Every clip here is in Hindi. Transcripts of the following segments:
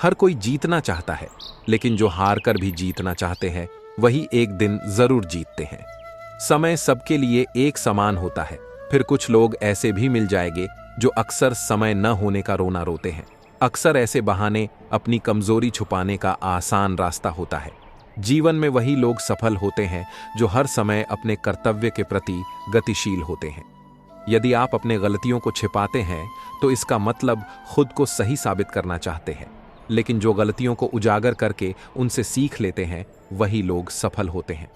हर कोई जीतना चाहता है, लेकिन जो हार कर भी जीतना चाहते हैं वही एक दिन जरूर जीतते हैं। समय सबके लिए एक समान होता है। फिर कुछ लोग ऐसे भी मिल जाएंगे जो अक्सर समय न होने का रोना रोते हैं। अक्सर ऐसे बहाने अपनी कमजोरी छुपाने का आसान रास्ता होता है। जीवन में वही लोग सफल होते हैं जो हर समय अपने कर्तव्य के प्रति गतिशील होते हैं। यदि आप अपने गलतियों को छिपाते हैं तो इसका मतलब खुद को सही साबित करना चाहते हैं, लेकिन जो गलतियों को उजागर करके उनसे सीख लेते हैं वही लोग सफल होते हैं।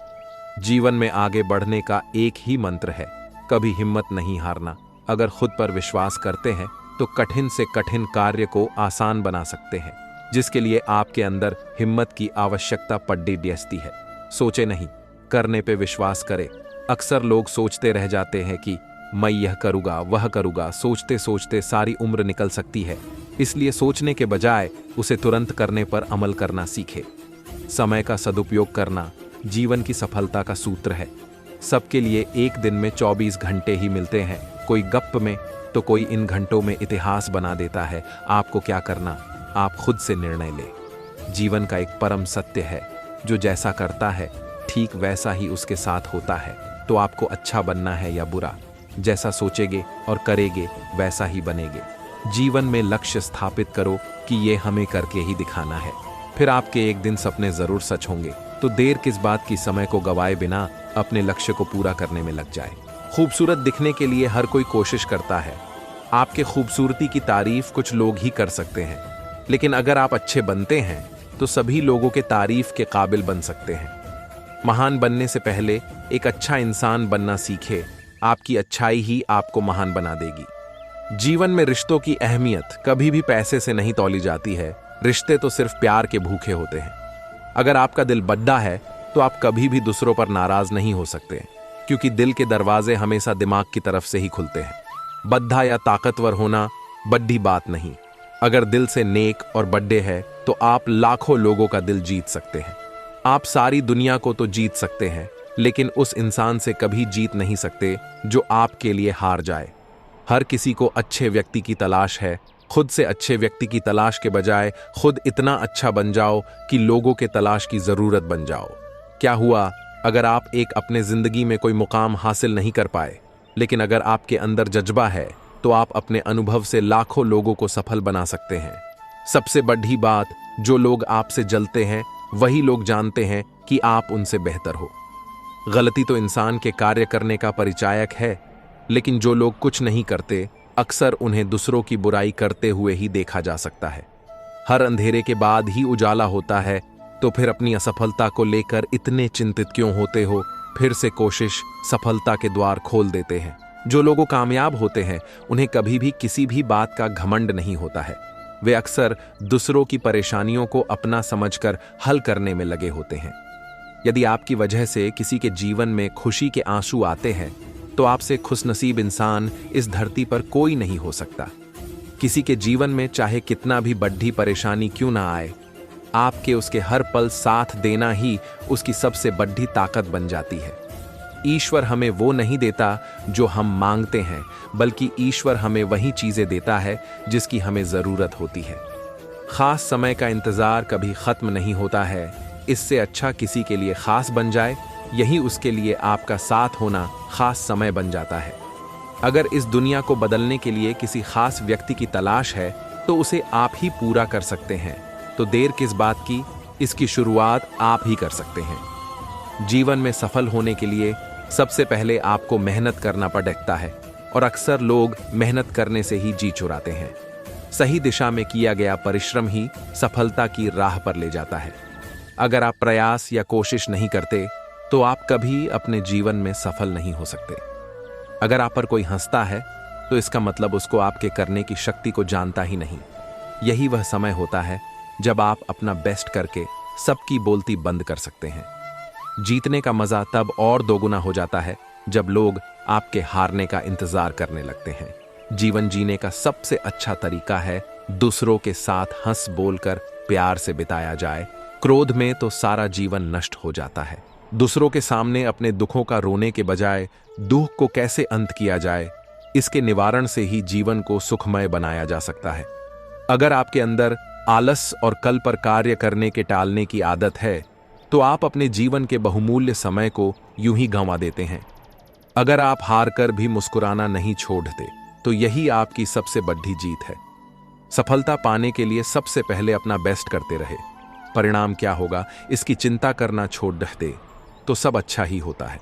जीवन में आगे बढ़ने का एक ही मंत्र है, कभी हिम्मत नहीं हारना। अगर खुद पर विश्वास करते हैं तो कठिन से कठिन कार्य को आसान बना सकते हैं, जिसके लिए आपके अंदर हिम्मत की आवश्यकता पड्डी डसती है। सोचे नहीं, करने पे विश्वास करें। अक्सर लोग सोचते रह जाते हैं कि मैं यह करूँगा वह करूँगा, सोचते सोचते सारी उम्र निकल सकती है। इसलिए सोचने के बजाय उसे तुरंत करने पर अमल करना सीखे। समय का सदुपयोग करना जीवन की सफलता का सूत्र है। सबके लिए एक दिन में 24 घंटे ही मिलते हैं, कोई गप में तो कोई इन घंटों में इतिहास बना देता है। आपको क्या करना, आप खुद से निर्णय लें। जीवन का एक परम सत्य है, जो जैसा करता है ठीक वैसा ही उसके साथ होता है। तो आपको अच्छा बनना है या बुरा, जैसा सोचेंगे और करेंगे वैसा ही बनेंगे। जीवन में लक्ष्य स्थापित करो कि ये हमें करके ही दिखाना है, फिर आपके एक दिन सपने जरूर सच होंगे। तो देर किस बात की, समय को गवाए बिना अपने लक्ष्य को पूरा करने में लग जाए। खूबसूरत दिखने के लिए हर कोई कोशिश करता है। आपके खूबसूरती की तारीफ कुछ लोग ही कर सकते हैं, लेकिन अगर आप अच्छे बनते हैं तो सभी लोगों के तारीफ के काबिल बन सकते हैं। महान बनने से पहले एक अच्छा इंसान बनना सीखे। आपकी अच्छाई ही आपको महान बना देगी। जीवन में रिश्तों की अहमियत कभी भी पैसे से नहीं तौली जाती है। रिश्ते तो सिर्फ प्यार के भूखे होते हैं। अगर आपका दिल बड्डा है तो आप कभी भी दूसरों पर नाराज नहीं हो सकते, क्योंकि दिल के दरवाजे हमेशा दिमाग की तरफ से ही खुलते हैं। बद्धा या ताकतवर होना बड्डी बात नहीं। अगर दिल से नेक और बड्डे है तो आप लाखों लोगों का दिल जीत सकते हैं। आप सारी दुनिया को तो जीत सकते हैं, लेकिन उस इंसान से कभी जीत नहीं सकते जो आपके लिए हार जाए। हर किसी को अच्छे व्यक्ति की तलाश है। खुद से अच्छे व्यक्ति की तलाश के बजाय खुद इतना अच्छा बन जाओ कि लोगों के तलाश की जरूरत बन जाओ। क्या हुआ अगर आप एक अपने जिंदगी में कोई मुकाम हासिल नहीं कर पाए, लेकिन अगर आपके अंदर जज्बा है तो आप अपने अनुभव से लाखों लोगों को सफल बना सकते हैं। सबसे बड़ी बात, जो लोग आपसे जलते हैं वही लोग जानते हैं कि आप उनसे बेहतर हो। गलती तो इंसान के कार्य करने का परिचायक है, लेकिन जो लोग कुछ नहीं करते अक्सर उन्हें दूसरों की बुराई करते हुए ही देखा जा सकता है। हर अंधेरे के बाद ही उजाला होता है, तो फिर अपनी असफलता को लेकर इतने चिंतित क्यों होते हो? फिर से कोशिश सफलता के द्वार खोल देते हैं। जो लोग कामयाब होते हैं उन्हें कभी भी किसी भी बात का घमंड नहीं होता है। वे अक्सर दूसरों की परेशानियों को अपना समझकर हल करने में लगे होते हैं। यदि आपकी वजह से किसी के जीवन में खुशी के आंसू आते हैं तो आपसे खुशनसीब इंसान इस धरती पर कोई नहीं हो सकता। किसी के जीवन में चाहे कितना भी बड़ी परेशानी क्यों ना आए, आपके उसके हर पल साथ देना ही उसकी सबसे बड़ी ताकत बन जाती है। ईश्वर हमें वो नहीं देता जो हम मांगते हैं, बल्कि ईश्वर हमें वही चीजें देता है जिसकी हमें जरूरत होती है। खास समय का इंतजार कभी खत्म नहीं होता है। इससे अच्छा किसी के लिए खास बन जाए, यही उसके लिए आपका साथ होना खास समय बन जाता है। अगर इस दुनिया को बदलने के लिए किसी खास व्यक्ति की तलाश है तो उसे आप ही पूरा कर सकते हैं। तो देर किस बात की, इसकी शुरुआत आप ही कर सकते हैं। जीवन में सफल होने के लिए सबसे पहले आपको मेहनत करना पड़ता है, और अक्सर लोग मेहनत करने से ही जी चुराते हैं। सही दिशा में किया गया परिश्रम ही सफलता की राह पर ले जाता है। अगर आप प्रयास या कोशिश नहीं करते तो आप कभी अपने जीवन में सफल नहीं हो सकते। अगर आप पर कोई हंसता है तो इसका मतलब उसको आपके करने की शक्ति को जानता ही नहीं। यही वह समय होता है जब आप अपना बेस्ट करके सबकी बोलती बंद कर सकते हैं। जीतने का मजा तब और दोगुना हो जाता है जब लोग आपके हारने का इंतजार करने लगते हैं। जीवन जीने का सबसे अच्छा तरीका है दूसरों के साथ हंस बोलकर प्यार से बिताया जाए। क्रोध में तो सारा जीवन नष्ट हो जाता है। दूसरों के सामने अपने दुखों का रोने के बजाय दुख को कैसे अंत किया जाए, इसके निवारण से ही जीवन को सुखमय बनाया जा सकता है। अगर आपके अंदर आलस और कल पर कार्य करने के टालने की आदत है, तो आप अपने जीवन के बहुमूल्य समय को यूं ही गंवा देते हैं। अगर आप हार कर भी मुस्कुराना नहीं छोड़ते, तो यही आपकी सबसे बड़ी जीत है। सफलता पाने के लिए सबसे पहले अपना बेस्ट करते रहे। परिणाम क्या होगा इसकी चिंता करना छोड़ दे तो सब अच्छा ही होता है।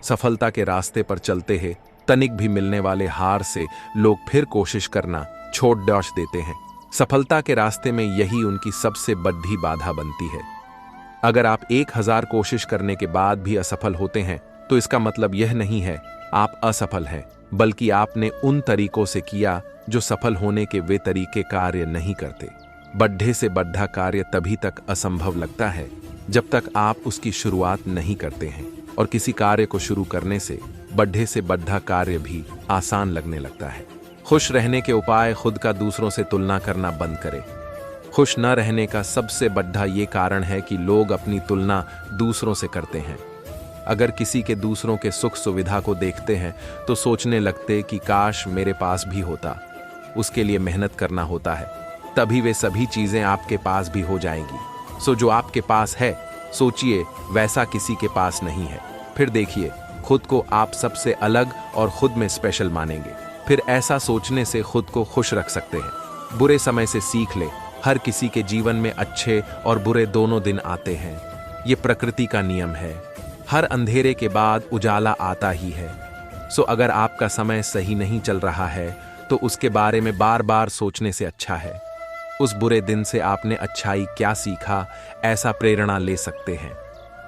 सफलता के रास्ते पर चलते हैं, तनिक भी मिलने वाले हार से लोग फिर कोशिश करना छोड़ देते हैं। सफलता के रास्ते में यही उनकी सबसे बड़ी बाधा बनती है। अगर आप 1000 कोशिश करने के बाद भी असफल होते हैं, तो इसका मतलब यह नहीं है आप असफल हैं, बल्कि आपने उन तरीकों से किया जो सफल होने के वे तरीके कार्य नहीं करते। बढ़े से बढ़ा कार्य तभी तक असंभव लगता है जब तक आप उसकी शुरुआत नहीं करते हैं, और किसी कार्य को शुरू करने से बढ़े से बढ़ा कार्य भी आसान लगने लगता है। खुश रहने के उपाय खुद का दूसरों से तुलना करना बंद करें। खुश न रहने का सबसे बड़ा ये कारण है कि लोग अपनी तुलना दूसरों से करते हैं। अगर किसी के दूसरों के सुख सुविधा को देखते हैं तो सोचने लगते कि काश मेरे पास भी होता। उसके लिए मेहनत करना होता है, तभी वे सभी चीजें आपके पास भी हो जाएंगी। सो जो आपके पास है, सोचिए वैसा किसी के पास नहीं है। फिर देखिए खुद को आप सबसे अलग और खुद में स्पेशल मानेंगे। फिर ऐसा सोचने से खुद को खुश रख सकते हैं। बुरे समय से सीख ले, हर किसी के जीवन में अच्छे और बुरे दोनों दिन आते हैं। ये प्रकृति का नियम है। हर अंधेरे के बाद उजाला आता ही है। सो अगर आपका समय सही नहीं चल रहा है, तो उसके बारे में बार बार सोचने से अच्छा है उस बुरे दिन से आपने अच्छाई क्या सीखा, ऐसा प्रेरणा ले सकते हैं।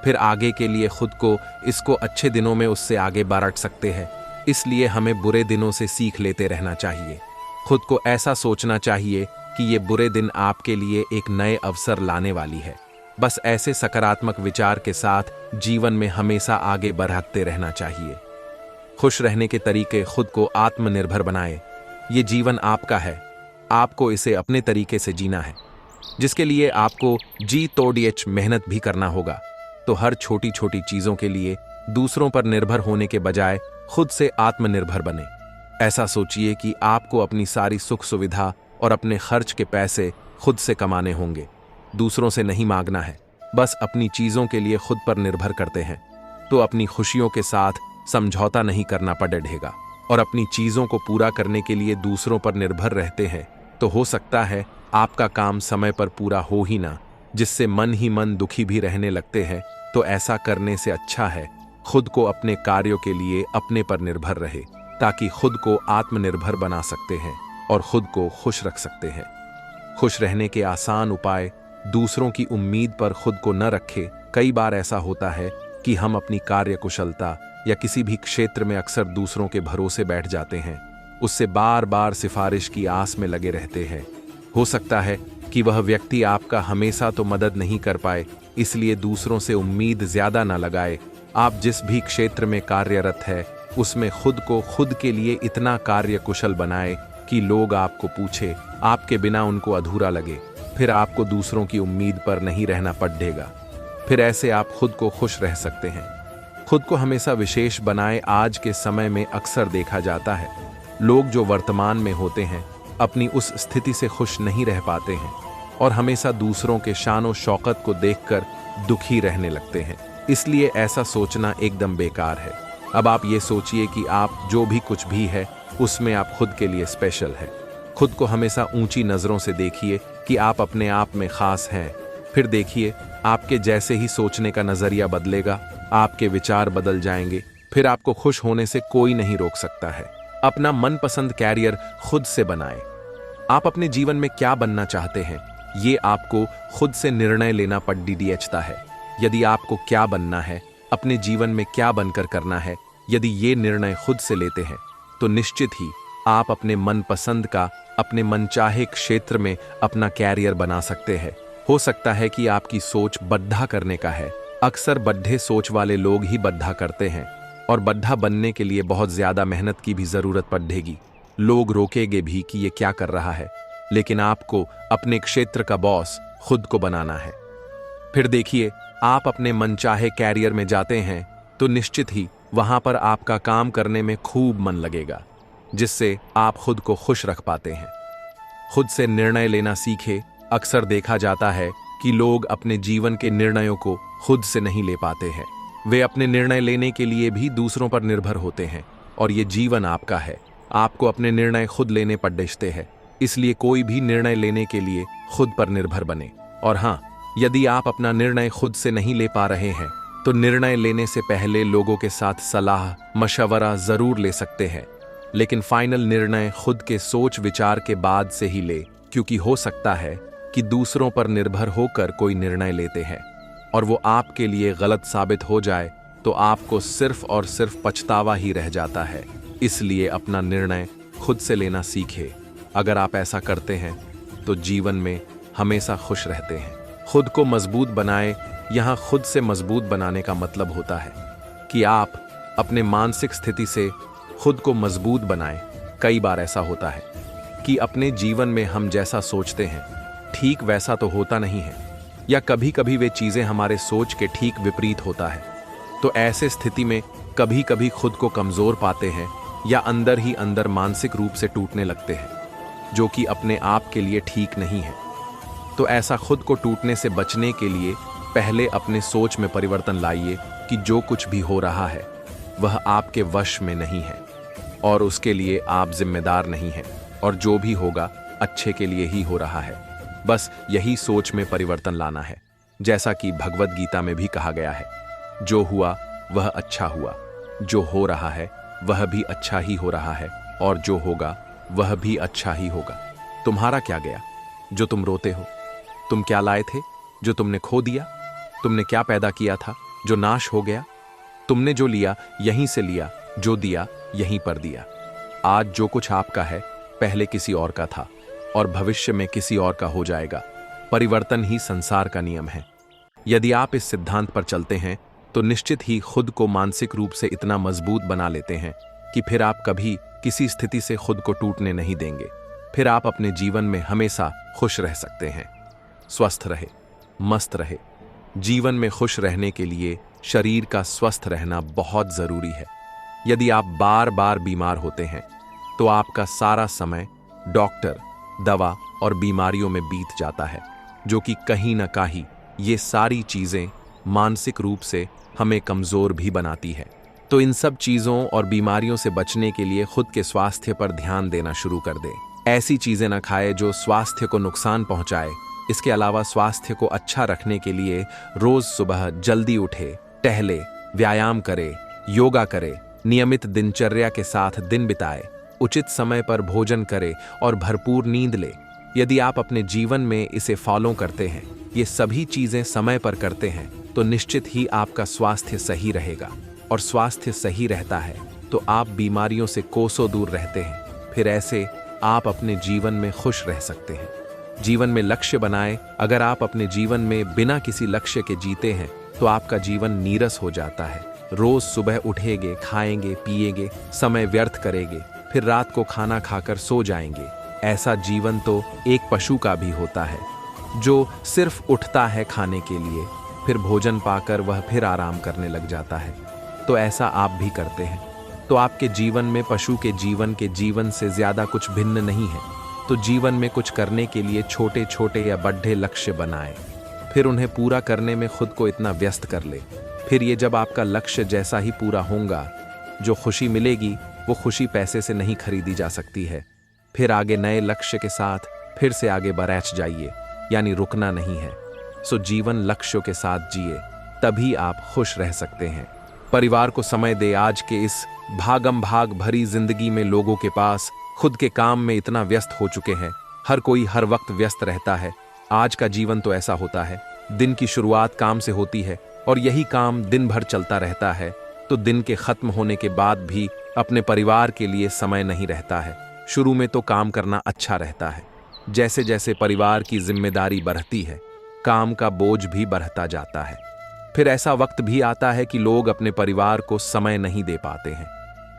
फिर आगे के लिए खुद को इसको अच्छे दिनों में उससे आगे बढ़ा सकते हैं। इसलिए हमें बुरे दिनों से सीख लेते रहना चाहिए। खुद को ऐसा सोचना चाहिए कि ये बुरे दिन आपके लिए एक नए अवसर लाने वाली है। बस ऐसे सकारात्मक विचार के साथ जीवन में हमेशा आगे बढ़ते रहना चाहिए। खुश रहने के तरीके खुद को आत्मनिर्भर बनाए। ये जीवन आपका है, आपको इसे अपने तरीके से जीना है, जिसके लिए आपको जी तोड़ मेहनत भी करना होगा। तो हर छोटी छोटी चीजों के लिए दूसरों पर निर्भर होने के बजाय खुद से आत्मनिर्भर बने। ऐसा सोचिए कि आपको अपनी सारी सुख सुविधा और अपने खर्च के पैसे खुद से कमाने होंगे, दूसरों से नहीं मांगना है। बस अपनी चीजों के लिए खुद पर निर्भर करते हैं तो अपनी खुशियों के साथ समझौता नहीं करना पड़ेगा, और अपनी चीजों को पूरा करने के लिए दूसरों पर निर्भर रहते हैं तो हो सकता है आपका काम समय पर पूरा हो ही ना, जिससे मन ही मन दुखी भी रहने लगते हैं। तो ऐसा करने से अच्छा है खुद को अपने कार्यों के लिए अपने पर निर्भर रहे, ताकि खुद को आत्मनिर्भर बना सकते हैं और खुद को खुश रख सकते हैं। खुश रहने के आसान उपाय: दूसरों की उम्मीद पर खुद को न रखें। कई बार ऐसा होता है कि हम अपनी कार्य कुशलता या किसी भी क्षेत्र में अक्सर दूसरों के भरोसे बैठ जाते हैं, उससे बार बार सिफारिश की आस में लगे रहते हैं। हो सकता है कि वह व्यक्ति आपका हमेशा तो मदद नहीं कर पाए, इसलिए दूसरों से उम्मीद ज्यादा न लगाए। आप जिस भी क्षेत्र में कार्यरत है उसमें खुद को खुद के लिए इतना कार्य कुशल बनाए कि लोग आपको पूछे, आपके बिना उनको अधूरा लगे। फिर आपको दूसरों की उम्मीद पर नहीं रहना पड़ेगा। फिर ऐसे आप खुद को खुश रह सकते हैं। खुद को हमेशा विशेष बनाए। आज के समय में अक्सर देखा जाता है लोग जो वर्तमान में होते हैं अपनी उस स्थिति से खुश नहीं रह पाते हैं और हमेशा दूसरों के शानो शौकत को देखकर दुखी रहने लगते हैं। इसलिए ऐसा सोचना एकदम बेकार है। अब आप ये सोचिए कि आप जो भी कुछ भी है उसमें आप खुद के लिए स्पेशल है। खुद को हमेशा ऊंची नजरों से देखिए कि आप अपने आप में खास हैं। फिर देखिए आपके जैसे ही सोचने का नजरिया बदलेगा, आपके विचार बदल जाएंगे। फिर आपको खुश होने से कोई नहीं रोक सकता है। अपना मनपसंद कैरियर खुद से बनाएं। आप अपने जीवन में क्या बनना चाहते हैं, ये आपको खुद से निर्णय लेना पड़ता है। यदि आपको क्या बनना है, अपने जीवन में क्या बनकर करना है, यदि ये निर्णय खुद से लेते हैं तो निश्चित ही आप अपने मनपसंद का अपने मनचाहे क्षेत्र में अपना कैरियर बना सकते हैं। हो सकता है कि आपकी सोच बद्धा करने का है। अक्सर बड्ढे सोच वाले लोग ही बद्धा करते हैं और बद्धा बनने के लिए बहुत ज्यादा मेहनत की भी जरूरत पड़ेगी। लोग रोकेंगे भी कि ये क्या कर रहा है, लेकिन आपको अपने क्षेत्र का बॉस खुद को बनाना है। फिर देखिए आप अपने मनचाहे कैरियर में जाते हैं तो निश्चित ही वहां पर आपका काम करने में खूब मन लगेगा, जिससे आप खुद को खुश रख पाते हैं। खुद से निर्णय लेना सीखे। अक्सर देखा जाता है कि लोग अपने जीवन के निर्णयों को खुद से नहीं ले पाते हैं। वे अपने निर्णय लेने के लिए भी दूसरों पर निर्भर होते हैं, और ये जीवन आपका है। आपको अपने निर्णय खुद लेने पड़ते हैं, इसलिए कोई भी निर्णय लेने के लिए खुद पर निर्भर बने। और हाँ, यदि आप अपना निर्णय खुद से नहीं ले पा रहे हैं तो निर्णय लेने से पहले लोगों के साथ सलाह मशवरा जरूर ले सकते हैं, लेकिन फाइनल निर्णय खुद के सोच विचार के बाद से ही ले, क्योंकि हो सकता है कि दूसरों पर निर्भर होकर कोई निर्णय लेते हैं और वो आपके लिए गलत साबित हो जाए तो आपको सिर्फ और सिर्फ पछतावा ही रह जाता है। इसलिए अपना निर्णय खुद से लेना सीखे। अगर आप ऐसा करते हैं तो जीवन में हमेशा खुश रहते हैं। खुद को मजबूत बनाए। यहाँ खुद से मजबूत बनाने का मतलब होता है कि आप अपने मानसिक स्थिति से खुद को मजबूत बनाएं। कई बार ऐसा होता है कि अपने जीवन में हम जैसा सोचते हैं ठीक वैसा तो होता नहीं है, या कभी कभी वे चीजें हमारे सोच के ठीक विपरीत होता है। तो ऐसे स्थिति में कभी कभी खुद को कमजोर पाते हैं या अंदर ही अंदर मानसिक रूप से टूटने लगते हैं, जो कि अपने आप के लिए ठीक नहीं है। तो ऐसा खुद को टूटने से बचने के लिए पहले अपने सोच में परिवर्तन लाइए कि जो कुछ भी हो रहा है वह आपके वश में नहीं है और उसके लिए आप जिम्मेदार नहीं हैं, और जो भी होगा अच्छे के लिए ही हो रहा है। बस यही सोच में परिवर्तन लाना है। जैसा कि भगवद गीता में भी कहा गया है, जो हुआ वह अच्छा हुआ, जो हो रहा है वह भी अच्छा ही हो रहा है, और जो होगा वह भी अच्छा ही होगा। तुम्हारा क्या गया जो तुम रोते हो? तुम क्या लाए थे जो तुमने खो दिया? तुमने क्या पैदा किया था जो नाश हो गया? तुमने जो लिया यहीं से लिया, जो दिया यहीं पर दिया। आज जो कुछ आपका है पहले किसी और का था और भविष्य में किसी और का हो जाएगा। परिवर्तन ही संसार का नियम है। यदि आप इस सिद्धांत पर चलते हैं तो निश्चित ही खुद को मानसिक रूप से इतना मजबूत बना लेते हैं कि फिर आप कभी किसी स्थिति से खुद को टूटने नहीं देंगे। फिर आप अपने जीवन में हमेशा खुश रह सकते हैं। स्वस्थ रहे, मस्त रहे। जीवन में खुश रहने के लिए शरीर का स्वस्थ रहना बहुत जरूरी है। यदि आप बार बार बीमार होते हैं तो आपका सारा समय डॉक्टर, दवा और बीमारियों में बीत जाता है, जो कि कहीं ना कहीं ये सारी चीजें मानसिक रूप से हमें कमजोर भी बनाती है। तो इन सब चीजों और बीमारियों से बचने के लिए खुद के स्वास्थ्य पर ध्यान देना शुरू कर दें। ऐसी चीजें न खाएं जो स्वास्थ्य को नुकसान पहुंचाए। इसके अलावा स्वास्थ्य को अच्छा रखने के लिए रोज सुबह जल्दी उठे, टहले, व्यायाम करे, योगा करे, नियमित दिनचर्या के साथ दिन बिताए, उचित समय पर भोजन करे और भरपूर नींद ले। यदि आप अपने जीवन में इसे फॉलो करते हैं, ये सभी चीजें समय पर करते हैं, तो निश्चित ही आपका स्वास्थ्य सही रहेगा। और स्वास्थ्य सही रहता है तो आप बीमारियों से कोसों दूर रहते हैं। फिर ऐसे आप अपने जीवन में खुश रह सकते हैं। जीवन में लक्ष्य बनाएं। अगर आप अपने जीवन में बिना किसी लक्ष्य के जीते हैं तो आपका जीवन नीरस हो जाता है। रोज सुबह उठेंगे, खाएंगे, पिएंगे, समय व्यर्थ करेंगे, फिर रात को खाना खाकर सो जाएंगे। ऐसा जीवन तो एक पशु का भी होता है, जो सिर्फ उठता है खाने के लिए, फिर भोजन पाकर वह फिर आराम करने लग जाता है। तो ऐसा आप भी करते हैं, तो आपके जीवन में पशु के जीवन से ज्यादा कुछ भिन्न नहीं है। तो जीवन में कुछ करने के लिए छोटे छोटे या बड़े लक्ष्य बनाएं, फिर उन्हें पूरा करने में खुद को इतना व्यस्त कर ले। फिर ये जब आपका लक्ष्य जैसा ही पूरा होगा, जो खुशी मिलेगी वो खुशी पैसे से नहीं खरीदी जा सकती है। फिर आगे नए लक्ष्य के साथ फिर से आगे बढ़ जाइए, यानी रुकना नहीं है। सो जीवन लक्ष्यों के साथ जिए, तभी आप खुश रह सकते हैं। परिवार को समय दे। आज के इस भागम भाग भरी जिंदगी में लोगों के पास खुद के काम में इतना व्यस्त हो चुके हैं। हर कोई हर वक्त व्यस्त रहता है। आज का जीवन तो ऐसा होता है, दिन की शुरुआत काम से होती है और यही काम दिन भर चलता रहता है। तो दिन के खत्म होने के बाद भी अपने परिवार के लिए समय नहीं रहता है। शुरू में तो काम करना अच्छा रहता है, जैसे जैसे परिवार की जिम्मेदारी बढ़ती है, काम का बोझ भी बढ़ता जाता है। फिर ऐसा वक्त भी आता है कि लोग अपने परिवार को समय नहीं दे पाते हैं,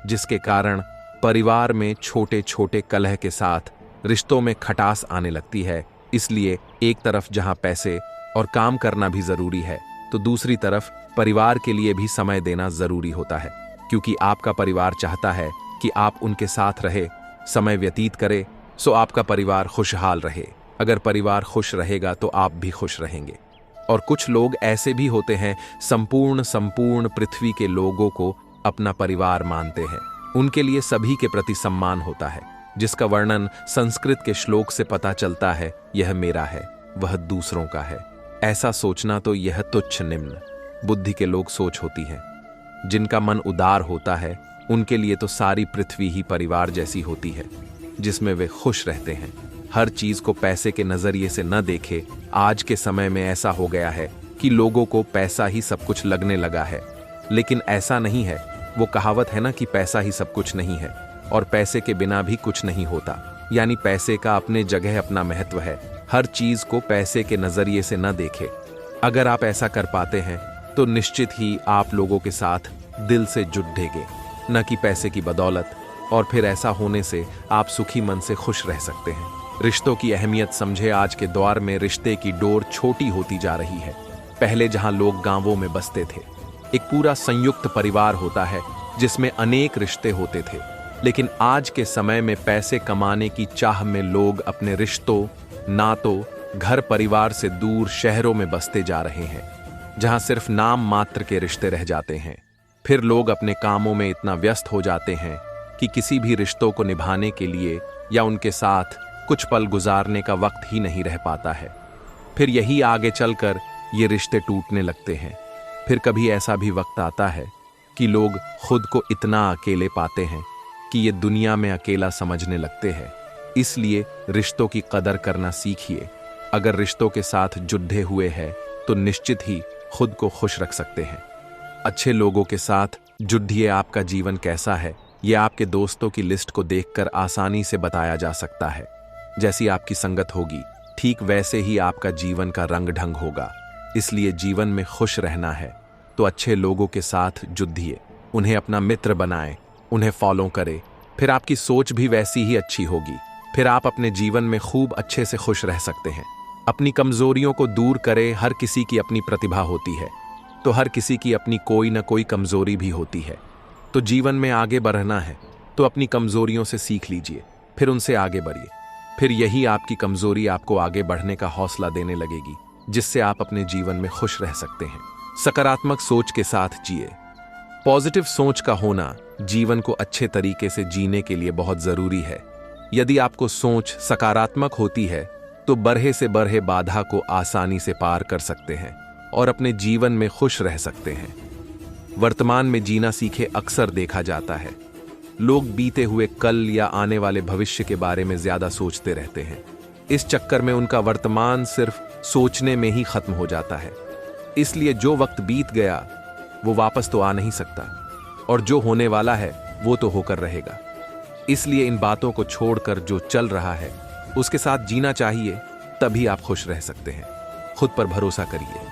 जिसके कारण परिवार में छोटे छोटे कलह के साथ रिश्तों में खटास आने लगती है। इसलिए एक तरफ जहां पैसे और काम करना भी जरूरी है, तो दूसरी तरफ परिवार के लिए भी समय देना जरूरी होता है, क्योंकि आपका परिवार चाहता है कि आप उनके साथ रहे, समय व्यतीत करे, सो आपका परिवार खुशहाल रहे। अगर परिवार खुश रहेगा तो आप भी खुश रहेंगे। और कुछ लोग ऐसे भी होते हैं, संपूर्ण पृथ्वी के लोगों को अपना परिवार मानते हैं। उनके लिए सभी के प्रति सम्मान होता है, जिसका वर्णन संस्कृत के श्लोक से पता चलता है, यह मेरा है, वह दूसरों का है। ऐसा सोचना तो यह तुच्छ निम्न बुद्धि के लोग सोच होती है। जिनका मन उदार होता है उनके लिए तो सारी पृथ्वी ही परिवार जैसी होती है, जिसमें वे खुश रहते हैं। हर चीज को पैसे के नजरिए से न देखे। आज के समय में ऐसा हो गया है कि लोगों को पैसा ही सब कुछ लगने लगा है, लेकिन ऐसा नहीं है। वो कहावत है ना कि पैसा ही सब कुछ नहीं है, और पैसे के बिना भी कुछ नहीं होता। यानी पैसे का अपने जगह अपना महत्व है। हर चीज को पैसे के नजरिए से न देखे। अगर आप ऐसा कर पाते हैं तो निश्चित ही आप लोगों के साथ दिल से जुड़ेंगे, न कि पैसे की बदौलत। और फिर ऐसा होने से आप सुखी मन से खुश रह सकते हैं। रिश्तों की अहमियत समझे। आज के दौर में रिश्ते की डोर छोटी होती जा रही है। पहले जहां लोग गांवों में बसते थे, एक पूरा संयुक्त परिवार होता है जिसमें अनेक रिश्ते होते थे। लेकिन आज के समय में पैसे कमाने की चाह में लोग अपने रिश्तों, नातों, घर परिवार से दूर शहरों में बसते जा रहे हैं, जहां सिर्फ नाम मात्र के रिश्ते रह जाते हैं। फिर लोग अपने कामों में इतना व्यस्त हो जाते हैं कि किसी भी रिश्तों को निभाने के लिए या उनके साथ कुछ पल गुजारने का वक्त ही नहीं रह पाता है। फिर यही आगे चलकर ये रिश्ते टूटने लगते हैं। फिर कभी ऐसा भी वक्त आता है कि लोग खुद को इतना अकेले पाते हैं कि ये दुनिया में अकेला समझने लगते हैं। इसलिए रिश्तों की कदर करना सीखिए। अगर रिश्तों के साथ जुड़े हुए हैं तो निश्चित ही खुद को खुश रख सकते हैं। अच्छे लोगों के साथ जुड़िए। आपका जीवन कैसा है, यह आपके दोस्तों की लिस्ट को देखकर आसानी से बताया जा सकता है। जैसी आपकी संगत होगी, ठीक वैसे ही आपका जीवन का रंग ढंग होगा। इसलिए जीवन में खुश रहना है तो अच्छे लोगों के साथ जुड़िए, उन्हें अपना मित्र बनाएं, उन्हें फॉलो करें। फिर आपकी सोच भी वैसी ही अच्छी होगी। फिर आप अपने जीवन में खूब अच्छे से खुश रह सकते हैं। अपनी कमजोरियों को दूर करें। हर किसी की अपनी प्रतिभा होती है, तो हर किसी की अपनी कोई ना कोई कमजोरी भी होती है। तो जीवन में आगे बढ़ना है तो अपनी कमजोरियों से सीख लीजिए, फिर उनसे आगे बढ़िए। फिर यही आपकी कमजोरी आपको आगे बढ़ने का हौसला देने लगेगी, जिससे आप अपने जीवन में खुश रह सकते हैं। सकारात्मक सोच के साथ जिए। पॉजिटिव सोच का होना जीवन को अच्छे तरीके से जीने के लिए बहुत जरूरी है। यदि आपको सोच सकारात्मक होती है तो बरहे से बरहे बाधा को आसानी से पार कर सकते हैं और अपने जीवन में खुश रह सकते हैं। वर्तमान में जीना सीखे अक्सर देखा जाता है। लोग बीते हुए कल या आने वाले भविष्य के बारे में ज्यादा सोचते रहते हैं। इस चक्कर में उनका वर्तमान सिर्फ सोचने में ही खत्म हो जाता है। इसलिए जो वक्त बीत गया वो वापस तो आ नहीं सकता, और जो होने वाला है वो तो होकर रहेगा। इसलिए इन बातों को छोड़कर जो चल रहा है उसके साथ जीना चाहिए, तभी आप खुश रह सकते हैं। खुद पर भरोसा करिए।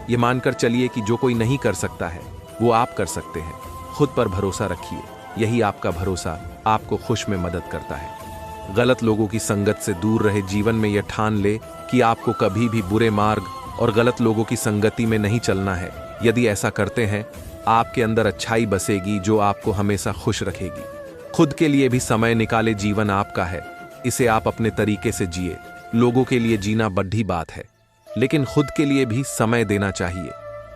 ये मानकर चलिए कि जो कोई नहीं कर सकता है वो आप कर सकते हैं। खुद पर भरोसा रखिए। यही आपका भरोसा आपको खुश में मदद करता है। गलत लोगों की संगत से दूर रहे। जीवन में यह ठान ले कि आपको कभी भी बुरे मार्ग और गलत लोगों की संगति में नहीं चलना है। यदि ऐसा करते हैं, आपके अंदर अच्छाई बसेगी जो आपको हमेशा खुश रखेगी। खुद के लिए भी समय निकाले। जीवन आपका है, इसे आप अपने तरीके से जिए। लोगों के लिए जीना बड़ी बात है, लेकिन खुद के लिए भी समय देना चाहिए।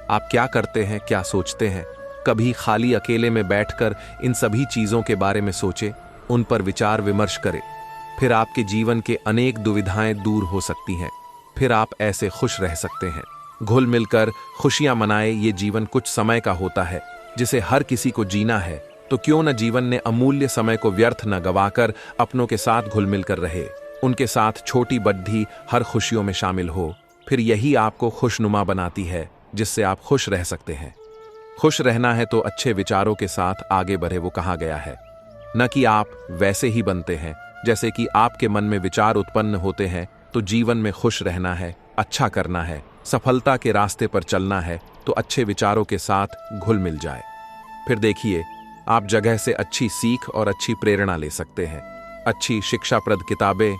आप क्या करते हैं, क्या सोचते हैं, कभी खाली अकेले में बैठकर इन सभी चीजों के बारे में सोचें, उन पर विचार विमर्श करें। फिर आपके जीवन के अनेक दुविधाएं दूर हो सकती हैं। फिर आप ऐसे खुश रह सकते हैं। घुल मिलकर खुशियां मनाए। ये जीवन कुछ समय का होता है जिसे हर किसी को जीना है, तो क्यों न जीवन ने अमूल्य समय को व्यर्थ न गवाकर अपनों के साथ घुल मिलकर रहे। उनके साथ छोटी बड़ी हर खुशियों में शामिल हो। फिर यही आपको खुशनुमा बनाती है, जिससे आप खुश रह सकते हैं। खुश रहना है तो अच्छे विचारों के साथ आगे बढ़े, वो कहा गया है। न कि आप वैसे ही बनते हैं जैसे कि आपके मन में विचार उत्पन्न होते हैं। तो जीवन में खुश रहना है, अच्छा करना है, सफलता के रास्ते पर चलना है तो अच्छे विचारों के साथ घुल मिल जाए। फिर देखिए, आप जगह से अच्छी सीख और अच्छी प्रेरणा ले सकते हैं। अच्छी शिक्षाप्रद किताबें,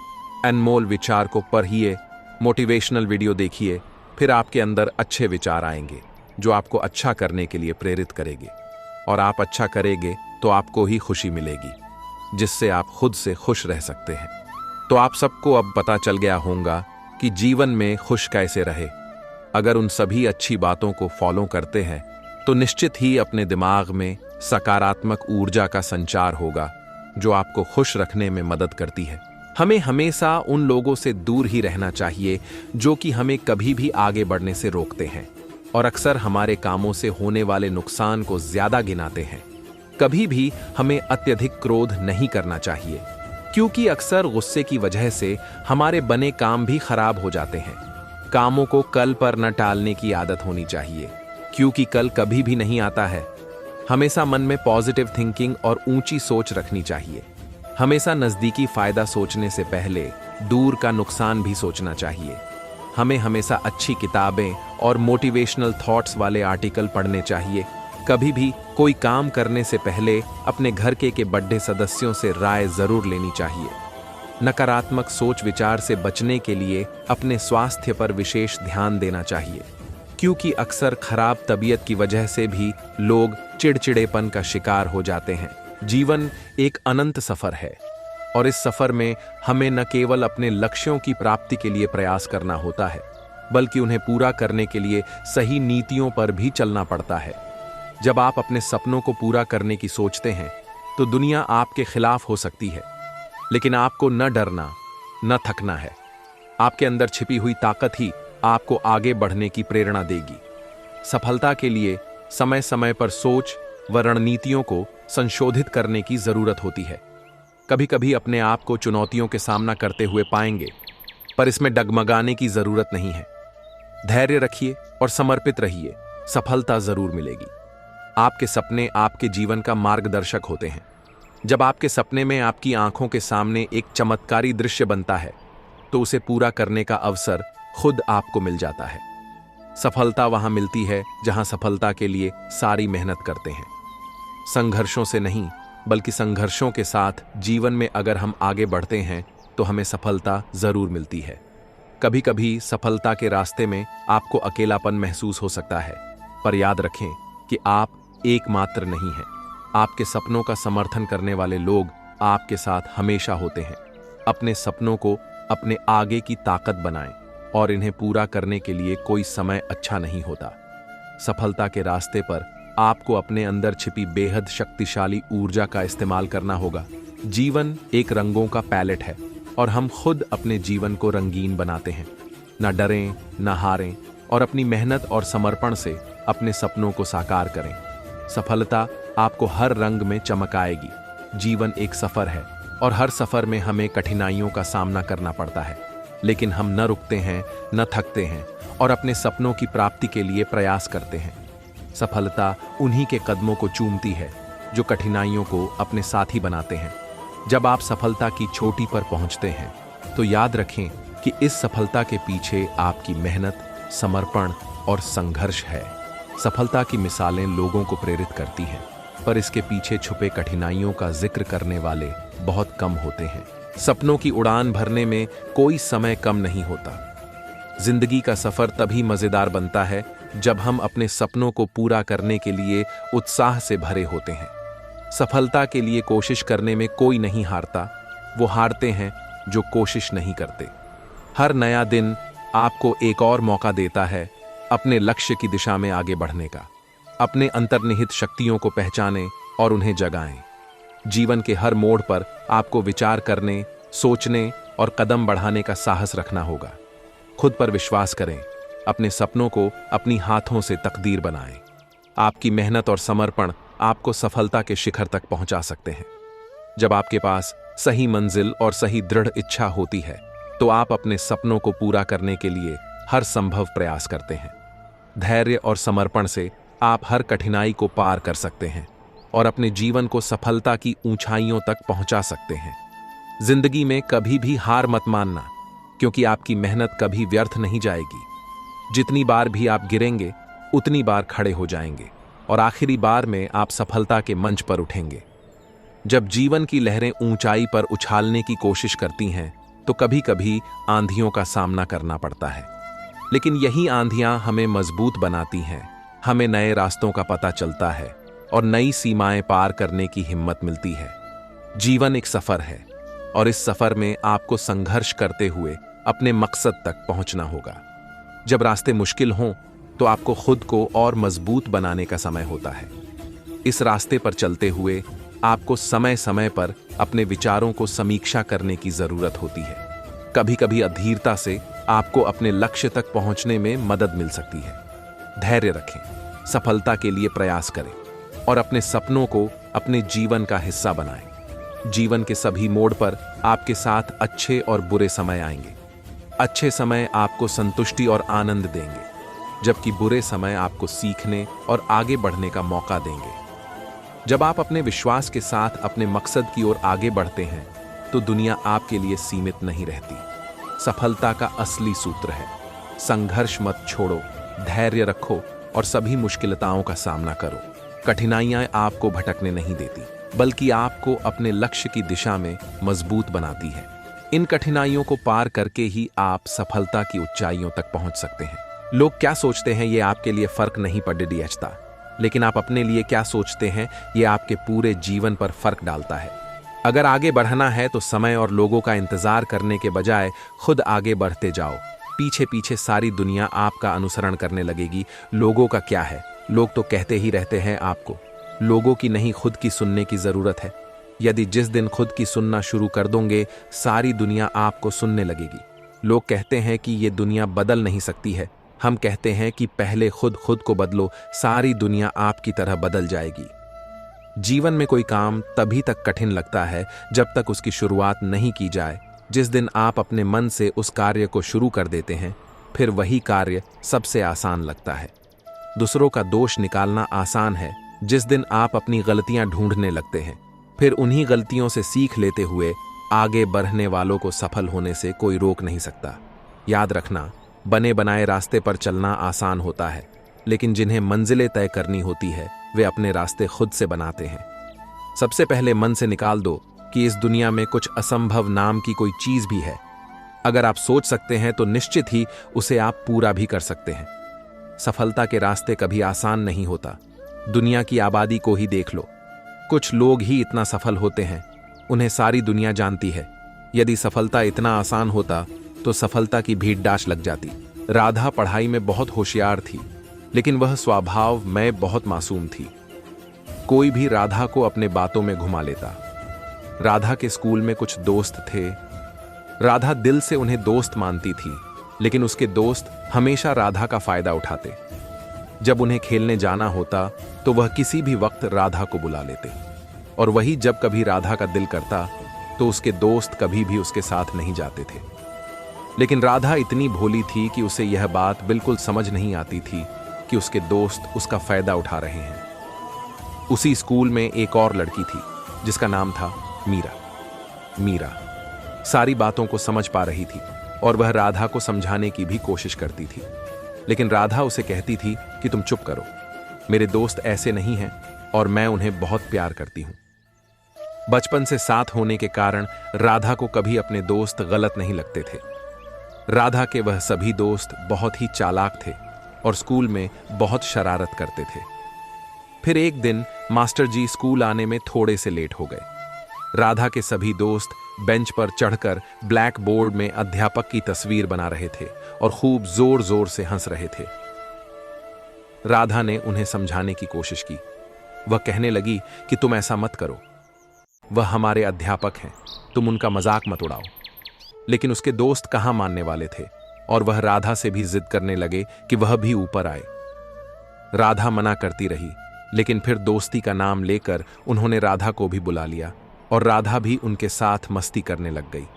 अनमोल विचार को पढ़िए, मोटिवेशनल वीडियो देखिए। फिर आपके अंदर अच्छे विचार आएंगे जो आपको अच्छा करने के लिए प्रेरित करेंगे, और आप अच्छा करेंगे तो आपको ही खुशी मिलेगी, जिससे आप खुद से खुश रह सकते हैं। तो आप सबको अब पता चल गया होगा कि जीवन में खुश कैसे रहे। अगर उन सभी अच्छी बातों को फॉलो करते हैं तो निश्चित ही अपने दिमाग में सकारात्मक ऊर्जा का संचार होगा जो आपको खुश रखने में मदद करती है। हमें हमेशा उन लोगों से दूर ही रहना चाहिए जो कि हमें कभी भी आगे बढ़ने से रोकते हैं और अक्सर हमारे कामों से होने वाले नुकसान को ज्यादा गिनाते हैं। कभी भी हमें अत्यधिक क्रोध नहीं करना चाहिए, क्योंकि अक्सर गुस्से की वजह से हमारे बने काम भी खराब हो जाते हैं। कामों को कल पर न टालने की आदत होनी चाहिए, क्योंकि कल कभी भी नहीं आता है। हमेशा मन में पॉजिटिव थिंकिंग और ऊंची सोच रखनी चाहिए। हमेशा नजदीकी फायदा सोचने से पहले दूर का नुकसान भी सोचना चाहिए। हमें हमेशा अच्छी किताबें और मोटिवेशनल थॉट्स वाले आर्टिकल पढ़ने चाहिए। कभी भी कोई काम करने से पहले अपने घर के बड़े सदस्यों से राय जरूर लेनी चाहिए। नकारात्मक सोच विचार से बचने के लिए अपने स्वास्थ्य पर विशेष ध्यान देना चाहिए, क्योंकि अक्सर खराब तबीयत की वजह से भी लोग चिड़चिड़ेपन का शिकार हो जाते हैं। जीवन एक अनंत सफर है और इस सफर में हमें न केवल अपने लक्ष्यों की प्राप्ति के लिए प्रयास करना होता है, बल्कि उन्हें पूरा करने के लिए सही नीतियों पर भी चलना पड़ता है। जब आप अपने सपनों को पूरा करने की सोचते हैं तो दुनिया आपके खिलाफ हो सकती है, लेकिन आपको न डरना, न थकना है। आपके अंदर छिपी हुई ताकत ही आपको आगे बढ़ने की प्रेरणा देगी। सफलता के लिए समय समय पर सोच व रणनीतियों को संशोधित करने की जरूरत होती है। कभी कभी अपने आप को चुनौतियों के सामना करते हुए पाएंगे, पर इसमें डगमगाने की जरूरत नहीं है। धैर्य रखिए और समर्पित रहिए, सफलता जरूर मिलेगी। आपके सपने आपके जीवन का मार्गदर्शक होते हैं। जब आपके सपने में आपकी आंखों के सामने एक चमत्कारी दृश्य बनता है तो उसे पूरा करने का अवसर खुद आपको मिल जाता है। सफलता वहां मिलती है जहां सफलता के लिए सारी मेहनत करते हैं। संघर्षों से नहीं, बल्कि संघर्षों के साथ जीवन में अगर हम आगे बढ़ते हैं तो हमें सफलता जरूर मिलती है। कभी कभी सफलता के रास्ते में आपको अकेलापन महसूस हो सकता है, पर याद रखें कि आप एकमात्र नहीं हैं। आपके सपनों का समर्थन करने वाले लोग आपके साथ हमेशा होते हैं। अपने सपनों को अपने आगे की ताकत बनाएं और इन्हें पूरा करने के लिए कोई समय अच्छा नहीं होता। सफलता के रास्ते पर आपको अपने अंदर छिपी बेहद शक्तिशाली ऊर्जा का इस्तेमाल करना होगा। जीवन एक रंगों का पैलेट है और हम खुद अपने जीवन को रंगीन बनाते हैं। न डरें, न हारें और अपनी मेहनत और समर्पण से अपने सपनों को साकार करें। सफलता आपको हर रंग में चमकाएगी। जीवन एक सफर है और हर सफर में हमें कठिनाइयों का सामना करना पड़ता है, लेकिन हम न रुकते हैं, न थकते हैं और अपने सपनों की प्राप्ति के लिए प्रयास करते हैं। सफलता उन्हीं के कदमों को चूमती है जो कठिनाइयों को अपने साथी बनाते हैं। जब आप सफलता की चोटी पर पहुंचते हैं तो याद रखें कि इस सफलता के पीछे आपकी मेहनत, समर्पण और संघर्ष है। सफलता की मिसालें लोगों को प्रेरित करती हैं, पर इसके पीछे छुपे कठिनाइयों का जिक्र करने वाले बहुत कम होते हैं। सपनों की उड़ान भरने में कोई समय कम नहीं होता। जिंदगी का सफर तभी मजेदार बनता है जब हम अपने सपनों को पूरा करने के लिए उत्साह से भरे होते हैं। सफलता के लिए कोशिश करने में कोई नहीं हारता, वो हारते हैं जो कोशिश नहीं करते। हर नया दिन आपको एक और मौका देता है अपने लक्ष्य की दिशा में आगे बढ़ने का। अपने अंतर्निहित शक्तियों को पहचानें और उन्हें जगाएं। जीवन के हर मोड़ पर आपको विचार करने, सोचने और कदम बढ़ाने का साहस रखना होगा। खुद पर विश्वास करें, अपने सपनों को अपनी हाथों से तकदीर बनाएं। आपकी मेहनत और समर्पण आपको सफलता के शिखर तक पहुंचा सकते हैं। जब आपके पास सही मंजिल और सही दृढ़ इच्छा होती है तो आप अपने सपनों को पूरा करने के लिए हर संभव प्रयास करते हैं। धैर्य और समर्पण से आप हर कठिनाई को पार कर सकते हैं और अपने जीवन को सफलता की ऊंचाइयों तक पहुंचा सकते हैं। जिंदगी में कभी भी हार मत मानना, क्योंकि आपकी मेहनत कभी व्यर्थ नहीं जाएगी। जितनी बार भी आप गिरेंगे, उतनी बार खड़े हो जाएंगे और आखिरी बार में आप सफलता के मंच पर उठेंगे। जब जीवन की लहरें ऊंचाई पर उछालने की कोशिश करती हैं तो कभी कभी आंधियों का सामना करना पड़ता है, लेकिन यही आंधियां हमें मजबूत बनाती हैं। हमें नए रास्तों का पता चलता है और नई सीमाएं पार करने की हिम्मत मिलती है। जीवन एक सफर है और इस सफर में आपको संघर्ष करते हुए अपने मकसद तक पहुंचना होगा। जब रास्ते मुश्किल हों तो आपको खुद को और मजबूत बनाने का समय होता है। इस रास्ते पर चलते हुए आपको समय समय पर अपने विचारों को समीक्षा करने की जरूरत होती है। कभी कभी अधीरता से आपको अपने लक्ष्य तक पहुंचने में मदद मिल सकती है। धैर्य रखें, सफलता के लिए प्रयास करें और अपने सपनों को अपने जीवन का हिस्सा बनाएं। जीवन के सभी मोड़ पर आपके साथ अच्छे और बुरे समय आएंगे। अच्छे समय आपको संतुष्टि और आनंद देंगे, जबकि बुरे समय आपको सीखने और आगे बढ़ने का मौका देंगे। जब आप अपने विश्वास के साथ अपने मकसद की ओर आगे बढ़ते हैं तो दुनिया आपके लिए सीमित नहीं रहती। सफलता का असली सूत्र है संघर्ष मत छोड़ो, धैर्य रखो और सभी मुश्किलों का सामना करो। कठिनाइयां आपको भटकने नहीं देती, बल्कि आपको अपने लक्ष्य की दिशा में मजबूत बनाती है। इन कठिनाइयों को पार करके ही आप सफलता की ऊंचाइयों तक पहुंच सकते हैं। लोग क्या सोचते हैं ये आपके लिए फर्क नहीं पड़ता, लेकिन आप अपने लिए क्या सोचते हैं ये आपके पूरे जीवन पर फर्क डालता है। अगर आगे बढ़ना है तो समय और लोगों का इंतजार करने के बजाय खुद आगे बढ़ते जाओ। पीछे पीछे सारी दुनिया आपका अनुसरण करने लगेगी। लोगों का क्या है, लोग तो कहते ही रहते हैं। आपको लोगों की नहीं, खुद की सुनने की जरूरत है। यदि जिस दिन खुद की सुनना शुरू कर दोगे, सारी दुनिया आपको सुनने लगेगी। लोग कहते हैं कि ये दुनिया बदल नहीं सकती है। हम कहते हैं कि पहले खुद को बदलो, सारी दुनिया आपकी तरह बदल जाएगी। जीवन में कोई काम तभी तक कठिन लगता है जब तक उसकी शुरुआत नहीं की जाए। जिस दिन आप अपने मन से उस कार्य को शुरू कर देते हैं, फिर वही कार्य सबसे आसान लगता है। दूसरों का दोष निकालना आसान है। जिस दिन आप अपनी गलतियां ढूंढने लगते हैं, फिर उन्हीं गलतियों से सीख लेते हुए आगे बढ़ने वालों को सफल होने से कोई रोक नहीं सकता। याद रखना, बने बनाए रास्ते पर चलना आसान होता है, लेकिन जिन्हें मंजिलें तय करनी होती है वे अपने रास्ते खुद से बनाते हैं। सबसे पहले मन से निकाल दो कि इस दुनिया में कुछ असंभव नाम की कोई चीज भी है। अगर आप सोच सकते हैं तो निश्चित ही उसे आप पूरा भी कर सकते हैं। सफलता के रास्ते कभी आसान नहीं होता। दुनिया की आबादी को ही देख लो, कुछ लोग ही इतना सफल होते हैं, उन्हें सारी दुनिया जानती है। यदि सफलता इतना आसान होता तो सफलता की भीड़दाश लग जाती। राधा पढ़ाई में बहुत होशियार थी, लेकिन वह स्वभाव में बहुत मासूम थी। कोई भी राधा को अपने बातों में घुमा लेता। राधा के स्कूल में कुछ दोस्त थे। राधा दिल से उन्हें दोस्त मानती थी, लेकिन उसके दोस्त हमेशा राधा का फायदा उठाते। जब उन्हें खेलने जाना होता तो वह किसी भी वक्त राधा को बुला लेते, और वही जब कभी राधा का दिल करता तो उसके दोस्त कभी भी उसके साथ नहीं जाते थे। लेकिन राधा इतनी भोली थी कि उसे यह बात बिल्कुल समझ नहीं आती थी कि उसके दोस्त उसका फायदा उठा रहे हैं। उसी स्कूल में एक और लड़की थी जिसका नाम था मीरा। मीरा सारी बातों को समझ पा रही थी और वह राधा को समझाने की भी कोशिश करती थी, लेकिन राधा उसे कहती थी कि तुम चुप करो, मेरे दोस्त ऐसे नहीं हैं और मैं उन्हें बहुत प्यार करती हूं। बचपन से साथ होने के कारण राधा को कभी अपने दोस्त गलत नहीं लगते थे। राधा के वह सभी दोस्त बहुत ही चालाक थे और स्कूल में बहुत शरारत करते थे। फिर एक दिन मास्टर जी स्कूल आने में थोड़े से लेट हो गए। राधा के सभी दोस्त बेंच पर चढ़कर ब्लैक बोर्ड में अध्यापक की तस्वीर बना रहे थे और खूब जोर जोर से हंस रहे थे। राधा ने उन्हें समझाने की कोशिश की। वह कहने लगी कि तुम ऐसा मत करो, वह हमारे अध्यापक हैं, तुम उनका मजाक मत उड़ाओ। लेकिन उसके दोस्त कहां मानने वाले थे और वह राधा से भी जिद करने लगे कि वह भी ऊपर आए। राधा मना करती रही, लेकिन फिर दोस्ती का नाम लेकर उन्होंने राधा को भी बुला लिया और राधा भी उनके साथ मस्ती करने लग गई।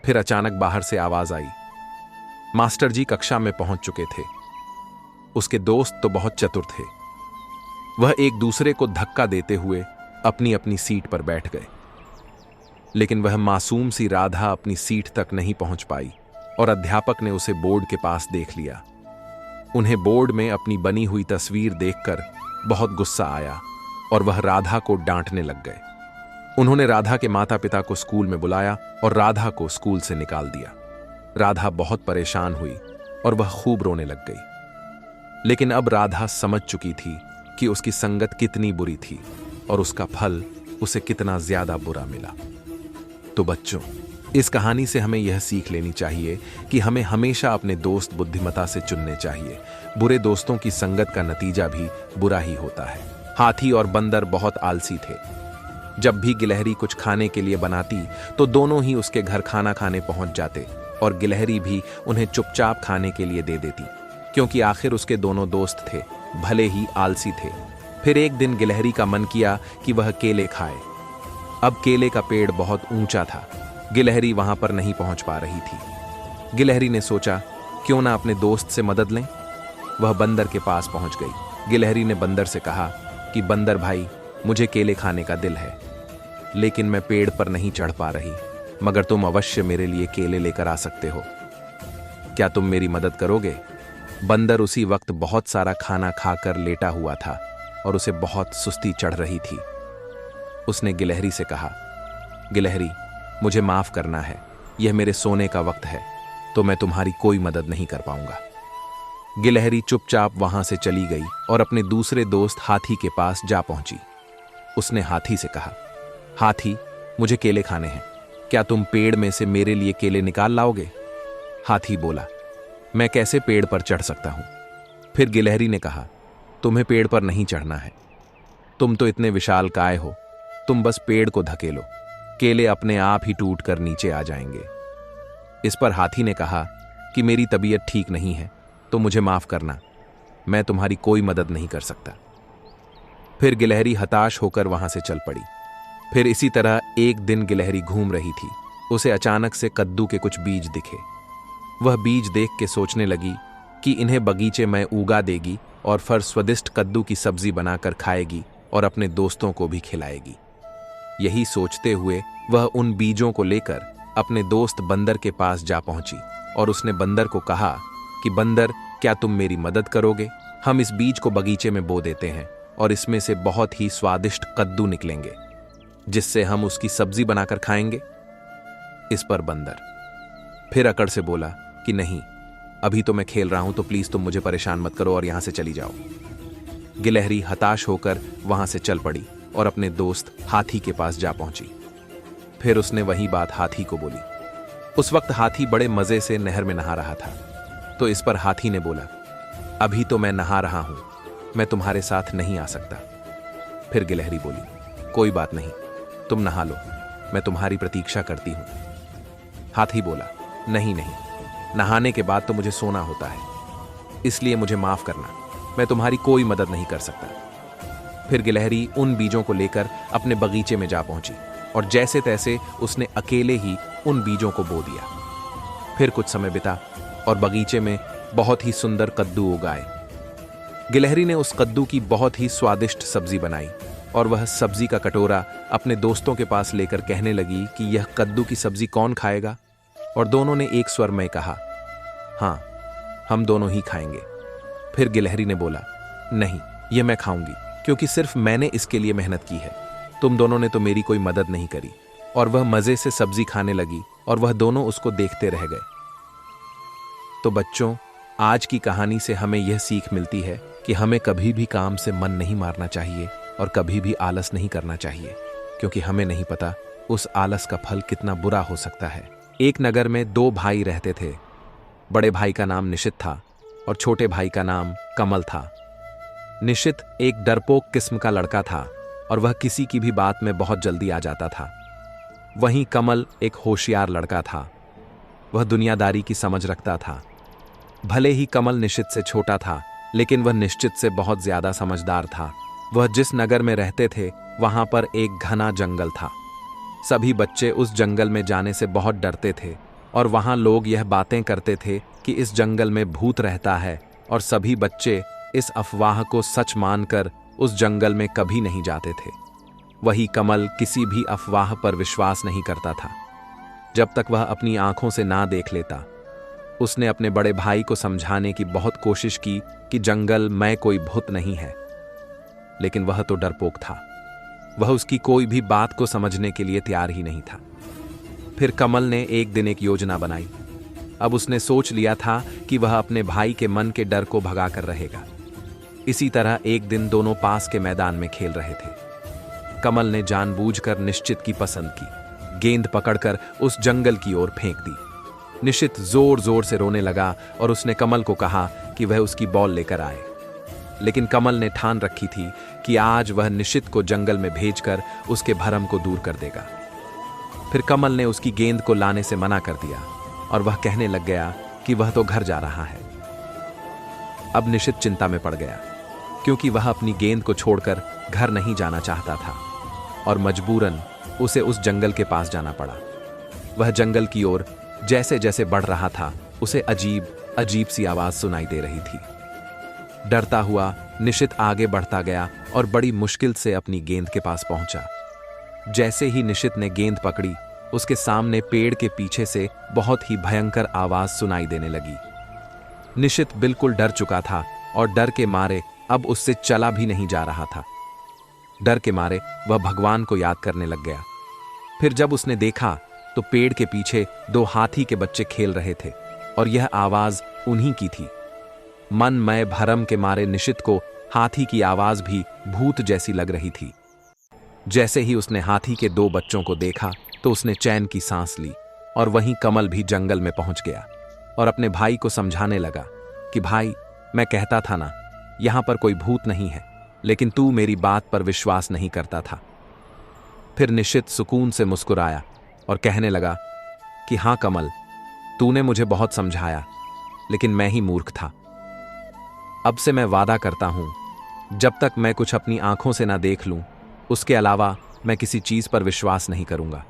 फिर अचानक बाहर से आवाज आई। मास्टर जी कक्षा में पहुंच चुके थे। उसके दोस्त तो बहुत चतुर थे। वह एक दूसरे को धक्का देते हुए अपनी अपनी सीट पर बैठ गए, लेकिन वह मासूम सी राधा अपनी सीट तक नहीं पहुंच पाई और अध्यापक ने उसे बोर्ड के पास देख लिया। उन्हें बोर्ड में अपनी बनी हुई तस्वीर देखकर बहुत गुस्सा आया और वह राधा को डांटने लग गए। उन्होंने राधा के माता पिता को स्कूल में बुलाया और राधा को स्कूल से निकाल दिया। राधा बहुत परेशान हुई और वह खूब रोने लग गई। लेकिन अब राधा समझ चुकी थी कि उसकी संगत कितनी बुरी थी और उसका फल उसे कितना ज्यादा बुरा मिला। तो बच्चों, इस कहानी से हमें यह सीख लेनी चाहिए कि हमें हमेशा अपने दोस्त बुद्धिमता से चुनने चाहिए। बुरे दोस्तों की संगत का नतीजा भी बुरा ही होता है। हाथी और बंदर बहुत आलसी थे। जब भी गिलहरी कुछ खाने के लिए बनाती तो दोनों ही उसके घर खाना खाने पहुंच जाते और गिलहरी भी उन्हें चुपचाप खाने के लिए दे देती, क्योंकि आखिर उसके दोनों दोस्त थे, भले ही आलसी थे। फिर एक दिन गिलहरी का मन किया कि वह केले खाए। अब केले का पेड़ बहुत ऊंचा था, गिलहरी वहां पर नहीं पहुंच पा रही थी। गिलहरी ने सोचा, क्यों ना अपने दोस्त से मदद लें। वह बंदर के पास पहुंच गई। गिलहरी ने बंदर से कहा कि बंदर भाई, मुझे केले खाने का दिल है, लेकिन मैं पेड़ पर नहीं चढ़ पा रही, मगर तुम अवश्य मेरे लिए केले लेकर आ सकते हो। क्या तुम मेरी मदद करोगे? बंदर उसी वक्त बहुत सारा खाना खाकर लेटा हुआ था और उसे बहुत सुस्ती चढ़ रही थी। उसने गिलहरी से कहा, गिलहरी, मुझे माफ करना है, यह मेरे सोने का वक्त है, तो मैं तुम्हारी कोई मदद नहीं कर पाऊंगा। गिलहरी चुपचाप वहां से चली गई और अपने दूसरे दोस्त हाथी के पास जा पहुंची। उसने हाथी से कहा, हाथी, मुझे केले खाने हैं, क्या तुम पेड़ में से मेरे लिए केले निकाल लाओगे? हाथी बोला, मैं कैसे पेड़ पर चढ़ सकता हूं? फिर गिलहरी ने कहा, तुम्हें पेड़ पर नहीं चढ़ना है, तुम तो इतने विशालकाय हो, तुम बस पेड़ को धकेलो, केले अपने आप ही टूट कर नीचे आ जाएंगे। इस पर हाथी ने कहा कि मेरी तबीयत ठीक नहीं है, तो मुझे माफ करना, मैं तुम्हारी कोई मदद नहीं कर सकता। फिर गिलहरी हताश होकर वहां से चल पड़ी। फिर इसी तरह एक दिन गिलहरी घूम रही थी। उसे अचानक से कद्दू के कुछ बीज दिखे। वह बीज देख के सोचने लगी कि इन्हें बगीचे में उगा देगी और फिर स्वादिष्ट कद्दू की सब्जी बनाकर खाएगी और अपने दोस्तों को भी खिलाएगी। यही सोचते हुए वह उन बीजों को लेकर अपने दोस्त बंदर के पास जा पहुंची और उसने बंदर को कहा कि बंदर, क्या तुम मेरी मदद करोगे? हम इस बीज को बगीचे में बो देते हैं और इसमें से बहुत ही स्वादिष्ट कद्दू निकलेंगे, जिससे हम उसकी सब्जी बनाकर खाएंगे। इस पर बंदर फिर अकड़ से बोला कि नहीं, अभी तो मैं खेल रहा हूं, तो प्लीज तुम मुझे परेशान मत करो और यहां से चली जाओ। गिलहरी हताश होकर वहां से चल पड़ी और अपने दोस्त हाथी के पास जा पहुंची। फिर उसने वही बात हाथी को बोली। उस वक्त हाथी बड़े मजे से नहर में नहा रहा था। तो इस पर हाथी ने बोला, अभी तो मैं नहा रहा हूं, मैं तुम्हारे साथ नहीं आ सकता। फिर गिलहरी बोली, कोई बात नहीं, तुम नहा लो, मैं तुम्हारी प्रतीक्षा करती हूं। हाथी बोला, नहीं नहीं, नहाने के बाद तो मुझे सोना होता है, इसलिए मुझे माफ करना, मैं तुम्हारी कोई मदद नहीं कर सकता। फिर गिलहरी उन बीजों को लेकर अपने बगीचे में जा पहुंची और जैसे तैसे उसने अकेले ही उन बीजों को बो दिया। फिर कुछ समय बिता और बगीचे में बहुत ही सुंदर कद्दू उगाए। गिलहरी ने उस कद्दू की बहुत ही स्वादिष्ट सब्जी बनाई और वह सब्जी का कटोरा अपने दोस्तों के पास लेकर कहने लगी कि यह कद्दू की सब्जी कौन खाएगा? और दोनों ने एक स्वर में कहा, हाँ, हम दोनों ही खाएंगे। फिर गिलहरी ने बोला, नहीं, यह मैं खाऊंगी, क्योंकि सिर्फ मैंने इसके लिए मेहनत की है, तुम दोनों ने तो मेरी कोई मदद नहीं करी। और वह मजे से सब्जी खाने लगी और वह दोनों उसको देखते रह गए। तो बच्चों, आज की कहानी से हमें यह सीख मिलती है कि हमें कभी भी काम से मन नहीं मारना चाहिए और कभी भी आलस नहीं करना चाहिए, क्योंकि हमें नहीं पता उस आलस का फल कितना बुरा हो सकता है। एक नगर में दो भाई रहते थे। बड़े भाई का नाम निशित था और छोटे भाई का नाम कमल था। निशित एक डरपोक किस्म का लड़का था और वह किसी की भी बात में बहुत जल्दी आ जाता था। वहीं कमल एक होशियार लड़का था, वह दुनियादारी की समझ रखता था। भले ही कमल निशित से छोटा था, लेकिन वह निश्चित से बहुत ज्यादा समझदार था। वह जिस नगर में रहते थे वहां पर एक घना जंगल था। सभी बच्चे उस जंगल में जाने से बहुत डरते थे और वहां लोग यह बातें करते थे कि इस जंगल में भूत रहता है, और सभी बच्चे इस अफवाह को सच मानकर उस जंगल में कभी नहीं जाते थे। वही कमल किसी भी अफवाह पर विश्वास नहीं करता था जब तक वह अपनी आंखों से ना देख लेता। उसने अपने बड़े भाई को समझाने की बहुत कोशिश की कि जंगल में कोई भूत नहीं है, लेकिन वह तो डरपोक था। वह उसकी कोई भी बात को समझने के लिए तैयार ही नहीं था। फिर कमल ने एक दिन एक योजना बनाई। अब उसने सोच लिया था कि वह अपने भाई के मन के डर को भगाकर रहेगा। इसी तरह एक दिन दोनों पास के मैदान में खेल रहे थे। कमल ने जानबूझकर निश्चित की पसंद की। गेंद पकड़कर उस जंगल की ओर फेंक दी। निशित जोर जोर से रोने लगा और उसने कमल को कहा कि वह उसकी बॉल लेकर आए। लेकिन कमल ने ठान रखी थी कि आज वह निशित को जंगल में भेजकर उसके भरम को दूर कर देगा। फिर कमल ने उसकी गेंद को लाने से मना कर दिया और वह कहने लग गया कि वह तो घर जा रहा है। अब निशित चिंता में पड़ गया, क्योंकि वह अपनी गेंद को छोड़कर घर नहीं जाना चाहता था और मजबूरन उसे उस जंगल के पास जाना पड़ा। वह जंगल की ओर जैसे जैसे बढ़ रहा था, उसे अजीब अजीब सी आवाज सुनाई दे रही थी। डरता हुआ निशित आगे बढ़ता गया और बड़ी मुश्किल से अपनी गेंद के पास पहुंचा। जैसे ही निशित ने गेंद पकड़ी, उसके सामने पेड़ के पीछे से बहुत ही भयंकर आवाज सुनाई देने लगी। निशित बिल्कुल डर चुका था और डर के मारे अब उससे चला भी नहीं जा रहा था। डर के मारे वह भगवान को याद करने लग गया। फिर जब उसने देखा तो पेड़ के पीछे 2 हाथी के बच्चे खेल रहे थे और यह आवाज उन्हीं की थी। मनमय भरम के मारे निशित को हाथी की आवाज भी भूत जैसी लग रही थी। जैसे ही उसने हाथी के 2 बच्चों को देखा तो उसने चैन की सांस ली और वहीं कमल भी जंगल में पहुंच गया और अपने भाई को समझाने लगा कि भाई, मैं कहता था ना, यहां पर कोई भूत नहीं है, लेकिन तू मेरी बात पर विश्वास नहीं करता था। फिर निशित सुकून से मुस्कुराया और कहने लगा कि हाँ कमल, तूने मुझे बहुत समझाया, लेकिन मैं ही मूर्ख था। अब से मैं वादा करता हूं, जब तक मैं कुछ अपनी आंखों से ना देख लूं, उसके अलावा मैं किसी चीज पर विश्वास नहीं करूंगा।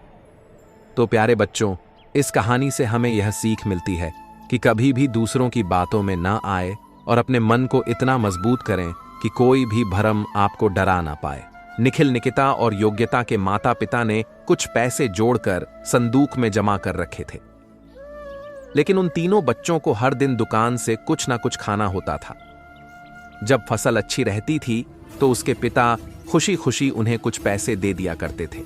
तो प्यारे बच्चों, इस कहानी से हमें यह सीख मिलती है कि कभी भी दूसरों की बातों में ना आए और अपने मन को इतना मजबूत करें कि कोई भी भरम आपको डरा ना पाए। निखिल, निकिता और योग्यता के माता पिता ने कुछ पैसे जोड़कर संदूक में जमा कर रखे थे, लेकिन उन तीनों बच्चों को हर दिन दुकान से कुछ ना कुछ खाना होता था। जब फसल अच्छी रहती थी तो उसके पिता खुशी खुशी उन्हें कुछ पैसे दे दिया करते थे।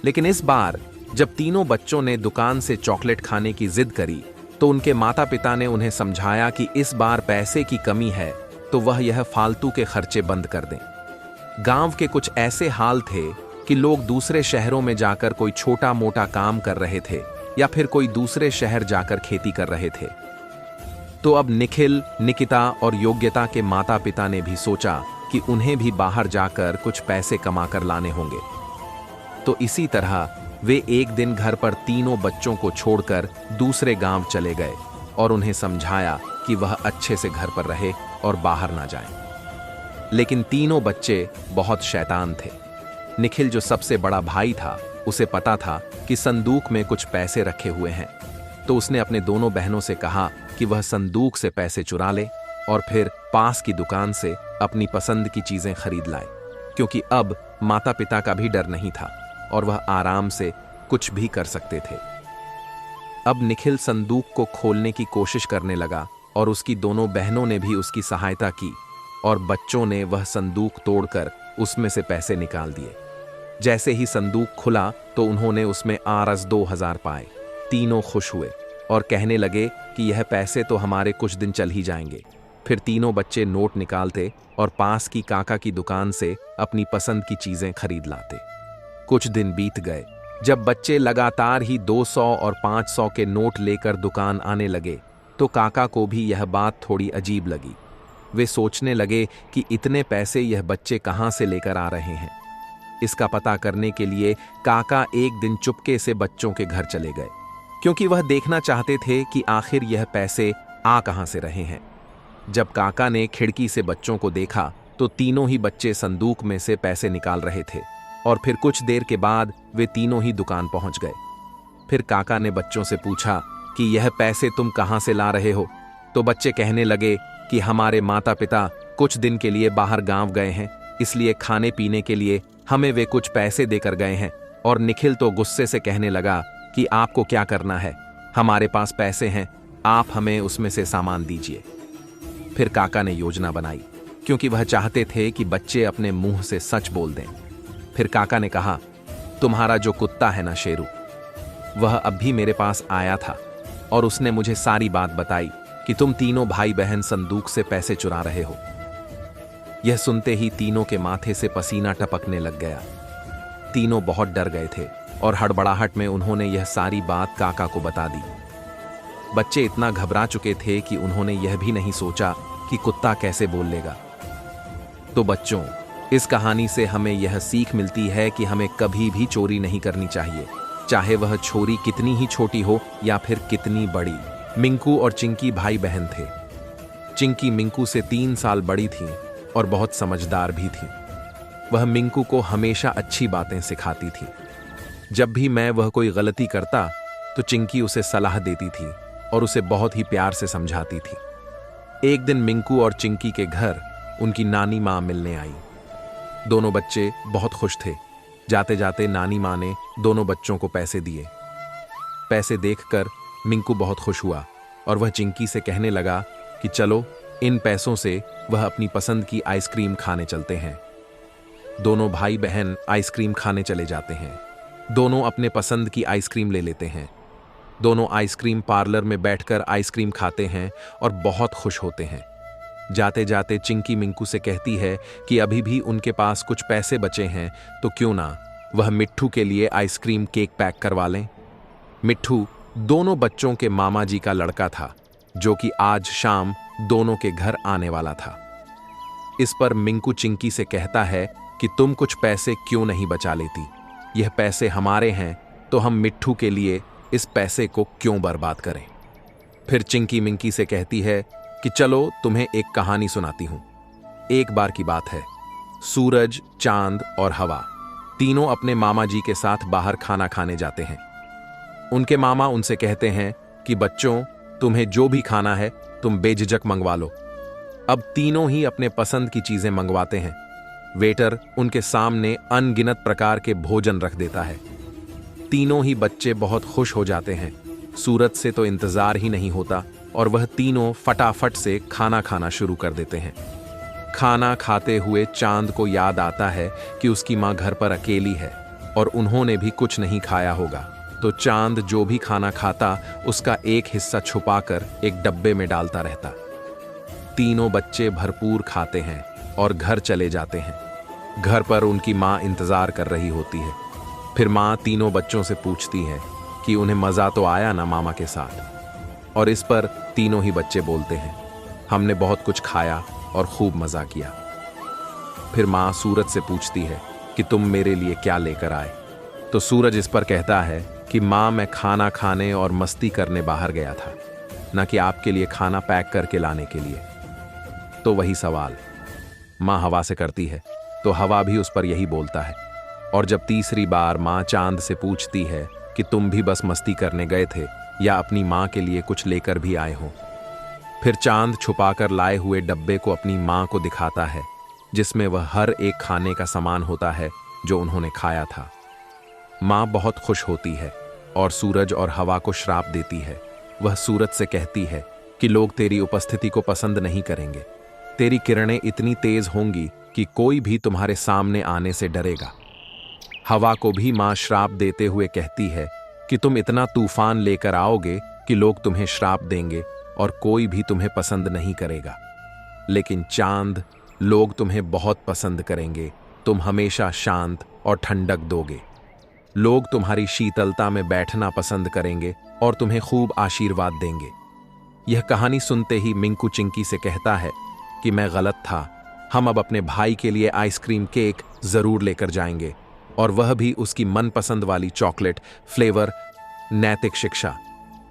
लेकिन इस बार जब तीनों बच्चों ने दुकान से चॉकलेट खाने की जिद करी तो उनके माता पिता ने उन्हें समझाया कि इस बार पैसे की कमी है तो वह यह फालतू के खर्चे बंद कर दें। गांव के कुछ ऐसे हाल थे कि लोग दूसरे शहरों में जाकर कोई छोटा मोटा काम कर रहे थे या फिर कोई दूसरे शहर जाकर खेती कर रहे थे। तो अब निखिल, निकिता और योग्यता के माता पिता ने भी सोचा कि उन्हें भी बाहर जाकर कुछ पैसे कमाकर लाने होंगे। तो इसी तरह वे एक दिन घर पर तीनों बच्चों को छोड़कर दूसरे गांव चले गए और उन्हें समझाया कि वह अच्छे से घर पर रहे और बाहर ना जाएं। लेकिन तीनों बच्चे बहुत शैतान थे। निखिल, जो सबसे बड़ा भाई था, उसे पता था कि संदूक में कुछ पैसे रखे हुए हैं, तो उसने अपने दोनों बहनों से कहा कि वह संदूक से पैसे चुरा ले और फिर पास की दुकान से अपनी पसंद की चीजें खरीद लाए, क्योंकि अब माता पिता का भी डर नहीं था और वह आराम से कुछ भी कर सकते थे। अब निखिल संदूक को खोलने की कोशिश करने लगा और उसकी दोनों बहनों ने भी उसकी सहायता की और बच्चों ने वह संदूक तोड़कर उसमें से पैसे निकाल दिए। जैसे ही संदूक खुला तो उन्होंने उसमें आरस 2000 पाए। तीनों खुश हुए और कहने लगे कि यह पैसे तो हमारे कुछ दिन चल ही जाएंगे। फिर तीनों बच्चे नोट निकालते और पास की काका की दुकान से अपनी पसंद की चीजें खरीद लाते। कुछ दिन बीत गए। जब बच्चे लगातार ही 200 और 500 के नोट लेकर दुकान आने लगे तो काका को भी यह बात थोड़ी अजीब लगी। वे सोचने लगे कि इतने पैसे यह बच्चे कहां से लेकर आ रहे हैं। इसका पता करने के लिए काका एक दिन चुपके से बच्चों के घर चले गए, क्योंकि वह देखना चाहते थे कि आखिर यह पैसे आ कहां से रहे हैं। जब काका ने खिड़की से बच्चों को देखा तो तीनों ही बच्चे संदूक में से पैसे निकाल रहे थे और फिर कुछ देर के बाद वे तीनों ही दुकान पहुंच गए। फिर काका ने बच्चों से पूछा कि यह पैसे तुम कहां से ला रहे हो? तो बच्चे कहने लगे कि हमारे माता पिता कुछ दिन के लिए बाहर गांव गए हैं, इसलिए खाने पीने के लिए हमें वे कुछ पैसे देकर गए हैं। और निखिल तो गुस्से से कहने लगा कि आपको क्या करना है, हमारे पास पैसे हैं, आप हमें उसमें से सामान दीजिए। फिर काका ने योजना बनाई, क्योंकि वह चाहते थे कि बच्चे अपने मुंह से सच बोल दें। फिर काका ने कहा, तुम्हारा जो कुत्ता है ना शेरू, वह अब भी मेरे पास आया था और उसने मुझे सारी बात बताई कि तुम तीनों भाई बहन संदूक से पैसे चुरा रहे हो। यह सुनते ही तीनों के माथे से पसीना टपकने लग गया। तीनों बहुत डर गए थे और हड़बड़ाहट में उन्होंने यह सारी बात काका को बता दी। बच्चे इतना घबरा चुके थे कि उन्होंने यह भी नहीं सोचा कि कुत्ता कैसे बोल लेगा। तो बच्चों, इस कहानी से हमें यह सीख मिलती है कि हमें कभी भी चोरी नहीं करनी चाहिए, चाहे वह चोरी कितनी ही छोटी हो या फिर कितनी बड़ी। मिंकू और चिंकी भाई बहन थे। चिंकी मिंकू से 3 साल बड़ी थी और बहुत समझदार भी थी। वह मिंकू को हमेशा अच्छी बातें सिखाती थी। जब भी वह कोई गलती करता तो चिंकी उसे सलाह देती थी और उसे बहुत ही प्यार से समझाती थी। एक दिन मिंकू और चिंकी के घर उनकी नानी माँ मिलने आई। दोनों बच्चे बहुत खुश थे। जाते जाते नानी माँ ने दोनों बच्चों को पैसे दिए। पैसे देखकर मिंकू बहुत खुश हुआ और वह चिंकी से कहने लगा कि चलो इन पैसों से वह अपनी पसंद की आइसक्रीम खाने चलते हैं। दोनों भाई बहन आइसक्रीम खाने चले जाते हैं। दोनों अपने पसंद की आइसक्रीम ले लेते हैं। दोनों आइसक्रीम पार्लर में बैठकर आइसक्रीम खाते हैं और बहुत खुश होते हैं। जाते जाते चिंकी मिंकू से कहती है कि अभी भी उनके पास कुछ पैसे बचे हैं तो क्यों ना वह मिट्ठू के लिए आइसक्रीम केक पैक करवा लें। मिट्ठू दोनों बच्चों के मामा जी का लड़का था, जो कि आज शाम दोनों के घर आने वाला था। इस पर मिंकू चिंकी से कहता है कि तुम कुछ पैसे क्यों नहीं बचा लेती, यह पैसे हमारे हैं तो हम मिट्ठू के लिए इस पैसे को क्यों बर्बाद करें। फिर चिंकी मिंकी से कहती है कि चलो तुम्हें एक कहानी सुनाती हूं। एक बार की बात है, सूरज, चांद और हवा तीनों अपने मामा जी के साथ बाहर खाना खाने जाते हैं। उनके मामा उनसे कहते हैं कि बच्चों, तुम्हें जो भी खाना है तुम बेझिझक मंगवा लो। अब तीनों ही अपने पसंद की चीजें मंगवाते हैं। वेटर उनके सामने अनगिनत प्रकार के भोजन रख देता है। तीनों ही बच्चे बहुत खुश हो जाते हैं। सूरज से तो इंतजार ही नहीं होता और वह तीनों फटाफट से खाना खाना शुरू कर देते हैं। खाना खाते हुए चांद को याद आता है कि उसकी माँ घर पर अकेली है और उन्होंने भी कुछ नहीं खाया होगा। तो चांद जो भी खाना खाता उसका एक हिस्सा छुपाकर एक डब्बे में डालता रहता। तीनों बच्चे भरपूर खाते हैं और घर चले जाते हैं। घर पर उनकी माँ इंतजार कर रही होती है। फिर माँ तीनों बच्चों से पूछती है कि उन्हें मजा तो आया ना मामा के साथ। और इस पर तीनों ही बच्चे बोलते हैं, हमने बहुत कुछ खाया और खूब मजा किया। फिर माँ सूरज से पूछती है कि तुम मेरे लिए क्या लेकर आए। तो सूरज इस पर कहता है कि माँ, मैं खाना खाने और मस्ती करने बाहर गया था, न कि आपके लिए खाना पैक करके लाने के लिए। तो वही सवाल माँ हवा से करती है तो हवा भी उस पर यही बोलता है। और जब तीसरी बार माँ चांद से पूछती है कि तुम भी बस मस्ती करने गए थे या अपनी माँ के लिए कुछ लेकर भी आए हो। फिर चांद छुपाकर लाए हुए डब्बे को अपनी माँ को दिखाता है, जिसमें वह हर एक खाने का सामान होता है जो उन्होंने खाया था। माँ बहुत खुश होती है और सूरज और हवा को श्राप देती है। वह सूरज से कहती है कि लोग तेरी उपस्थिति को पसंद नहीं करेंगे। तेरी किरणें इतनी तेज होंगी कि कोई भी तुम्हारे सामने आने से डरेगा। हवा को भी माँ श्राप देते हुए कहती है कि तुम इतना तूफान लेकर आओगे कि लोग तुम्हें श्राप देंगे और कोई भी तुम्हें पसंद नहीं करेगा। लेकिन चांद, लोग तुम्हें बहुत पसंद करेंगे। तुम हमेशा शांत और ठंडक दोगे। लोग तुम्हारी शीतलता में बैठना पसंद करेंगे और तुम्हें खूब आशीर्वाद देंगे। यह कहानी सुनते ही मिंकू चिंकी से कहता है कि मैं गलत था। हम अब अपने भाई के लिए आइसक्रीम केक जरूर लेकर जाएंगे, और वह भी उसकी मनपसंद वाली चॉकलेट फ्लेवर। नैतिक शिक्षा।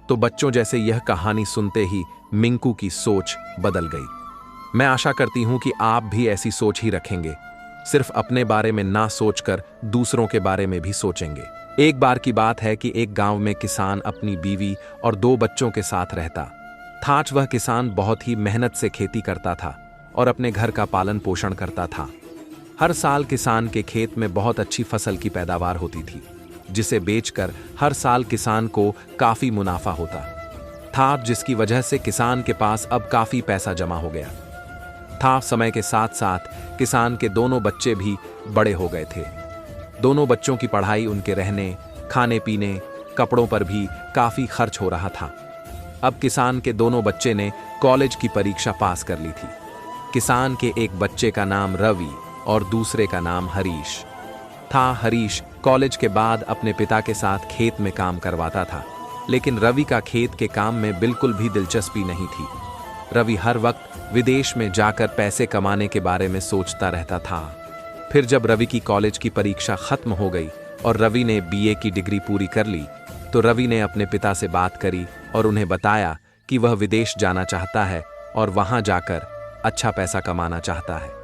तो बच्चों, जैसे यह कहानी सुनते ही मिंकू की सोच बदल गई। मैं आशा करती हूं कि आप भी ऐसी सोच ही रखेंगे, सिर्फ अपने बारे में ना सोचकर दूसरों के बारे में भी सोचेंगे। एक बार की बात है कि एक गांव में किसान अपनी बीवी और 2 बच्चों के साथ रहता था। वह किसान बहुत ही मेहनत से खेती करता था और अपने घर का पालन पोषण करता था। हर साल किसान के खेत में बहुत अच्छी फसल की पैदावार होती थी, जिसे बेचकर हर साल किसान को काफी मुनाफा होता था, जिसकी वजह से किसान के पास अब काफी पैसा जमा हो गया था। समय के साथ साथ किसान के दोनों बच्चे भी बड़े हो गए थे। दोनों बच्चों की पढ़ाई, उनके रहने, खाने पीने, कपड़ों पर भी काफी खर्च हो रहा था। अब किसान के दोनों बच्चे ने कॉलेज की परीक्षा पास कर ली थी। किसान के एक बच्चे का नाम रवि और दूसरे का नाम हरीश था। हरीश कॉलेज के बाद अपने पिता के साथ खेत में काम करवाता था, लेकिन रवि का खेत के काम में बिल्कुल भी दिलचस्पी नहीं थी। रवि हर वक्त विदेश में जाकर पैसे कमाने के बारे में सोचता रहता था। फिर जब रवि की कॉलेज की परीक्षा खत्म हो गई और रवि ने बीए की डिग्री पूरी कर ली, तो रवि ने अपने पिता से बात करी और उन्हें बताया कि वह विदेश जाना चाहता है और वहां जाकर अच्छा पैसा कमाना चाहता है।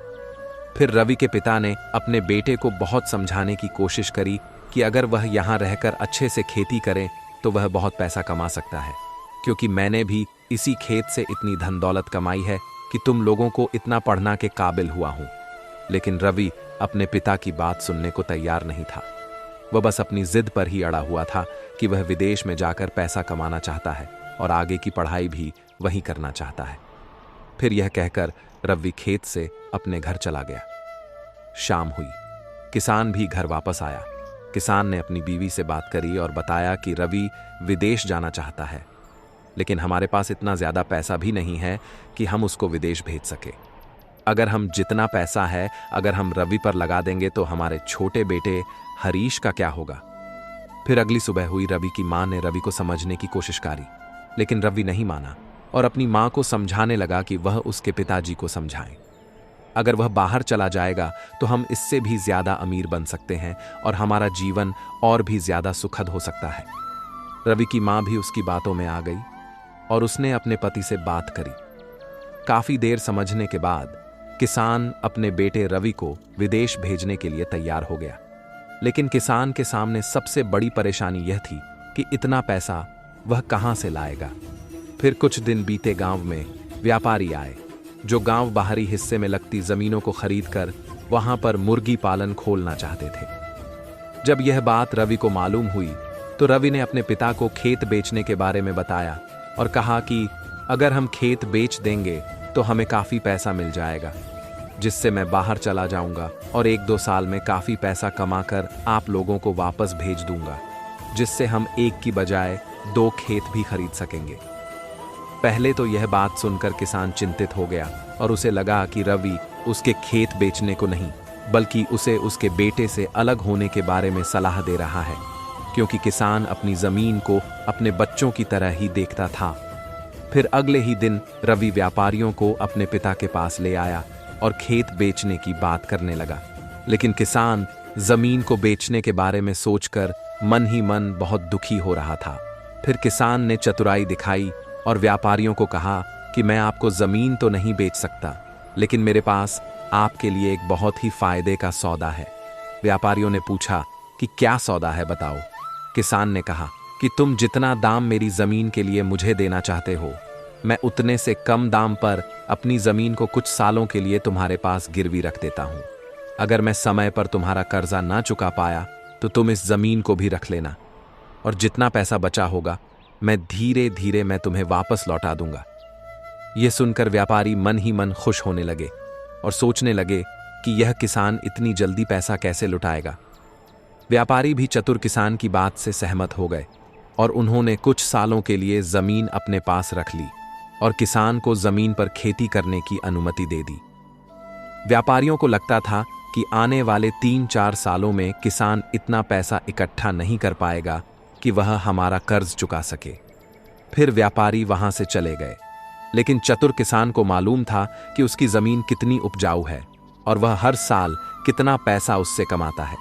फिर रवि के पिता ने अपने बेटे को बहुत समझाने की कोशिश करी कि अगर वह यहाँ रहकर अच्छे से खेती करे तो वह बहुत पैसा कमा सकता है, क्योंकि मैंने भी इसी खेत से इतनी धन दौलत कमाई है कि तुम लोगों को इतना पढ़ना के काबिल हुआ हूं। लेकिन रवि अपने पिता की बात सुनने को तैयार नहीं था। वह बस अपनी जिद पर ही अड़ा हुआ था कि वह विदेश में जाकर पैसा कमाना चाहता है और आगे की पढ़ाई भी वहीं करना चाहता है। फिर यह कहकर रवि खेत से अपने घर चला गया। शाम हुई, किसान भी घर वापस आया। किसान ने अपनी बीवी से बात करी और बताया कि रवि विदेश जाना चाहता है, लेकिन हमारे पास इतना ज्यादा पैसा भी नहीं है कि हम उसको विदेश भेज सके। अगर हम जितना पैसा है अगर हम रवि पर लगा देंगे तो हमारे छोटे बेटे हरीश का क्या होगा। फिर अगली सुबह हुई। रवि की मां ने रवि को समझने की कोशिश करी, लेकिन रवि नहीं माना और अपनी मां को समझाने लगा कि वह उसके पिताजी को समझाए। अगर वह बाहर चला जाएगा तो हम इससे भी ज्यादा अमीर बन सकते हैं और हमारा जीवन और भी ज्यादा सुखद हो सकता है। रवि की मां भी उसकी बातों में आ गई और उसने अपने पति से बात करी। काफी देर समझने के बाद किसान अपने बेटे रवि को विदेश भेजने के लिए तैयार हो गया, लेकिन किसान के सामने सबसे बड़ी परेशानी यह थी कि इतना पैसा वह कहां से लाएगा। फिर कुछ दिन बीते। गांव में व्यापारी आए जो गांव बाहरी हिस्से में लगती जमीनों को खरीदकर वहां पर मुर्गी पालन खोलना चाहते थे। जब यह बात रवि को मालूम हुई तो रवि ने अपने पिता को खेत बेचने के बारे में बताया और कहा कि अगर हम खेत बेच देंगे तो हमें काफी पैसा मिल जाएगा, जिससे मैं बाहर चला जाऊंगा और 1-2 साल में काफी पैसा कमाकर आप लोगों को वापस भेज दूंगा, जिससे हम एक की बजाय 2 खेत भी खरीद सकेंगे। पहले तो यह बात सुनकर किसान चिंतित हो गया और उसे लगा कि रवि उसके खेत बेचने को नहीं बल्कि उसे उसके बेटे से अलग होने के बारे में सलाह दे रहा है, क्योंकि किसान अपनी जमीन को अपने बच्चों की तरह ही देखता था। फिर अगले ही दिन रवि व्यापारियों को अपने पिता के पास ले आया और खेत बेचने की बात करने लगा, लेकिन किसान जमीन को बेचने के बारे में सोचकर मन ही मन बहुत दुखी हो रहा था। फिर किसान ने चतुराई दिखाई और व्यापारियों को कहा कि मैं आपको जमीन तो नहीं बेच सकता, लेकिन मेरे पास आपके लिए एक बहुत ही फायदे का सौदा है। व्यापारियों ने पूछा कि क्या सौदा है, बताओ। किसान ने कहा कि तुम जितना दाम मेरी जमीन के लिए मुझे देना चाहते हो, मैं उतने से कम दाम पर अपनी जमीन को कुछ सालों के लिए तुम्हारे पास गिरवी रख देता हूं। अगर मैं समय पर तुम्हारा कर्जा ना चुका पाया तो तुम इस जमीन को भी रख लेना, और जितना पैसा बचा होगा मैं धीरे धीरे मैं तुम्हें वापस लौटा दूंगा। यह सुनकर व्यापारी मन ही मन खुश होने लगे और सोचने लगे कि यह किसान इतनी जल्दी पैसा कैसे लुटाएगा। व्यापारी भी चतुर किसान की बात से सहमत हो गए और उन्होंने कुछ सालों के लिए जमीन अपने पास रख ली और किसान को जमीन पर खेती करने की अनुमति दे दी। व्यापारियों को लगता था कि आने वाले 3-4 सालों में किसान इतना पैसा इकट्ठा नहीं कर पाएगा कि वह हमारा कर्ज चुका सके। फिर व्यापारी वहां से चले गए, लेकिन चतुर किसान को मालूम था कि उसकी जमीन कितनी उपजाऊ है और वह हर साल कितना पैसा उससे कमाता है।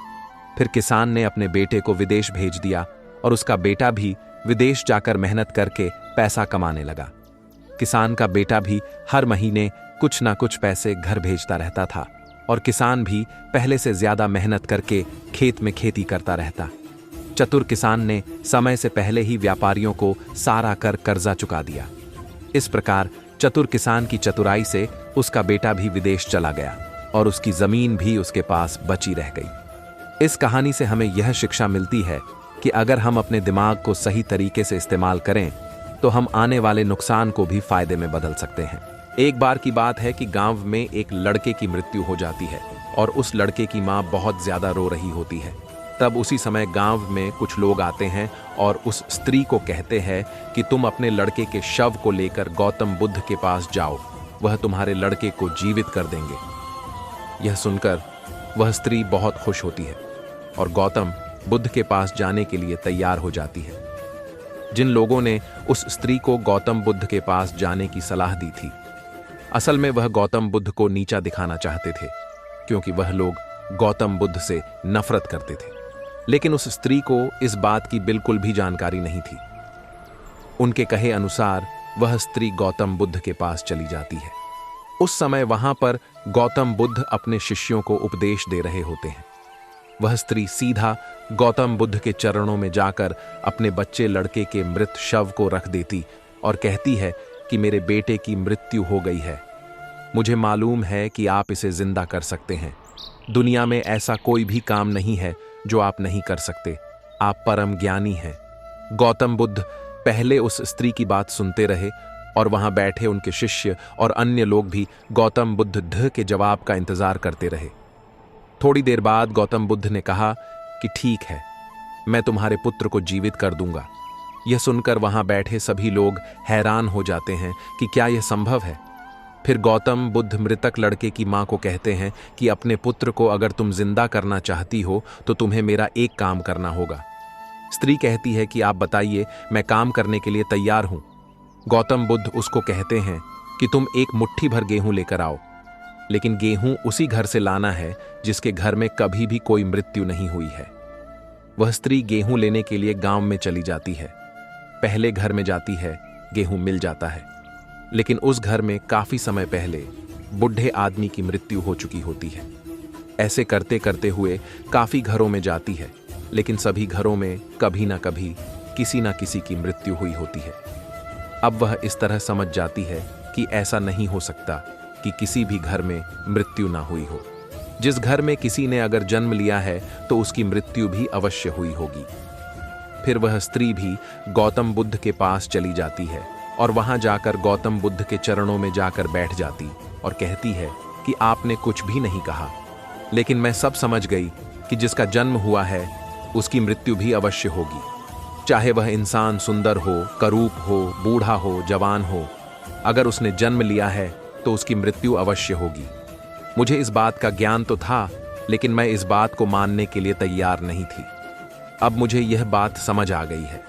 फिर किसान ने अपने बेटे को विदेश भेज दिया और उसका बेटा भी विदेश जाकर मेहनत करके पैसा कमाने लगा। किसान का बेटा भी हर महीने कुछ ना कुछ पैसे घर भेजता रहता था और किसान भी पहले से ज्यादा मेहनत करके खेत में खेती करता रहता। चतुर किसान ने समय से पहले ही व्यापारियों को सारा कर्जा चुका दिया। इस प्रकार चतुर किसान की चतुराई से उसका बेटा भी विदेश चला गया और उसकी जमीन भी उसके पास बची रह गई। इस कहानी से हमें यह शिक्षा मिलती है कि अगर हम अपने दिमाग को सही तरीके से इस्तेमाल करें तो हम आने वाले नुकसान को भी फायदे में बदल सकते हैं। एक बार की बात है कि गांव में एक लड़के की मृत्यु हो जाती है और उस लड़के की मां बहुत ज्यादा रो रही होती है। तब उसी समय गांव में कुछ लोग आते हैं और उस स्त्री को कहते हैं कि तुम अपने लड़के के शव को लेकर गौतम बुद्ध के पास जाओ, वह तुम्हारे लड़के को जीवित कर देंगे। यह सुनकर वह स्त्री बहुत खुश होती है और गौतम बुद्ध के पास जाने के लिए तैयार हो जाती है। जिन लोगों ने उस स्त्री को गौतम बुद्ध के पास जाने की सलाह दी थी, असल में वह गौतम बुद्ध को नीचा दिखाना चाहते थे, क्योंकि वह लोग गौतम बुद्ध से नफरत करते थे। लेकिन उस स्त्री को इस बात की बिल्कुल भी जानकारी नहीं थी। उनके कहे अनुसार वह स्त्री गौतम बुद्ध के पास चली जाती है। उस समय वहां पर गौतम बुद्ध अपने शिष्यों को उपदेश दे रहे होते हैं। वह स्त्री सीधा गौतम बुद्ध के चरणों में जाकर अपने बच्चे लड़के के मृत शव को रख देती और कहती है कि मेरे बेटे की मृत्यु हो गई है। मुझे मालूम है कि आप इसे जिंदा कर सकते हैं। दुनिया में ऐसा कोई भी काम नहीं है जो आप नहीं कर सकते। आप परम ज्ञानी हैं। गौतम बुद्ध पहले उस स्त्री की बात सुनते रहे और वहां बैठे उनके शिष्य और अन्य लोग भी गौतम बुद्ध के जवाब का इंतजार करते रहे। थोड़ी देर बाद गौतम बुद्ध ने कहा कि ठीक है, मैं तुम्हारे पुत्र को जीवित कर दूंगा। यह सुनकर वहां बैठे सभी लोग हैरान हो जाते हैं कि क्या यह संभव है। फिर गौतम बुद्ध मृतक लड़के की मां को कहते हैं कि अपने पुत्र को अगर तुम जिंदा करना चाहती हो तो तुम्हें मेरा एक काम करना होगा। स्त्री कहती है कि आप बताइए, मैं काम करने के लिए तैयार हूं। गौतम बुद्ध उसको कहते हैं कि तुम एक मुट्ठी भर गेहूं लेकर आओ, लेकिन गेहूं उसी घर से लाना है जिसके घर में कभी भी कोई मृत्यु नहीं हुई है। वह स्त्री गेहूं लेने के लिए गांव में चली जाती है। पहले घर में जाती है, गेहूं मिल जाता है, लेकिन उस घर में काफी समय पहले बुढ़े आदमी की मृत्यु हो चुकी होती है। ऐसे करते करते हुए काफी घरों में जाती है, लेकिन सभी घरों में कभी ना कभी किसी ना किसी की मृत्यु हुई होती है। अब वह इस तरह समझ जाती है कि ऐसा नहीं हो सकता कि किसी भी घर में मृत्यु ना हुई हो। जिस घर में किसी ने अगर जन्म लिया है तो उसकी मृत्यु भी अवश्य हुई होगी। फिर वह स्त्री भी गौतम बुद्ध के पास चली जाती है और वहां जाकर गौतम बुद्ध के चरणों में जाकर बैठ जाती और कहती है कि आपने कुछ भी नहीं कहा, लेकिन मैं सब समझ गई कि जिसका जन्म हुआ है उसकी मृत्यु भी अवश्य होगी। चाहे वह इंसान सुंदर हो, करूप हो, बूढ़ा हो, जवान हो, अगर उसने जन्म लिया है तो उसकी मृत्यु अवश्य होगी। मुझे इस बात का ज्ञान तो था, लेकिन मैं इस बात को मानने के लिए तैयार नहीं थी। अब मुझे यह बात समझ आ गई है।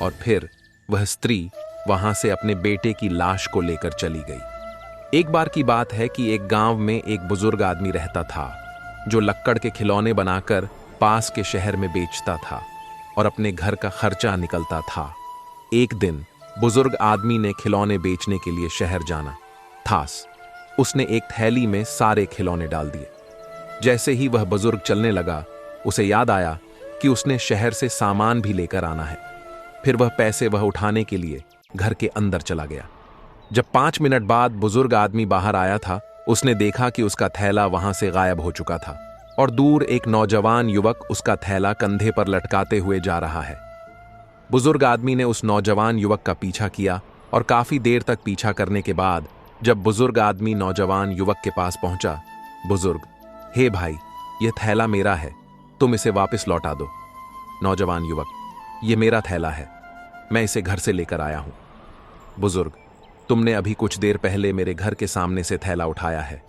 और फिर वह स्त्री वहां से अपने बेटे की लाश को लेकर चली गई। एक बार की बात है कि एक गांव में एक बुजुर्ग आदमी रहता था जो लक्कड़ के खिलौने बनाकर पास के शहर में बेचता था और अपने घर का खर्चा निकलता था। एक दिन बुजुर्ग आदमी ने खिलौने बेचने के लिए शहर जाना था। उसने एक थैली में सारे खिलौने डाल दिए। जैसे ही वह बुजुर्ग चलने लगा, उसे याद आया कि उसने शहर से सामान भी लेकर आना है। फिर वह पैसे उठाने के लिए घर के अंदर चला गया। जब 5 मिनट बाद बुजुर्ग आदमी बाहर आया था, उसने देखा कि उसका थैला वहां से गायब हो चुका था और दूर एक नौजवान युवक उसका थैला कंधे पर लटकाते हुए जा रहा है। बुजुर्ग आदमी ने उस नौजवान युवक का पीछा किया और काफी देर तक पीछा करने के बाद जब बुजुर्ग आदमी नौजवान युवक के पास पहुंचा, बुजुर्ग, हे भाई, यह थैला मेरा है, तुम इसे वापस लौटा दो। नौजवान युवक, यह मेरा थैला है, मैं इसे घर से लेकर आया हूं। बुजुर्ग, तुमने अभी कुछ देर पहले मेरे घर के सामने से थैला उठाया है,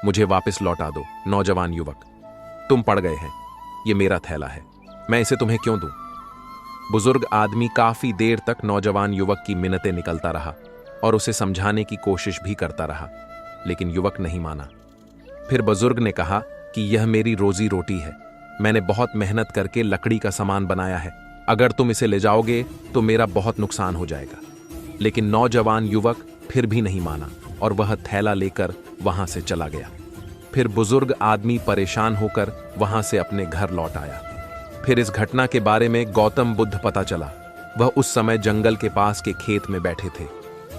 मुझे वापस लौटा दो। नौजवान युवक, तुम पड़ गए हैं, यह मेरा थैला है, मैं इसे तुम्हें क्यों दूं? बुजुर्ग आदमी काफी देर तक नौजवान युवक की मिन्नतें निकलता रहा और उसे समझाने की कोशिश भी करता रहा, लेकिन युवक नहीं माना। फिर बुजुर्ग ने कहा कि यह मेरी रोजी रोटी है, मैंने बहुत मेहनत करके लकड़ी का सामान बनाया है, अगर तुम इसे ले जाओगे तो मेरा बहुत नुकसान हो जाएगा। लेकिन नौजवान युवक फिर भी नहीं माना और वह थैला लेकर वहां से चला गया। फिर बुजुर्ग आदमी परेशान होकर वहां से अपने घर लौट आया। फिर इस घटना के बारे में गौतम बुद्ध पता चला। वह उस समय जंगल के पास के खेत में बैठे थे।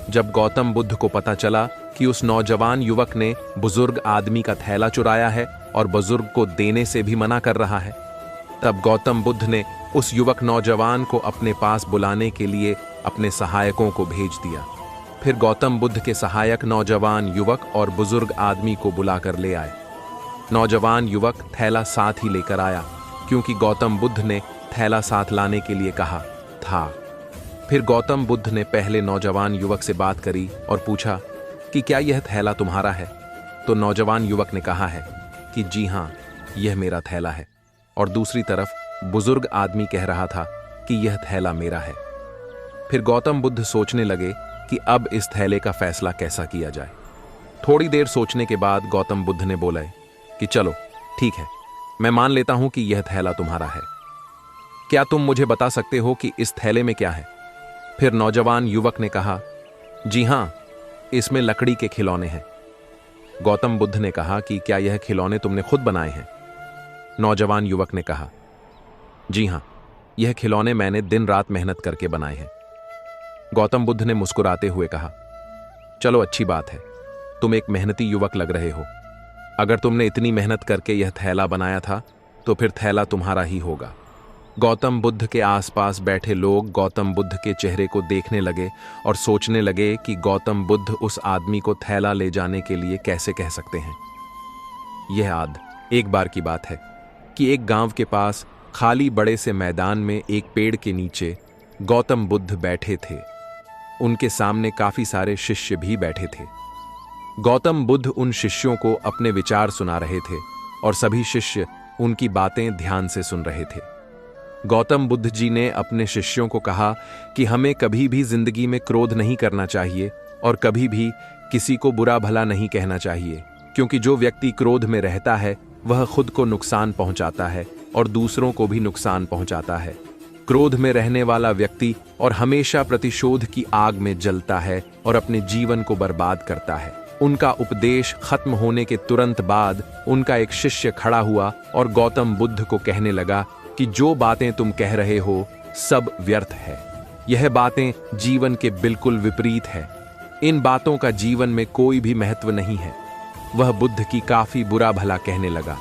जब गौतम बुद्ध को पता चला कि उस नौजवान युवक ने बुजुर्ग आदमी का थैला चुराया है और बुजुर्ग को देने से भी मना कर रहा है, तब गौतम बुद्ध ने उस युवक नौजवान को अपने पास बुलाने के लिए अपने सहायकों को भेज दिया। फिर गौतम बुद्ध के सहायक नौजवान युवक और बुजुर्ग आदमी को बुलाकर ले आए। नौजवान युवक थैला साथ ही लेकर आया, क्योंकि गौतम बुद्ध ने थैला साथ लाने के लिए कहा था। फिर गौतम बुद्ध ने पहले नौजवान युवक से बात करी और पूछा कि क्या यह थैला तुम्हारा है? तो नौजवान युवक ने कहा है कि जी हाँ, यह मेरा थैला है। और दूसरी तरफ बुजुर्ग आदमी कह रहा था कि यह थैला मेरा है। फिर गौतम बुद्ध सोचने लगे कि अब इस थैले का फैसला कैसा किया जाए। थोड़ी देर सोचने के बाद गौतम बुद्ध ने बोला कि चलो ठीक है, मैं मान लेता हूं कि यह थैला तुम्हारा है। क्या तुम मुझे बता सकते हो कि इस थैले में क्या है? फिर नौजवान युवक ने कहा, जी हां, इसमें लकड़ी के खिलौने हैं। गौतम बुद्ध ने कहा कि क्या यह खिलौने तुमने खुद बनाए हैं? नौजवान युवक ने कहा, जी हां, यह खिलौने मैंने दिन रात मेहनत करके बनाए हैं। गौतम बुद्ध ने मुस्कुराते हुए कहा, चलो अच्छी बात है, तुम एक मेहनती युवक लग रहे हो। अगर तुमने इतनी मेहनत करके यह थैला बनाया था तो फिर थैला तुम्हारा ही होगा। गौतम बुद्ध के आसपास बैठे लोग गौतम बुद्ध के चेहरे को देखने लगे और सोचने लगे कि गौतम बुद्ध उस आदमी को थैला ले जाने के लिए कैसे कह सकते हैं। यह एक बार की बात है कि एक गांव के पास खाली बड़े से मैदान में एक पेड़ के नीचे गौतम बुद्ध बैठे थे। उनके सामने काफी सारे शिष्य भी बैठे थे। गौतम बुद्ध उन शिष्यों को अपने विचार सुना रहे थे और सभी शिष्य उनकी बातें ध्यान से सुन रहे थे। गौतम बुद्ध जी ने अपने शिष्यों को कहा कि हमें कभी भी जिंदगी में क्रोध नहीं करना चाहिए और कभी भी किसी को बुरा भला नहीं कहना चाहिए, क्योंकि जो व्यक्ति क्रोध में रहता है वह खुद को नुकसान पहुंचाता है और दूसरों को भी नुकसान पहुंचाता है। क्रोध में रहने वाला व्यक्ति और हमेशा प्रतिशोध की आग में जलता है और अपने जीवन को बर्बाद करता है। उनका उपदेश खत्म होने के तुरंत बाद उनका एक शिष्य खड़ा हुआ और गौतम बुद्ध को कहने लगा कि जो बातें तुम कह रहे हो सब व्यर्थ है। यह बातें जीवन के बिल्कुल विपरीत है। इन बातों का जीवन में कोई भी महत्व नहीं है। वह बुद्ध की काफी बुरा भला कहने लगा,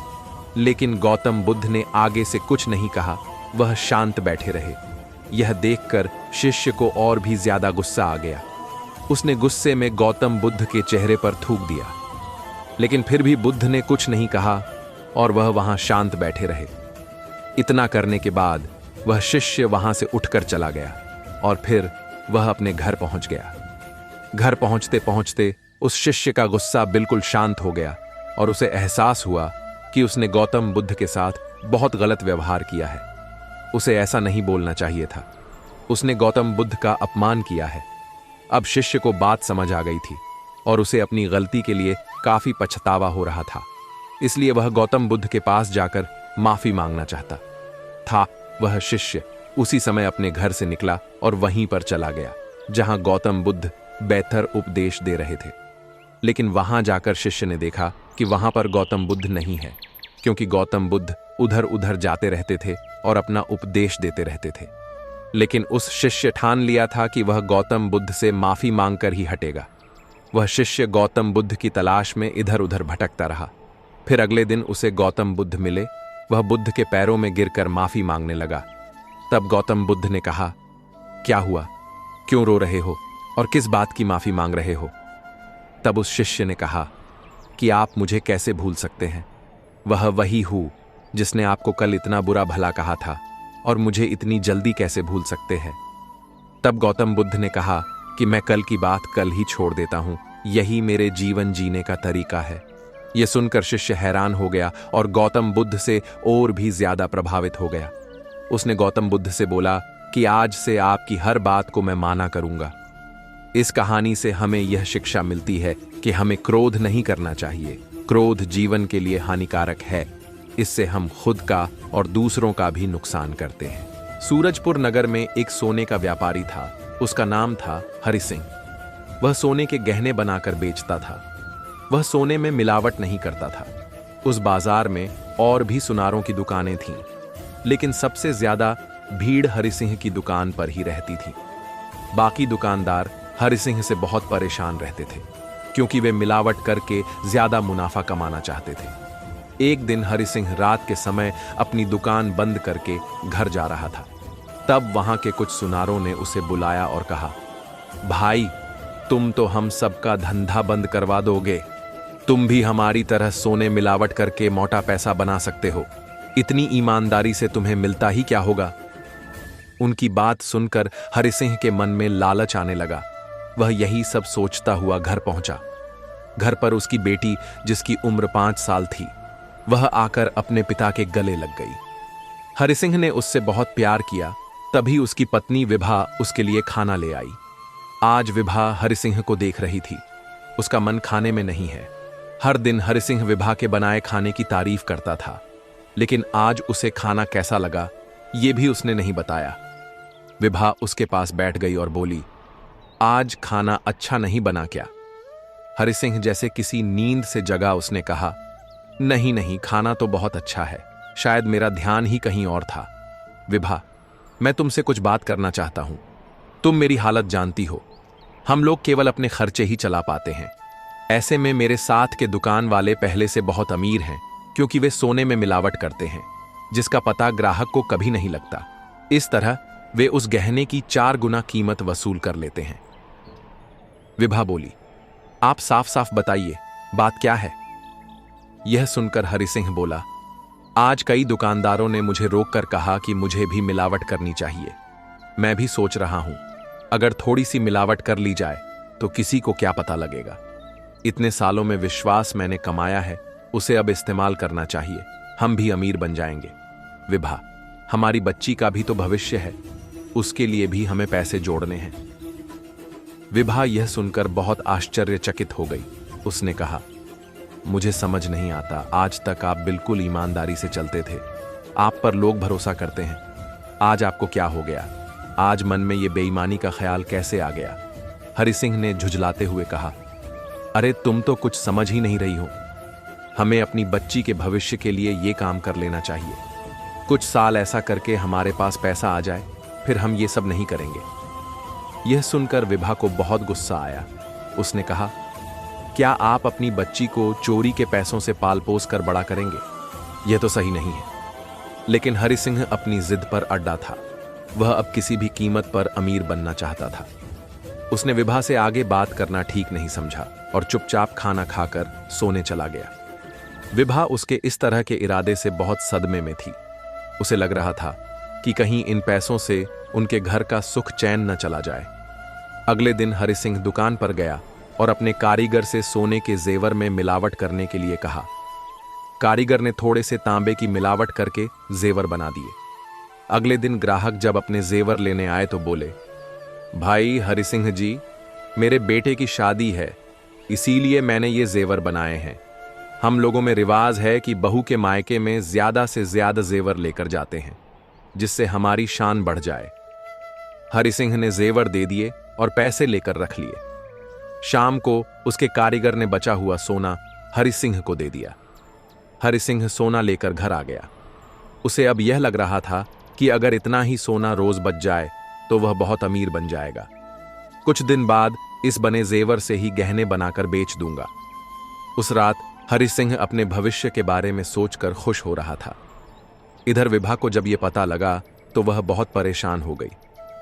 लेकिन गौतम बुद्ध ने आगे से कुछ नहीं कहा। वह शांत बैठे रहे। यह देखकर शिष्य को और भी ज्यादा गुस्सा आ गया। उसने गुस्से में गौतम बुद्ध के चेहरे पर थूक दिया, लेकिन फिर भी बुद्ध ने कुछ नहीं कहा और वह वहां शांत बैठे रहे। इतना करने के बाद वह शिष्य वहां से उठकर चला गया और फिर वह अपने घर पहुंच गया। घर पहुंचते पहुंचते उस शिष्य का गुस्सा बिल्कुल शांत हो गया और उसे एहसास हुआ कि उसने गौतम बुद्ध के साथ बहुत गलत व्यवहार किया है। उसे ऐसा नहीं बोलना चाहिए था। उसने गौतम बुद्ध का अपमान किया है। अब शिष्य को बात समझ आ गई थी और उसे अपनी गलती के लिए काफी पछतावा हो रहा था। इसलिए वह गौतम बुद्ध के पास जाकर माफी मांगना चाहता था। वह शिष्य उसी समय अपने घर से निकला और वहीं पर चला गया जहां गौतम बुद्ध बेहतर उपदेश दे रहे थे। लेकिन वहां जाकर शिष्य ने देखा कि वहां पर गौतम बुद्ध नहीं है, क्योंकि गौतम बुद्ध उधर उधर जाते रहते थे और अपना उपदेश देते रहते थे। लेकिन उस शिष्य ठान लिया था कि वह गौतम बुद्ध से माफी मांगकर ही हटेगा। वह शिष्य गौतम बुद्ध की तलाश में इधर उधर भटकता रहा। फिर अगले दिन उसे गौतम बुद्ध मिले। वह बुद्ध के पैरों में गिरकर माफी मांगने लगा। तब गौतम बुद्ध ने कहा, क्या हुआ, क्यों रो रहे हो और किस बात की माफी मांग रहे हो? तब उस शिष्य ने कहा कि आप मुझे कैसे भूल सकते हैं? वह वही हूं जिसने आपको कल इतना बुरा भला कहा था और मुझे इतनी जल्दी कैसे भूल सकते हैं? तब गौतम बुद्ध ने कहा कि मैं कल की बात कल ही छोड़ देता हूं, यही मेरे जीवन जीने का तरीका है। यह सुनकर शिष्य हैरान हो गया और गौतम बुद्ध से और भी ज्यादा प्रभावित हो गया। उसने गौतम बुद्ध से बोला कि आज से आपकी हर बात को मैं माना करूंगा। इस कहानी से हमें यह शिक्षा मिलती है कि हमें क्रोध नहीं करना चाहिए। क्रोध जीवन के लिए हानिकारक है। इससे हम खुद का और दूसरों का भी नुकसान करते हैं। सूरजपुर नगर में एक सोने का व्यापारी था। उसका नाम था हरि सिंह। वह सोने के गहने बनाकर बेचता था। वह सोने में मिलावट नहीं करता था। उस बाजार में और भी सुनारों की दुकानें थीं, लेकिन सबसे ज्यादा भीड़ हरि सिंह की दुकान पर ही रहती थी। बाकी दुकानदार हरि सिंह से बहुत परेशान रहते थे, क्योंकि वे मिलावट करके ज्यादा मुनाफा कमाना चाहते थे। एक दिन हरि सिंह रात के समय अपनी दुकान बंद करके घर जा रहा था। तब वहां के कुछ सुनारों ने उसे बुलाया और कहा, भाई, तुम तो हम सबका धंधा बंद करवा दोगे। तुम भी हमारी तरह सोने मिलावट करके मोटा पैसा बना सकते हो। इतनी ईमानदारी से तुम्हें मिलता ही क्या होगा? उनकी बात सुनकर हरि सिंह के मन में लालच आने लगा। वह यही सब सोचता हुआ घर पहुंचा। घर पर उसकी बेटी, जिसकी उम्र 5 साल थी, वह आकर अपने पिता के गले लग गई। हरिसिंह ने उससे बहुत प्यार किया। तभी उसकी पत्नी विभा उसके लिए खाना ले आई। आज विभा हरिसिंह को देख रही थी। उसका मन खाने में नहीं है। हर दिन हरिसिंह विभा के बनाए खाने की तारीफ करता था, लेकिन आज उसे खाना कैसा लगा ये भी उसने नहीं बताया। विभा उसके पास बैठ गई और बोली, आज खाना अच्छा नहीं बना क्या? हरिसिंह जैसे किसी नींद से जगा उसने कहा, नहीं नहीं, खाना तो बहुत अच्छा है, शायद मेरा ध्यान ही कहीं और था। विभा, मैं तुमसे कुछ बात करना चाहता हूं। तुम मेरी हालत जानती हो, हम लोग केवल अपने खर्चे ही चला पाते हैं। ऐसे में मेरे साथ के दुकान वाले पहले से बहुत अमीर हैं, क्योंकि वे सोने में मिलावट करते हैं, जिसका पता ग्राहक को कभी नहीं लगता। इस तरह वे उस गहने की 4 गुना कीमत वसूल कर लेते हैं। विभा बोली, आप साफ साफ बताइए, बात क्या है? यह सुनकर हरिसिंह बोला, आज कई दुकानदारों ने मुझे रोककर कहा कि मुझे भी मिलावट करनी चाहिए। मैं भी सोच रहा हूं, अगर थोड़ी सी मिलावट कर ली जाए तो किसी को क्या पता लगेगा। इतने सालों में विश्वास मैंने कमाया है, उसे अब इस्तेमाल करना चाहिए, हम भी अमीर बन जाएंगे। विभा, हमारी बच्ची का भी तो भविष्य है, उसके लिए भी हमें पैसे जोड़ने हैं। विभा यह सुनकर बहुत आश्चर्यचकित हो गई। उसने कहा, मुझे समझ नहीं आता, आज तक आप बिल्कुल ईमानदारी से चलते थे, आप पर लोग भरोसा करते हैं, आज आपको क्या हो गया? आज मन में ये बेईमानी का ख्याल कैसे आ गया? हरिसिंह ने झुंझलाते हुए कहा, अरे तुम तो कुछ समझ ही नहीं रही हो, हमें अपनी बच्ची के भविष्य के लिए ये काम कर लेना चाहिए। कुछ साल ऐसा करके हमारे पास पैसा आ जाए, फिर हम ये सब नहीं करेंगे। यह सुनकर विभा को बहुत गुस्सा आया। उसने कहा, क्या आप अपनी बच्ची को चोरी के पैसों से पाल पोस कर बड़ा करेंगे? यह तो सही नहीं है। लेकिन हरिसिंह अपनी जिद पर अड्डा था। वह अब किसी भी कीमत पर अमीर बनना चाहता था। उसने विभा से आगे बात करना ठीक नहीं समझा और चुपचाप खाना खाकर सोने चला गया। विभा उसके इस तरह के इरादे से बहुत सदमे में थी। उसे लग रहा था कि कहीं इन पैसों से उनके घर का सुख चैन न चला जाए। अगले दिन हरिसिंह दुकान पर गया और अपने कारीगर से सोने के जेवर में मिलावट करने के लिए कहा। कारीगर ने थोड़े से तांबे की मिलावट करके जेवर बना दिए। अगले दिन ग्राहक जब अपने जेवर लेने आए तो बोले, भाई हरिसिंह जी, मेरे बेटे की शादी है, इसीलिए मैंने ये जेवर बनाए हैं। हम लोगों में रिवाज है कि बहू के मायके में ज्यादा से ज्यादा जेवर लेकर जाते हैं, जिससे हमारी शान बढ़ जाए। हरिसिंह ने जेवर दे दिए और पैसे लेकर रख लिए। शाम को उसके कारीगर ने बचा हुआ सोना हरिसिंह को दे दिया। हरिसिंह सोना लेकर घर आ गया। उसे अब यह लग रहा था कि अगर इतना ही सोना रोज बच जाए तो वह बहुत अमीर बन जाएगा। कुछ दिन बाद इस बने जेवर से ही गहने बनाकर बेच दूंगा। उस रात हरिसिंह अपने भविष्य के बारे में सोचकर खुश हो रहा था। इधर विभा को जब यह पता लगा तो वह बहुत परेशान हो गई।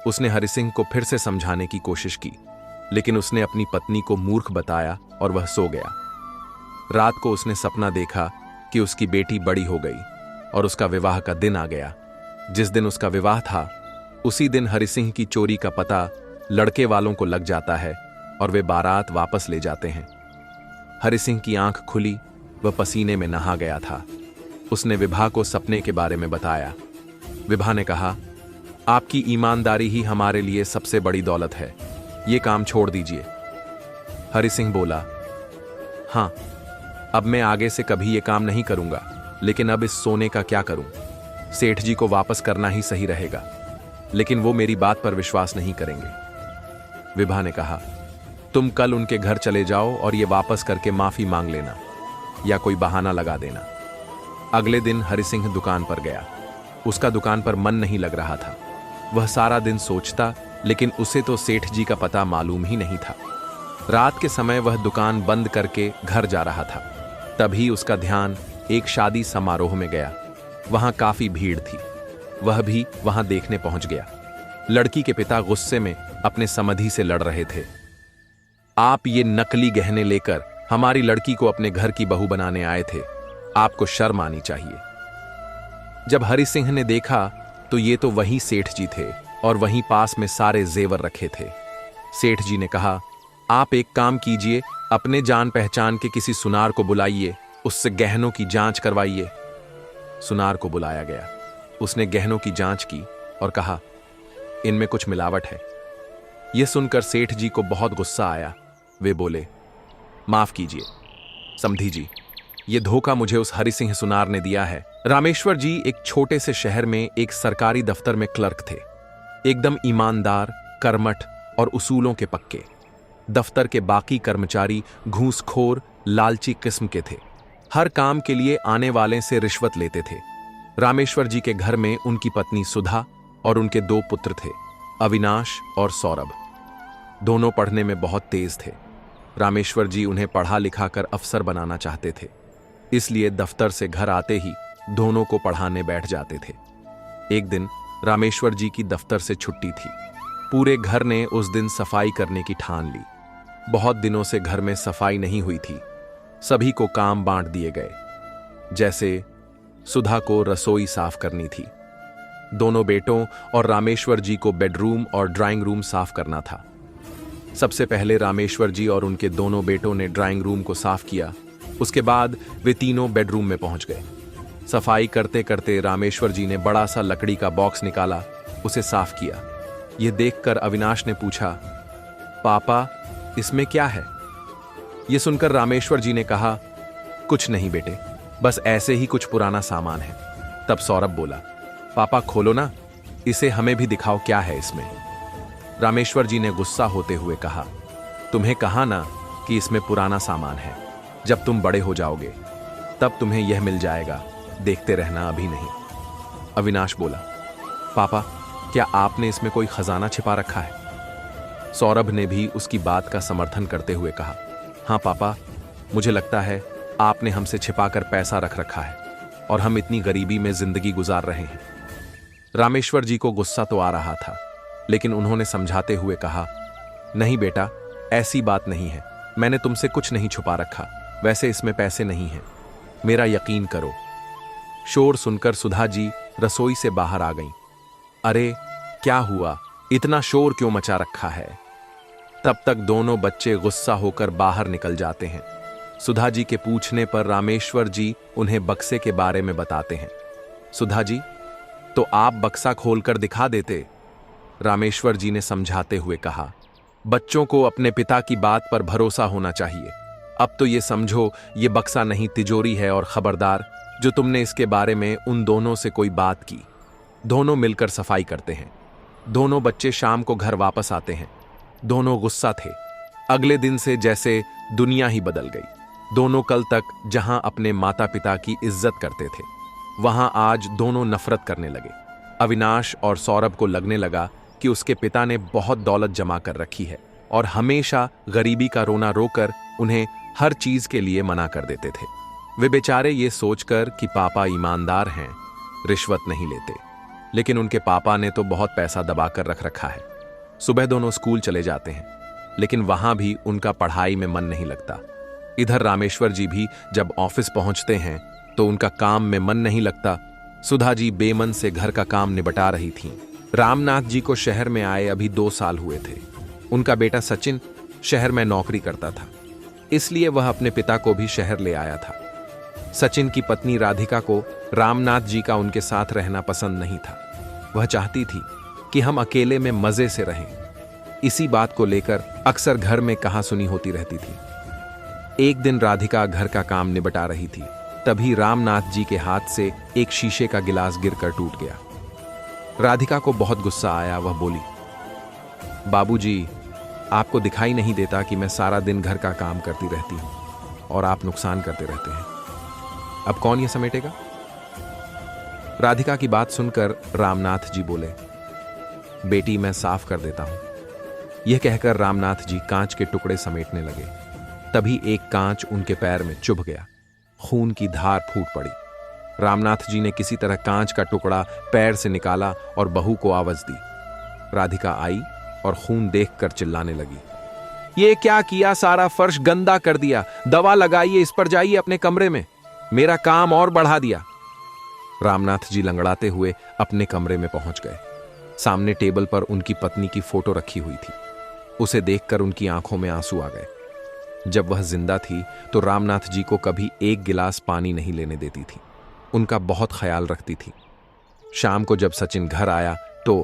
उसने हरिसिंह को फिर से समझाने की कोशिश की, लेकिन उसने अपनी पत्नी को मूर्ख बताया और वह सो गया। रात को उसने सपना देखा कि उसकी बेटी बड़ी हो गई और उसका विवाह का दिन आ गया। जिस दिन उसका विवाह था उसी दिन हरिसिंह की चोरी का पता लड़के वालों को लग जाता है और वे बारात वापस ले जाते हैं। हरिसिंह की आंख खुली, वह पसीने में नहा गया था। उसने विभा को सपने के बारे में बताया। विभा ने कहा, आपकी ईमानदारी ही हमारे लिए सबसे बड़ी दौलत है, ये काम छोड़ दीजिए। हरिसिंह बोला, हां, अब मैं आगे से कभी ये काम नहीं करूंगा, लेकिन अब इस सोने का क्या करूं? सेठ जी को वापस करना ही सही रहेगा, लेकिन वो मेरी बात पर विश्वास नहीं करेंगे। विभा ने कहा, तुम कल उनके घर चले जाओ और ये वापस करके माफी मांग लेना या कोई बहाना लगा देना। अगले दिन हरिसिंह दुकान पर गया। उसका दुकान पर मन नहीं लग रहा था। वह सारा दिन सोचता, लेकिन उसे तो सेठ जी का पता मालूम ही नहीं था। रात के समय वह दुकान बंद करके घर जा रहा था। तभी उसका ध्यान एक शादी समारोह में गया। वहां काफी भीड़ थी। वह भी वहां देखने पहुंच गया। लड़की के पिता गुस्से में अपने समधी से लड़ रहे थे। आप ये नकली गहने लेकर हमारी लड़की को अपने घर की बहू बनाने आए थे, आपको शर्म आनी चाहिए। जब हरिसिंह ने देखा तो ये तो वही सेठ जी थे और वहीं पास में सारे जेवर रखे थे। सेठ जी ने कहा, आप एक काम कीजिए, अपने जान पहचान के किसी सुनार को बुलाइए, उससे गहनों की जांच करवाइए। सुनार को बुलाया गया। उसने गहनों की जांच की और कहा, इनमें कुछ मिलावट है। यह सुनकर सेठ जी को बहुत गुस्सा आया। वे बोले, माफ कीजिए समधी जी, ये धोखा मुझे उस हरि सिंह सुनार ने दिया है। रामेश्वर जी एक छोटे से शहर में एक सरकारी दफ्तर में क्लर्क थे, एकदम ईमानदार, कर्मठ और उसूलों के पक्के। दफ्तर के बाकी कर्मचारी घूसखोर, लालची किस्म के थे। हर काम के लिए आने वाले से रिश्वत लेते थे। रामेश्वर जी के घर में उनकी पत्नी सुधा और उनके 2 पुत्र थे, अविनाश और सौरभ। दोनों पढ़ने में बहुत तेज थे। रामेश्वर जी उन्हें पढ़ा लिखा कर अफसर बनाना चाहते थे, इसलिए दफ्तर से घर आते ही दोनों को पढ़ाने बैठ जाते थे। एक दिन रामेश्वर जी की दफ्तर से छुट्टी थी। पूरे घर ने उस दिन सफाई करने की ठान ली। बहुत दिनों से घर में सफाई नहीं हुई थी। सभी को काम बांट दिए गए। जैसे सुधा को रसोई साफ करनी थी, दोनों बेटों और रामेश्वर जी को बेडरूम और ड्राइंग रूम साफ करना था। सबसे पहले रामेश्वर जी और उनके दोनों बेटों ने ड्राइंग रूम को साफ किया। उसके बाद वे तीनों बेडरूम में पहुंच गए। सफाई करते करते रामेश्वर जी ने बड़ा सा लकड़ी का बॉक्स निकाला, उसे साफ किया। यह देखकर अविनाश ने पूछा, पापा इसमें क्या है? यह सुनकर रामेश्वर जी ने कहा, कुछ नहीं बेटे, बस ऐसे ही कुछ पुराना सामान है। तब सौरभ बोला, पापा खोलो ना, इसे हमें भी दिखाओ क्या है इसमें। रामेश्वर जी ने गुस्सा होते हुए कहा, तुम्हें कहा ना कि इसमें पुराना सामान है। जब तुम बड़े हो जाओगे तब तुम्हें यह मिल जाएगा, देखते रहना, अभी नहीं। अविनाश बोला, पापा क्या आपने इसमें कोई खजाना छिपा रखा है? सौरभ ने भी उसकी बात का समर्थन करते हुए कहा, हाँ पापा, मुझे लगता है आपने हमसे छिपाकर पैसा रख रखा है और हम इतनी गरीबी में जिंदगी गुजार रहे हैं। रामेश्वर जी को गुस्सा तो आ रहा था, लेकिन उन्होंने समझाते हुए कहा, नहीं बेटा, ऐसी बात नहीं है, मैंने तुमसे कुछ नहीं छुपा रखा। वैसे इसमें पैसे नहीं हैं, मेरा यकीन करो। शोर सुनकर सुधा जी रसोई से बाहर आ गईं। अरे क्या हुआ, इतना शोर क्यों मचा रखा है? तब तक दोनों बच्चे गुस्सा होकर बाहर निकल जाते हैं। सुधा जी के पूछने पर रामेश्वर जी उन्हें बक्से के बारे में बताते हैं। सुधा जी, तो आप बक्सा खोलकर दिखा देते। रामेश्वर जी ने समझाते हुए कहा, बच्चों को अपने पिता की बात पर भरोसा होना चाहिए। अब तो ये समझो ये बक्सा नहीं, तिजोरी है, और खबरदार जो तुमने इसके बारे में उन दोनों से कोई बात की। दोनों मिलकर सफाई करते हैं। दोनों बच्चे शाम को घर वापस आते हैं। दोनों गुस्सा थे। अगले दिन से जैसे दुनिया ही बदल गई। दोनों कल तक जहां अपने माता पिता की इज्जत करते थे, वहां आज दोनों नफरत करने लगे। अविनाश और सौरभ को लगने लगा कि उसके पिता ने बहुत दौलत जमा कर रखी है और हमेशा गरीबी का रोना रोकर उन्हें हर चीज के लिए मना कर देते थे। वे बेचारे ये सोचकर कि पापा ईमानदार हैं, रिश्वत नहीं लेते, लेकिन उनके पापा ने तो बहुत पैसा दबा कर रख रखा है। सुबह दोनों स्कूल चले जाते हैं, लेकिन वहां भी उनका पढ़ाई में मन नहीं लगता। इधर रामेश्वर जी भी जब ऑफिस पहुंचते हैं तो उनका काम में मन नहीं लगता। सुधा जी बेमन से घर का काम निपटा रही थीं। रामनाथ जी को शहर में आए अभी 2 साल हुए थे। उनका बेटा सचिन शहर में नौकरी करता था, इसलिए वह अपने पिता को भी शहर ले आया था। सचिन की पत्नी राधिका को रामनाथ जी का उनके साथ रहना पसंद नहीं था। वह चाहती थी कि हम अकेले में मजे से रहें। इसी बात को लेकर अक्सर घर में कहासुनी होती रहती थी। एक दिन राधिका घर का काम निपटा रही थी, तभी रामनाथ जी के हाथ से एक शीशे का गिलास गिरकर टूट गया। राधिका को बहुत गुस्सा आया। वह बोली, बाबूजी, आपको दिखाई नहीं देता कि मैं सारा दिन घर का काम करती रहती हूं और आप नुकसान करते रहते हैं। अब कौन ये समेटेगा? राधिका की बात सुनकर रामनाथ जी बोले, बेटी मैं साफ कर देता हूं। यह कहकर रामनाथ जी कांच के टुकड़े समेटने लगे। तभी एक कांच उनके पैर में चुभ गया। खून की धार फूट पड़ी। रामनाथ जी ने किसी तरह कांच का टुकड़ा पैर से निकाला और बहू को आवाज दी। राधिका आई और खून देखकर चिल्लाने लगी, ये क्या किया? सारा फर्श गंदा कर दिया। दवा लगाइए, इस पर जाइए अपने कमरे में, मेरा काम और बढ़ा दिया। रामनाथ जी लंगड़ाते हुए अपने कमरे में पहुंच गए। सामने टेबल पर उनकी पत्नी की फोटो रखी हुई थी। उसे देखकर उनकी आंखों में आंसू आ गए। जब वह जिंदा थी तो रामनाथ जी को कभी एक गिलास पानी नहीं लेने देती थी। उनका बहुत ख्याल रखती थी। शाम को जब सचिन घर आया तो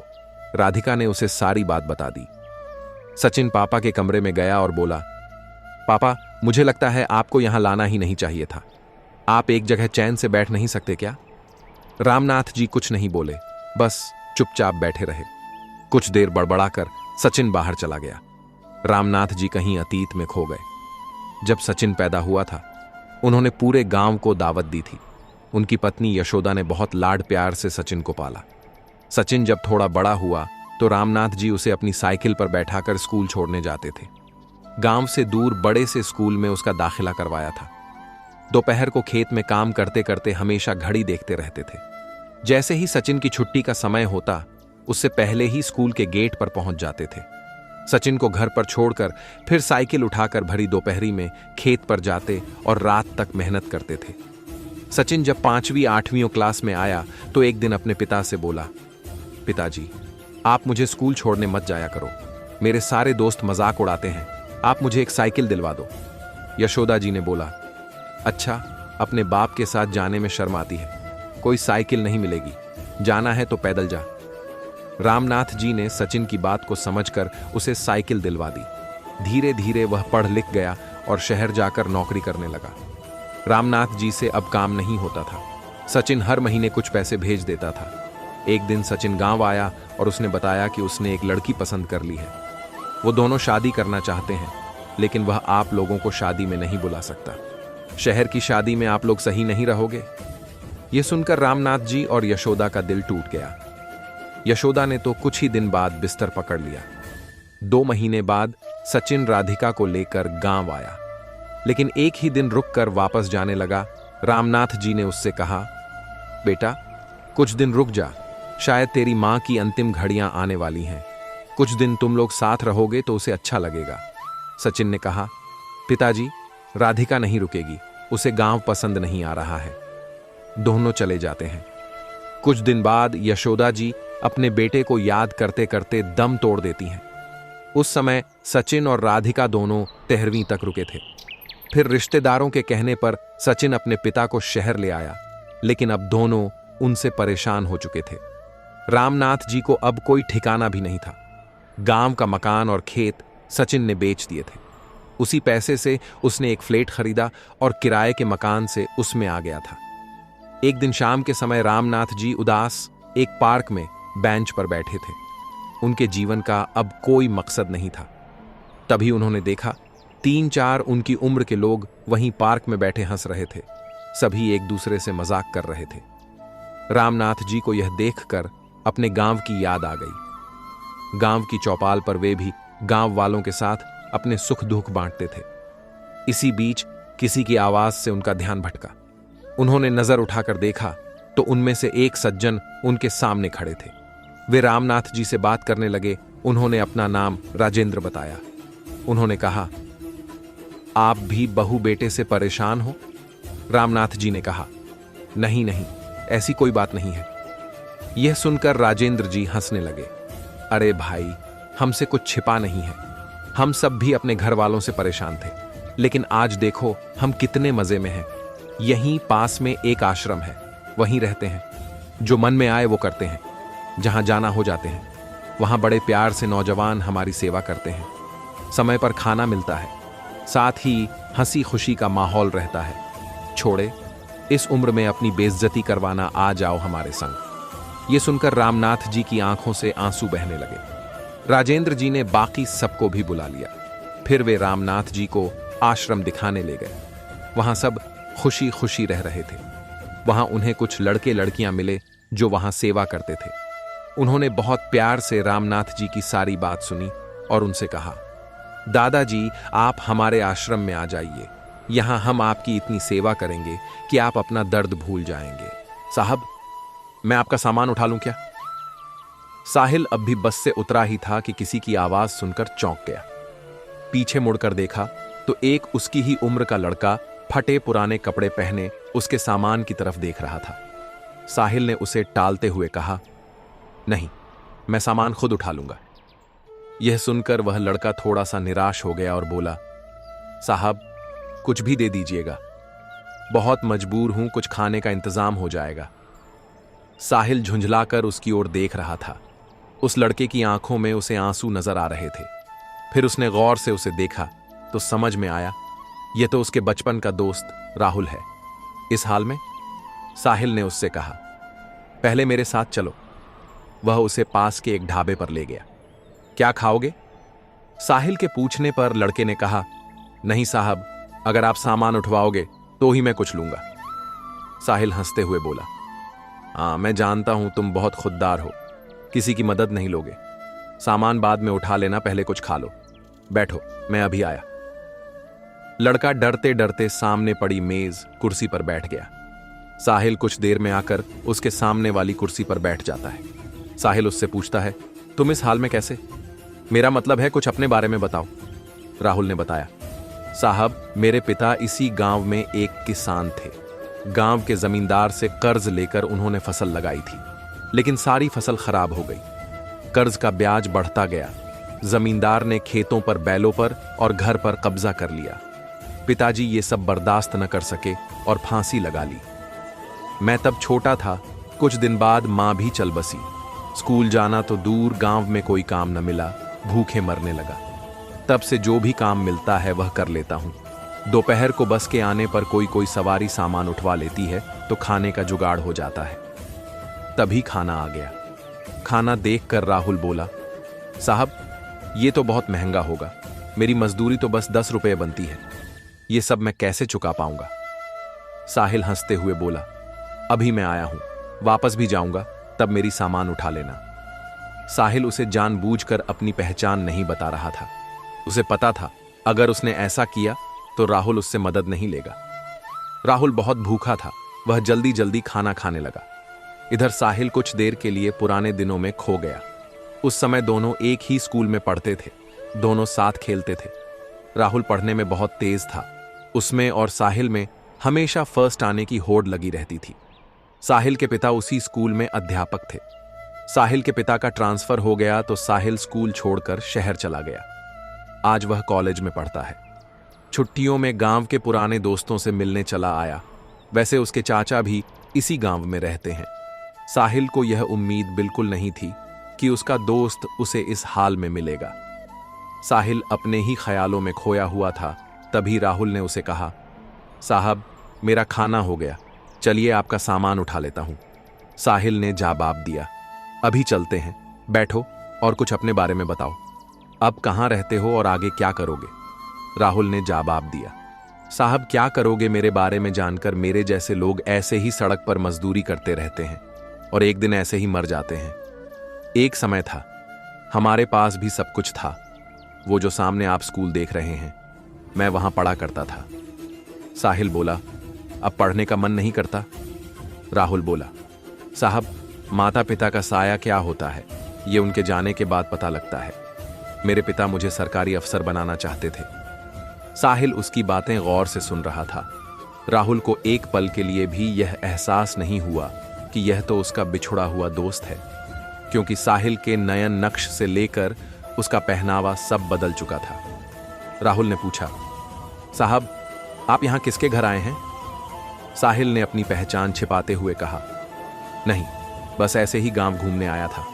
राधिका ने उसे सारी बात बता दी। सचिन पापा के कमरे में गया और बोला, पापा, मुझे लगता है आपको यहां लाना ही नहीं चाहिए था। आप एक जगह चैन से बैठ नहीं सकते क्या? रामनाथ जी कुछ नहीं बोले, बस चुपचाप बैठे रहे। कुछ देर बड़बड़ाकर सचिन बाहर चला गया। रामनाथ जी कहीं अतीत में खो गए। जब सचिन पैदा हुआ था, उन्होंने पूरे गांव को दावत दी थी। उनकी पत्नी यशोदा ने बहुत लाड प्यार से सचिन को पाला। सचिन जब थोड़ा बड़ा हुआ तो रामनाथ जी उसे अपनी साइकिल पर बैठाकर स्कूल छोड़ने जाते थे। गांव से दूर बड़े से स्कूल में उसका दाखिला करवाया था। दोपहर को खेत में काम करते करते हमेशा घड़ी देखते रहते थे। जैसे ही सचिन की छुट्टी का समय होता, उससे पहले ही स्कूल के गेट पर पहुंच जाते थे। सचिन को घर पर छोड़कर फिर साइकिल उठाकर भरी दोपहरी में खेत पर जाते और रात तक मेहनत करते थे। सचिन जब 5वीं 8वीं क्लास में आया तो एक दिन अपने पिता से बोला, पिताजी, आप मुझे स्कूल छोड़ने मत जाया करो। मेरे सारे दोस्त मजाक उड़ाते हैं। आप मुझे एक साइकिल दिलवा दो। यशोदा जी ने बोला, अच्छा, अपने बाप के साथ जाने में शर्म आती है। कोई साइकिल नहीं मिलेगी, जाना है तो पैदल जा। रामनाथ जी ने सचिन की बात को समझकर उसे साइकिल दिलवा दी। धीरे धीरे वह पढ़ लिख गया और शहर जाकर नौकरी करने लगा। रामनाथ जी से अब काम नहीं होता था। सचिन हर महीने कुछ पैसे भेज देता था। एक दिन सचिन गांव आया और उसने बताया कि उसने एक लड़की पसंद कर ली है। वो दोनों शादी करना चाहते हैं, लेकिन वह आप लोगों को शादी में नहीं बुला सकता। शहर की शादी में आप लोग सही नहीं रहोगे। यह सुनकर रामनाथ जी और यशोदा का दिल टूट गया। यशोदा ने तो कुछ ही दिन बाद बिस्तर पकड़ लिया। 2 महीने बाद सचिन राधिका को लेकर गांव आया, लेकिन एक ही दिन रुककर वापस जाने लगा। रामनाथ जी ने उससे कहा, बेटा, कुछ दिन रुक जा, शायद तेरी मां की अंतिम घड़ियां आने वाली हैं। कुछ दिन तुम लोग साथ रहोगे तो उसे अच्छा लगेगा। सचिन ने कहा, पिताजी, राधिका नहीं रुकेगी, उसे गांव पसंद नहीं आ रहा है। दोनों चले जाते हैं। कुछ दिन बाद यशोदा जी अपने बेटे को याद करते करते दम तोड़ देती हैं। उस समय सचिन और राधिका दोनों 13वीं तक रुके थे। फिर रिश्तेदारों के कहने पर सचिन अपने पिता को शहर ले आया, लेकिन अब दोनों उनसे परेशान हो चुके थे। रामनाथ जी को अब कोई ठिकाना भी नहीं था। गांव का मकान और खेत सचिन ने बेच दिए थे। उसी पैसे से उसने एक फ्लैट खरीदा और किराए के मकान से उसमें आ गया था। एक दिन शाम के समय रामनाथ जी उदास एक पार्क में बेंच पर बैठे थे। उनके जीवन का अब कोई मकसद नहीं था। तभी उन्होंने देखा 3-4 उनकी उम्र के लोग वहीं पार्क में बैठे हंस रहे थे। सभी एक दूसरे से मजाक कर रहे थे। रामनाथ जी को यह देखकर अपने गांव की याद आ गई। गांव की चौपाल पर वे भी गांव वालों के साथ अपने सुख दुख बांटते थे। इसी बीच किसी की आवाज से उनका ध्यान भटका। उन्होंने नजर उठाकर देखा तो उनमें से एक सज्जन उनके सामने खड़े थे। वे रामनाथ जी से बात करने लगे। उन्होंने अपना नाम राजेंद्र बताया। उन्होंने कहा, आप भी बहू बेटे से परेशान हो? रामनाथ जी ने कहा, नहीं नहीं, ऐसी कोई बात नहीं है। यह सुनकर राजेंद्र जी हंसने लगे। अरे भाई, हमसे कुछ छिपा नहीं है। हम सब भी अपने घर वालों से परेशान थे, लेकिन आज देखो हम कितने मजे में हैं। यहीं पास में एक आश्रम है, वहीं रहते हैं। जो मन में आए वो करते हैं, जहां जाना हो जाते हैं। वहां बड़े प्यार से नौजवान हमारी सेवा करते हैं। समय पर खाना मिलता है, साथ ही हंसी खुशी का माहौल रहता है। छोड़े, इस उम्र में अपनी बेइज्जती करवाना, आ जाओ हमारे संग। ये सुनकर रामनाथ जी की आंखों से आंसू बहने लगे। राजेंद्र जी ने बाकी सबको भी बुला लिया। फिर वे रामनाथ जी को आश्रम दिखाने ले गए। वहां सब खुशी खुशी रह रहे थे। वहां उन्हें कुछ लड़के लड़कियां मिले जो वहां सेवा करते थे। उन्होंने बहुत प्यार से रामनाथ जी की सारी बात सुनी और उनसे कहा, दादाजी, आप हमारे आश्रम में आ जाइए। यहां हम आपकी इतनी सेवा करेंगे कि आप अपना दर्द भूल जाएंगे। साहब, मैं आपका सामान उठा लूं क्या? साहिल अब भी बस से उतरा ही था कि किसी की आवाज सुनकर चौंक गया। पीछे मुड़कर देखा तो एक उसकी ही उम्र का लड़का फटे पुराने कपड़े पहने उसके सामान की तरफ देख रहा था। साहिल ने उसे टालते हुए कहा, नहीं, मैं सामान खुद उठा लूंगा। यह सुनकर वह लड़का थोड़ा सा निराश हो गया और बोला, साहब, कुछ भी दे दीजिएगा, बहुत मजबूर हूं, कुछ खाने का इंतजाम हो जाएगा। साहिल झुंझलाकर उसकी ओर देख रहा था। उस लड़के की आंखों में उसे आंसू नजर आ रहे थे। फिर उसने गौर से उसे देखा तो समझ में आया, यह तो उसके बचपन का दोस्त राहुल है। इस हाल में? साहिल ने उससे कहा, पहले मेरे साथ चलो। वह उसे पास के एक ढाबे पर ले गया। क्या खाओगे? साहिल के पूछने पर लड़के ने कहा, नहीं साहब, अगर आप सामान उठवाओगे तो ही मैं कुछ लूंगा। साहिल हंसते हुए बोला, हाँ मैं जानता हूं तुम बहुत खुददार हो, किसी की मदद नहीं लोगे। सामान बाद में उठा लेना, पहले कुछ खा लो। बैठो, मैं अभी आया। लड़का डरते डरते सामने पड़ी मेज कुर्सी पर बैठ गया। साहिल कुछ देर में आकर उसके सामने वाली कुर्सी पर बैठ जाता है। साहिल उससे पूछता है, तुम इस हाल में कैसे? मेरा मतलब है कुछ अपने बारे में बताओ। राहुल ने बताया, साहब मेरे पिता इसी गांव में एक किसान थे। गांव के जमींदार से कर्ज लेकर उन्होंने फसल लगाई थी, लेकिन सारी फसल खराब हो गई। कर्ज का ब्याज बढ़ता गया। जमींदार ने खेतों पर, बैलों पर और घर पर कब्जा कर लिया। पिताजी ये सब बर्दाश्त न कर सके और फांसी लगा ली। मैं तब छोटा था। कुछ दिन बाद मां भी चल बसी। स्कूल जाना तो दूर, गांव में कोई काम न मिला, भूखे मरने लगा। तब से जो भी काम मिलता है वह कर लेता हूं। दोपहर को बस के आने पर कोई कोई सवारी सामान उठवा लेती है तो खाने का जुगाड़ हो जाता है। तभी खाना आ गया। खाना देखकर राहुल बोला, साहब ये तो बहुत महंगा होगा। मेरी मजदूरी तो बस 10 रुपए बनती है। ये सब मैं कैसे चुका पाऊंगा? साहिल हंसते हुए बोला, अभी मैं आया हूं, वापस भी जाऊंगा, तब मेरी सामान उठा लेना। साहिल उसे जानबूझकर अपनी पहचान नहीं बता रहा था। उसे पता था अगर उसने ऐसा किया तो राहुल उससे मदद नहीं लेगा। राहुल बहुत भूखा था। वह जल्दी जल्दी खाना खाने लगा। इधर साहिल कुछ देर के लिए पुराने दिनों में खो गया। उस समय दोनों एक ही स्कूल में पढ़ते थे। दोनों साथ खेलते थे। राहुल पढ़ने में बहुत तेज था। उसमें और साहिल में हमेशा फर्स्ट आने की होड़ लगी रहती थी। साहिल के पिता उसी स्कूल में अध्यापक थे। साहिल के पिता का ट्रांसफर हो गया तो साहिल स्कूल छोड़कर शहर चला गया। आज वह कॉलेज में पढ़ता है। छुट्टियों में गांव के पुराने दोस्तों से मिलने चला आया। वैसे उसके चाचा भी इसी गांव में रहते हैं। साहिल को यह उम्मीद बिल्कुल नहीं थी कि उसका दोस्त उसे इस हाल में मिलेगा। साहिल अपने ही ख्यालों में खोया हुआ था। तभी राहुल ने उसे कहा, साहब मेरा खाना हो गया, चलिए आपका सामान उठा लेता हूं। साहिल ने जवाब दिया, अभी चलते हैं, बैठो और कुछ अपने बारे में बताओ। अब कहां रहते हो और आगे क्या करोगे? राहुल ने जवाब दिया, साहब क्या करोगे मेरे बारे में जानकर? मेरे जैसे लोग ऐसे ही सड़क पर मजदूरी करते रहते हैं और एक दिन ऐसे ही मर जाते हैं। एक समय था, हमारे पास भी सब कुछ था। वो जो सामने आप स्कूल देख रहे हैं, मैं वहां पढ़ा करता था। साहिल बोला, अब पढ़ने का मन नहीं करता? राहुल बोला, साहब माता पिता का साया क्या होता है ये उनके जाने के बाद पता लगता है। मेरे पिता मुझे सरकारी अफसर बनाना चाहते थे। साहिल उसकी बातें गौर से सुन रहा था। राहुल को एक पल के लिए भी यह एहसास नहीं हुआ कि यह तो उसका बिछुड़ा हुआ दोस्त है, क्योंकि साहिल के नयन नक्श से लेकर उसका पहनावा सब बदल चुका था। राहुल ने पूछा, साहब आप यहां किसके घर आए हैं? साहिल ने अपनी पहचान छिपाते हुए कहा, नहीं, बस ऐसे ही गांव घूमने आया था।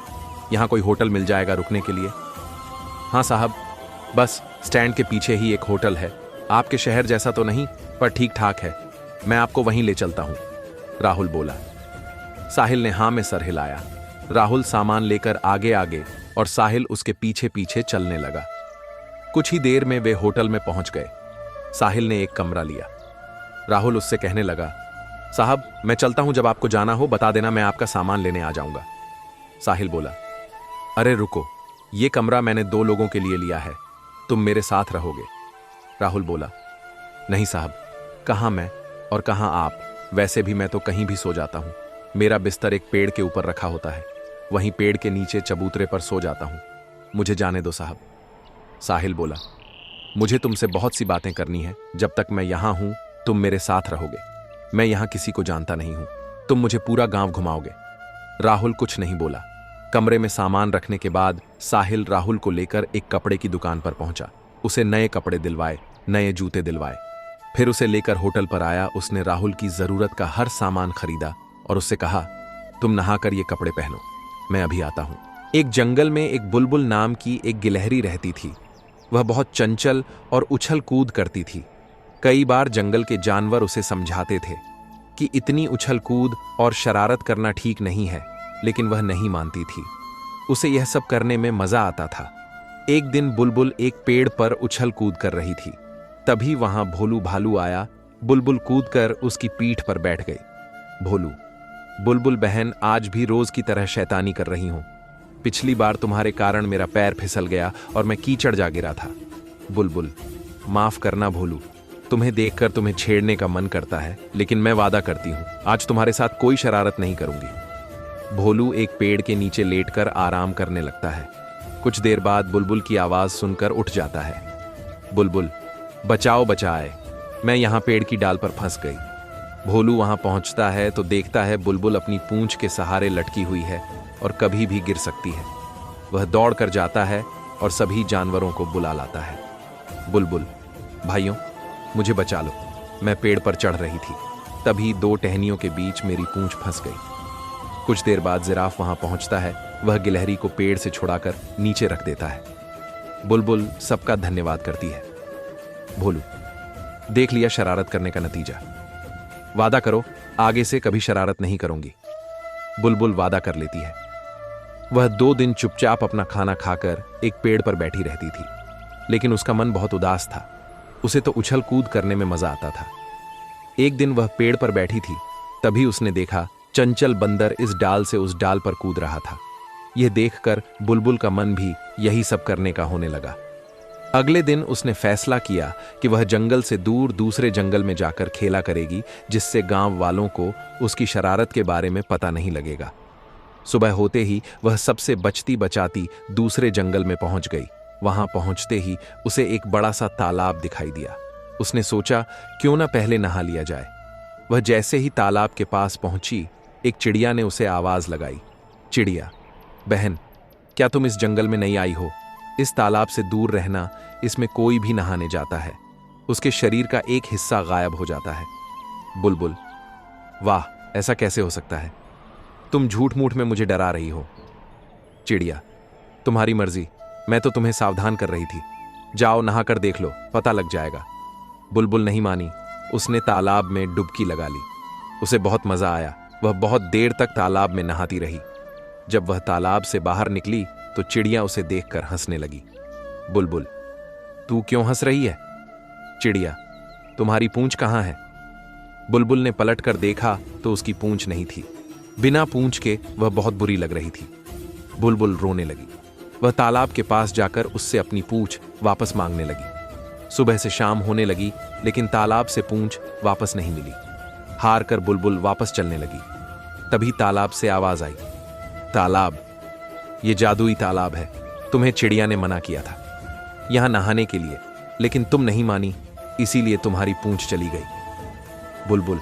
यहां कोई होटल मिल जाएगा रुकने के लिए? हाँ साहब, बस स्टैंड के पीछे ही एक होटल है। आपके शहर जैसा तो नहीं, पर ठीक ठाक है। मैं आपको वहीं ले चलता हूं, राहुल बोला। साहिल ने हाँ में सर हिलाया। राहुल सामान लेकर आगे आगे और साहिल उसके पीछे पीछे चलने लगा। कुछ ही देर में वे होटल में पहुंच गए। साहिल ने एक कमरा लिया। राहुल उससे कहने लगा, साहब मैं चलता हूं, जब आपको जाना हो बता देना, मैं आपका सामान लेने आ जाऊंगा। साहिल बोला, अरे रुको, ये कमरा मैंने 2 लोगों के लिए लिया है, तुम मेरे साथ रहोगे। राहुल बोला, नहीं साहब, कहां मैं और कहां आप? वैसे भी मैं तो कहीं भी सो जाता हूं। मेरा बिस्तर एक पेड़ के ऊपर रखा होता है, वहीं पेड़ के नीचे चबूतरे पर सो जाता हूं। मुझे जाने दो साहब। साहिल बोला, मुझे तुमसे बहुत सी बातें करनी है। जब तक मैं यहां हूं तुम मेरे साथ रहोगे। मैं यहां किसी को जानता नहीं हूं। तुम मुझे पूरा गांव घुमाओगे। राहुल कुछ नहीं बोला। कमरे में सामान रखने के बाद साहिल राहुल को लेकर एक कपड़े की दुकान पर पहुंचा। उसे नए कपड़े दिलवाए, नए जूते दिलवाए। फिर उसे लेकर होटल पर आया। उसने राहुल की जरूरत का हर सामान खरीदा और उससे कहा, तुम नहाकर ये कपड़े पहनो, मैं अभी आता हूं। एक जंगल में एक बुलबुल नाम की एक गिलहरी रहती थी। वह बहुत चंचल और उछल कूद करती थी। कई बार जंगल के जानवर उसे समझाते थे कि इतनी उछल कूद और शरारत करना ठीक नहीं है, लेकिन वह नहीं मानती थी। उसे यह सब करने में मजा आता था। एक दिन बुलबुल एक पेड़ पर उछल कूद कर रही थी। तभी वहां भोलू भालू आया। बुलबुल कूदकर उसकी पीठ पर बैठ गई। भोलू, बुलबुल बहन, आज भी रोज की तरह शैतानी कर रही हूं। पिछली बार तुम्हारे कारण मेरा पैर फिसल गया और मैं कीचड़ जा गिरा था। बुलबुल, माफ करना भोलू, तुम्हें देखकर तुम्हें छेड़ने का मन करता है, लेकिन मैं वादा करती हूं आज तुम्हारे साथ कोई शरारत नहीं करूंगी। भोलू एक पेड़ के नीचे लेटकर आराम करने लगता है। कुछ देर बाद बुलबुल की आवाज सुनकर उठ जाता है। बुलबुल, बचाओ बचाए, मैं यहां पेड़ की डाल पर फंस गई। भोलू वहां पहुंचता है तो देखता है बुलबुल अपनी पूंछ के सहारे लटकी हुई है और कभी भी गिर सकती है। वह दौड़ कर जाता है और सभी जानवरों को बुला लाता है। बुलबुल, भाइयों, मुझे बचा लो, मैं पेड़ पर चढ़ रही थी। तभी दो टहनियों के बीच मेरी पूंछ फंस गई। कुछ देर बाद जिराफ वहां पहुंचता है। वह गिलहरी को पेड़ से छुड़ाकर नीचे रख देता है। बुलबुल सबका धन्यवाद करती है। भोलू, देख लिया शरारत करने का नतीजा। वादा करो आगे से कभी शरारत नहीं करूंगी। बुलबुल वादा कर लेती है। वह 2 दिन चुपचाप अपना खाना खाकर एक पेड़ पर बैठी रहती थी, लेकिन उसका मन बहुत उदास था। उसे तो उछल कूद करने में मजा आता था। एक दिन वह पेड़ पर बैठी थी, तभी उसने देखा चंचल बंदर इस डाल से उस डाल पर कूद रहा था। यह देखकर बुलबुल का मन भी यही सब करने का होने लगा। अगले दिन उसने फैसला किया कि वह जंगल से दूर दूसरे जंगल में जाकर खेला करेगी, जिससे गांव वालों को उसकी शरारत के बारे में पता नहीं लगेगा। सुबह होते ही वह सबसे बचती बचाती दूसरे जंगल में पहुंच गई। वहां पहुंचते ही उसे एक बड़ा सा तालाब दिखाई दिया। उसने सोचा क्यों ना पहले नहा लिया जाए। वह जैसे ही तालाब के पास पहुंची, एक चिड़िया ने उसे आवाज लगाई। चिड़िया, बहन, क्या तुम इस जंगल में नहीं आई हो? इस तालाब से दूर रहना, इसमें कोई भी नहाने जाता है, उसके शरीर का एक हिस्सा गायब हो जाता है। बुलबुल, वाह, ऐसा कैसे हो सकता है? तुम झूठ मूठ में मुझे डरा रही हो। चिड़िया, तुम्हारी मर्जी, मैं तो तुम्हें सावधान कर रही थी। जाओ नहाकर देख लो, पता लग जाएगा। बुलबुल नहीं मानी। उसने तालाब में डुबकी लगा ली। उसे बहुत मजा आया। वह बहुत देर तक तालाब में नहाती रही। जब वह तालाब से बाहर निकली तो चिड़िया उसे देखकर हंसने लगी। बुलबुल, तू क्यों हंस रही है? चिड़िया, तुम्हारी पूंछ कहां है? बुलबुल ने पलटकर देखा तो उसकी पूंछ नहीं थी। बिना पूंछ के वह बहुत बुरी लग रही थी। बुलबुल रोने लगी। वह तालाब के पास जाकर उससे अपनी पूंछ वापस मांगने लगी। सुबह से शाम होने लगी, लेकिन तालाब से पूंछ वापस नहीं मिली। हार कर बुलबुल वापस चलने लगी। तभी तालाब से आवाज आई, तालाब, ये जादुई तालाब है। तुम्हें चिड़िया ने मना किया था यहां नहाने के लिए, लेकिन तुम नहीं मानी, इसीलिए तुम्हारी पूंछ चली गई। बुलबुल,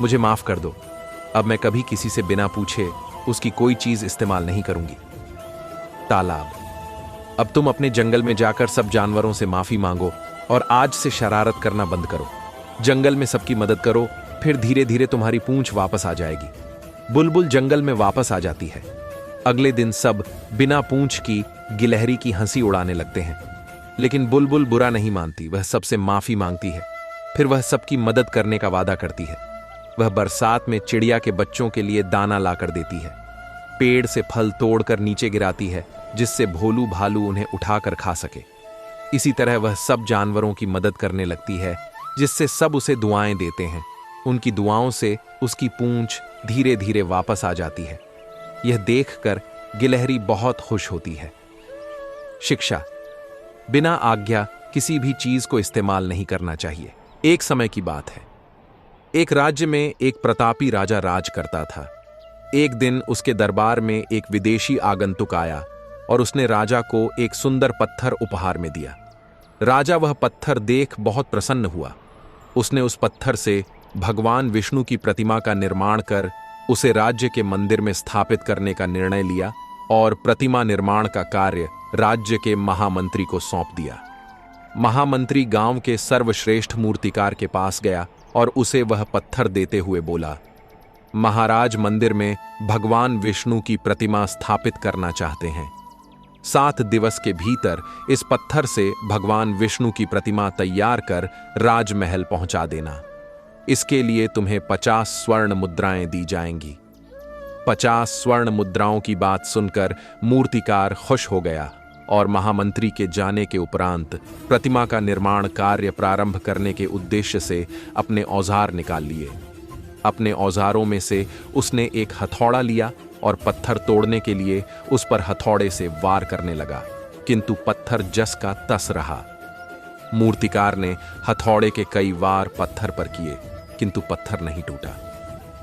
मुझे माफ कर दो। अब मैं कभी किसी से बिना पूछे उसकी कोई चीज इस्तेमाल नहीं करूंगी। तालाब, अब तुम अपने जंगल में जाकर सब जानवरों से माफी मांगो और आज से शरारत करना बंद करो। जंगल में सबकी मदद करो, फिर धीरे धीरे तुम्हारी पूंछ वापस आ जाएगी। बुलबुल जंगल में वापस आ जाती है। अगले दिन सब बिना पूंछ की गिलहरी की हंसी उड़ाने लगते हैं, लेकिन बुलबुल बुरा नहीं मानती। वह सबसे माफी मांगती है। फिर वह सबकी मदद करने का वादा करती है। वह बरसात में चिड़िया के बच्चों के लिए दाना लाकर देती है। पेड़ से फल तोड़कर नीचे गिराती है, जिससे भोलू भालू उन्हें उठाकर खा सके। इसी तरह वह सब जानवरों की मदद करने लगती है, जिससे सब उसे दुआएं देते हैं। उनकी दुआओं से उसकी पूंछ धीरे धीरे वापस आ जाती है। यह देखकर गिलहरी बहुत खुश होती है। शिक्षा, बिना आज्ञा किसी भी चीज को इस्तेमाल नहीं करना चाहिए। एक समय की बात है। एक राज्य में एक प्रतापी राजा राज करता था। एक दिन उसके दरबार में एक विदेशी आगंतुक आया और उसने राजा को एक सुंदर पत्थर उपहार में दिया। राजा वह पत्थर देख बहुत प्रसन्न हुआ। उसने उस पत्थर से भगवान विष्णु की प्रतिमा का निर्माण कर उसे राज्य के मंदिर में स्थापित करने का निर्णय लिया और प्रतिमा निर्माण का कार्य राज्य के महामंत्री को सौंप दिया। महामंत्री गांव के सर्वश्रेष्ठ मूर्तिकार के पास गया और उसे वह पत्थर देते हुए बोला, महाराज मंदिर में भगवान विष्णु की प्रतिमा स्थापित करना चाहते हैं। 7 दिवस के भीतर इस पत्थर से भगवान विष्णु की प्रतिमा तैयार कर राजमहल पहुंचा देना। इसके लिए तुम्हें 50 स्वर्ण मुद्राएं दी जाएंगी। 50 स्वर्ण मुद्राओं की बात सुनकर मूर्तिकार खुश हो गया और महामंत्री के जाने के उपरांत प्रतिमा का निर्माण कार्य प्रारंभ करने के उद्देश्य से अपने औजार निकाल लिए। अपने औजारों में से उसने एक हथौड़ा लिया और पत्थर तोड़ने के लिए उस पर हथौड़े से वार करने लगा, किंतु पत्थर जस का तस रहा। मूर्तिकार ने हथौड़े के कई वार पत्थर पर किए, किंतु पत्थर नहीं टूटा।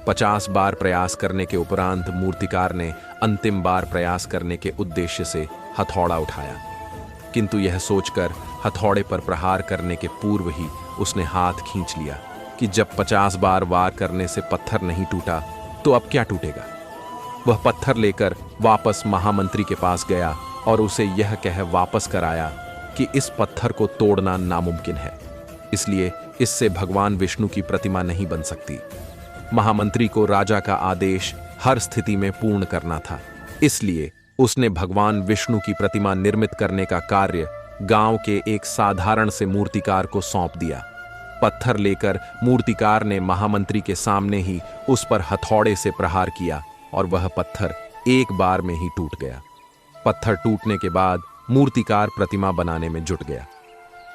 50 बार प्रयास करने के उपरांत मूर्तिकार ने अंतिम बार प्रयास करने के उद्देश्य से हथौड़ा उठाया, किंतु यह सोचकर हथौड़े पर प्रहार करने के पूर्व ही उसने हाथ खींच लिया कि जब 50 बार वार करने से पत्थर नहीं टूटा तो अब क्या टूटेगा। वह पत्थर लेकर वापस महामंत्री के पास गया और उसे यह कह वापस कराया कि इस पत्थर को तोड़ना नामुमकिन है, इसलिए इससे भगवान विष्णु की प्रतिमा नहीं बन सकती। महामंत्री को राजा का आदेश हर स्थिति में पूर्ण करना था, इसलिए उसने भगवान विष्णु की प्रतिमा निर्मित करने का कार्य गांव के एक साधारण से मूर्तिकार को सौंप दिया। पत्थर लेकर मूर्तिकार ने महामंत्री के सामने ही उस पर हथौड़े से प्रहार किया और वह पत्थर एक बार में ही टूट गया। पत्थर टूटने के बाद मूर्तिकार प्रतिमा बनाने में जुट गया।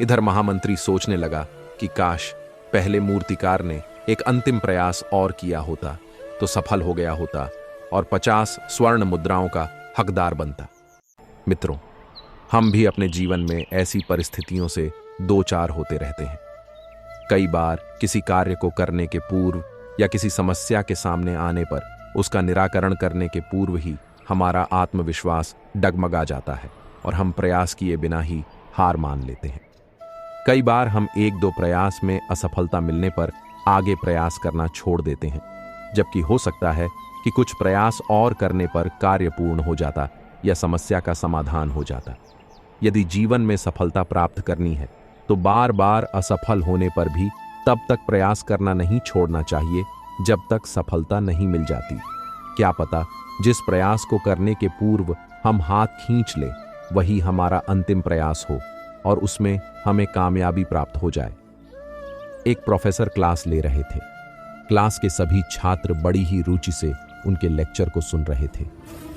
इधर महामंत्री सोचने लगा कि काश पहले मूर्तिकार ने एक अंतिम प्रयास और किया होता तो सफल हो गया होता और 50 स्वर्ण मुद्राओं का हकदार बनता। मित्रों, हम भी अपने जीवन में ऐसी परिस्थितियों से दो चार होते रहते हैं। कई बार किसी कार्य को करने के पूर्व या किसी समस्या के सामने आने पर उसका निराकरण करने के पूर्व ही हमारा आत्मविश्वास डगमगा जाता है और हम प्रयास किए बिना ही हार मान लेते हैं। कई बार हम 1-2 प्रयास में असफलता मिलने पर आगे प्रयास करना छोड़ देते हैं, जबकि हो सकता है कि कुछ प्रयास और करने पर कार्य पूर्ण हो जाता या समस्या का समाधान हो जाता। यदि जीवन में सफलता प्राप्त करनी है तो बार बार असफल होने पर भी तब तक प्रयास करना नहीं छोड़ना चाहिए जब तक सफलता नहीं मिल जाती। क्या पता जिस प्रयास को करने के पूर्व हम हाथ खींच लें वही हमारा अंतिम प्रयास हो और उसमें हमें कामयाबी प्राप्त हो जाए। एक प्रोफेसर क्लास ले रहे थे। क्लास के सभी छात्र बड़ी ही रुचि से उनके लेक्चर को सुन रहे थे।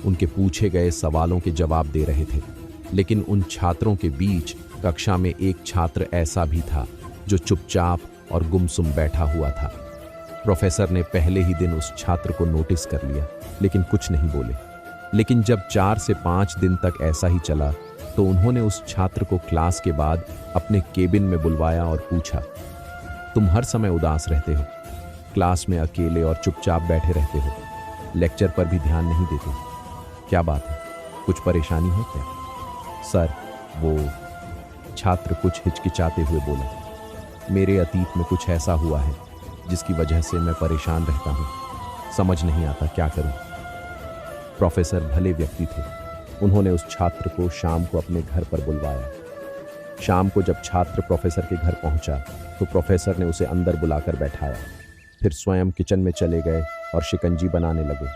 उनके पूछे गए सवालों के जवाब दे रहे थे, लेकिन उन छात्रों के बीच कक्षा में एक छात्र ऐसा भी था जो चुपचाप और गुमसुम बैठा हुआ था। प्रोफेसर ने पहले ही दिन उस छात्र को नोटिस कर लिया, लेकिन कुछ नहीं बोले। लेकिन जब 4 से 5 दिन तक ऐसा ही चला तो उन्होंने उस छात्र को क्लास के बाद अपने केबिन में बुलवाया और पूछा, तुम हर समय उदास रहते हो, क्लास में अकेले और चुपचाप बैठे रहते हो, लेक्चर पर भी ध्यान नहीं देते, क्या बात है, कुछ परेशानी है क्या? सर, वो छात्र कुछ हिचकिचाते हुए बोला, मेरे अतीत में कुछ ऐसा हुआ है जिसकी वजह से मैं परेशान रहता हूँ, समझ नहीं आता क्या करूँ। प्रोफेसर भले व्यक्ति थे। उन्होंने उस छात्र को शाम को अपने घर पर बुलवाया। शाम को जब छात्र प्रोफेसर के घर पहुंचा तो प्रोफेसर ने उसे अंदर बुलाकर बैठाया। फिर स्वयं किचन में चले गए और शिकंजी बनाने लगे।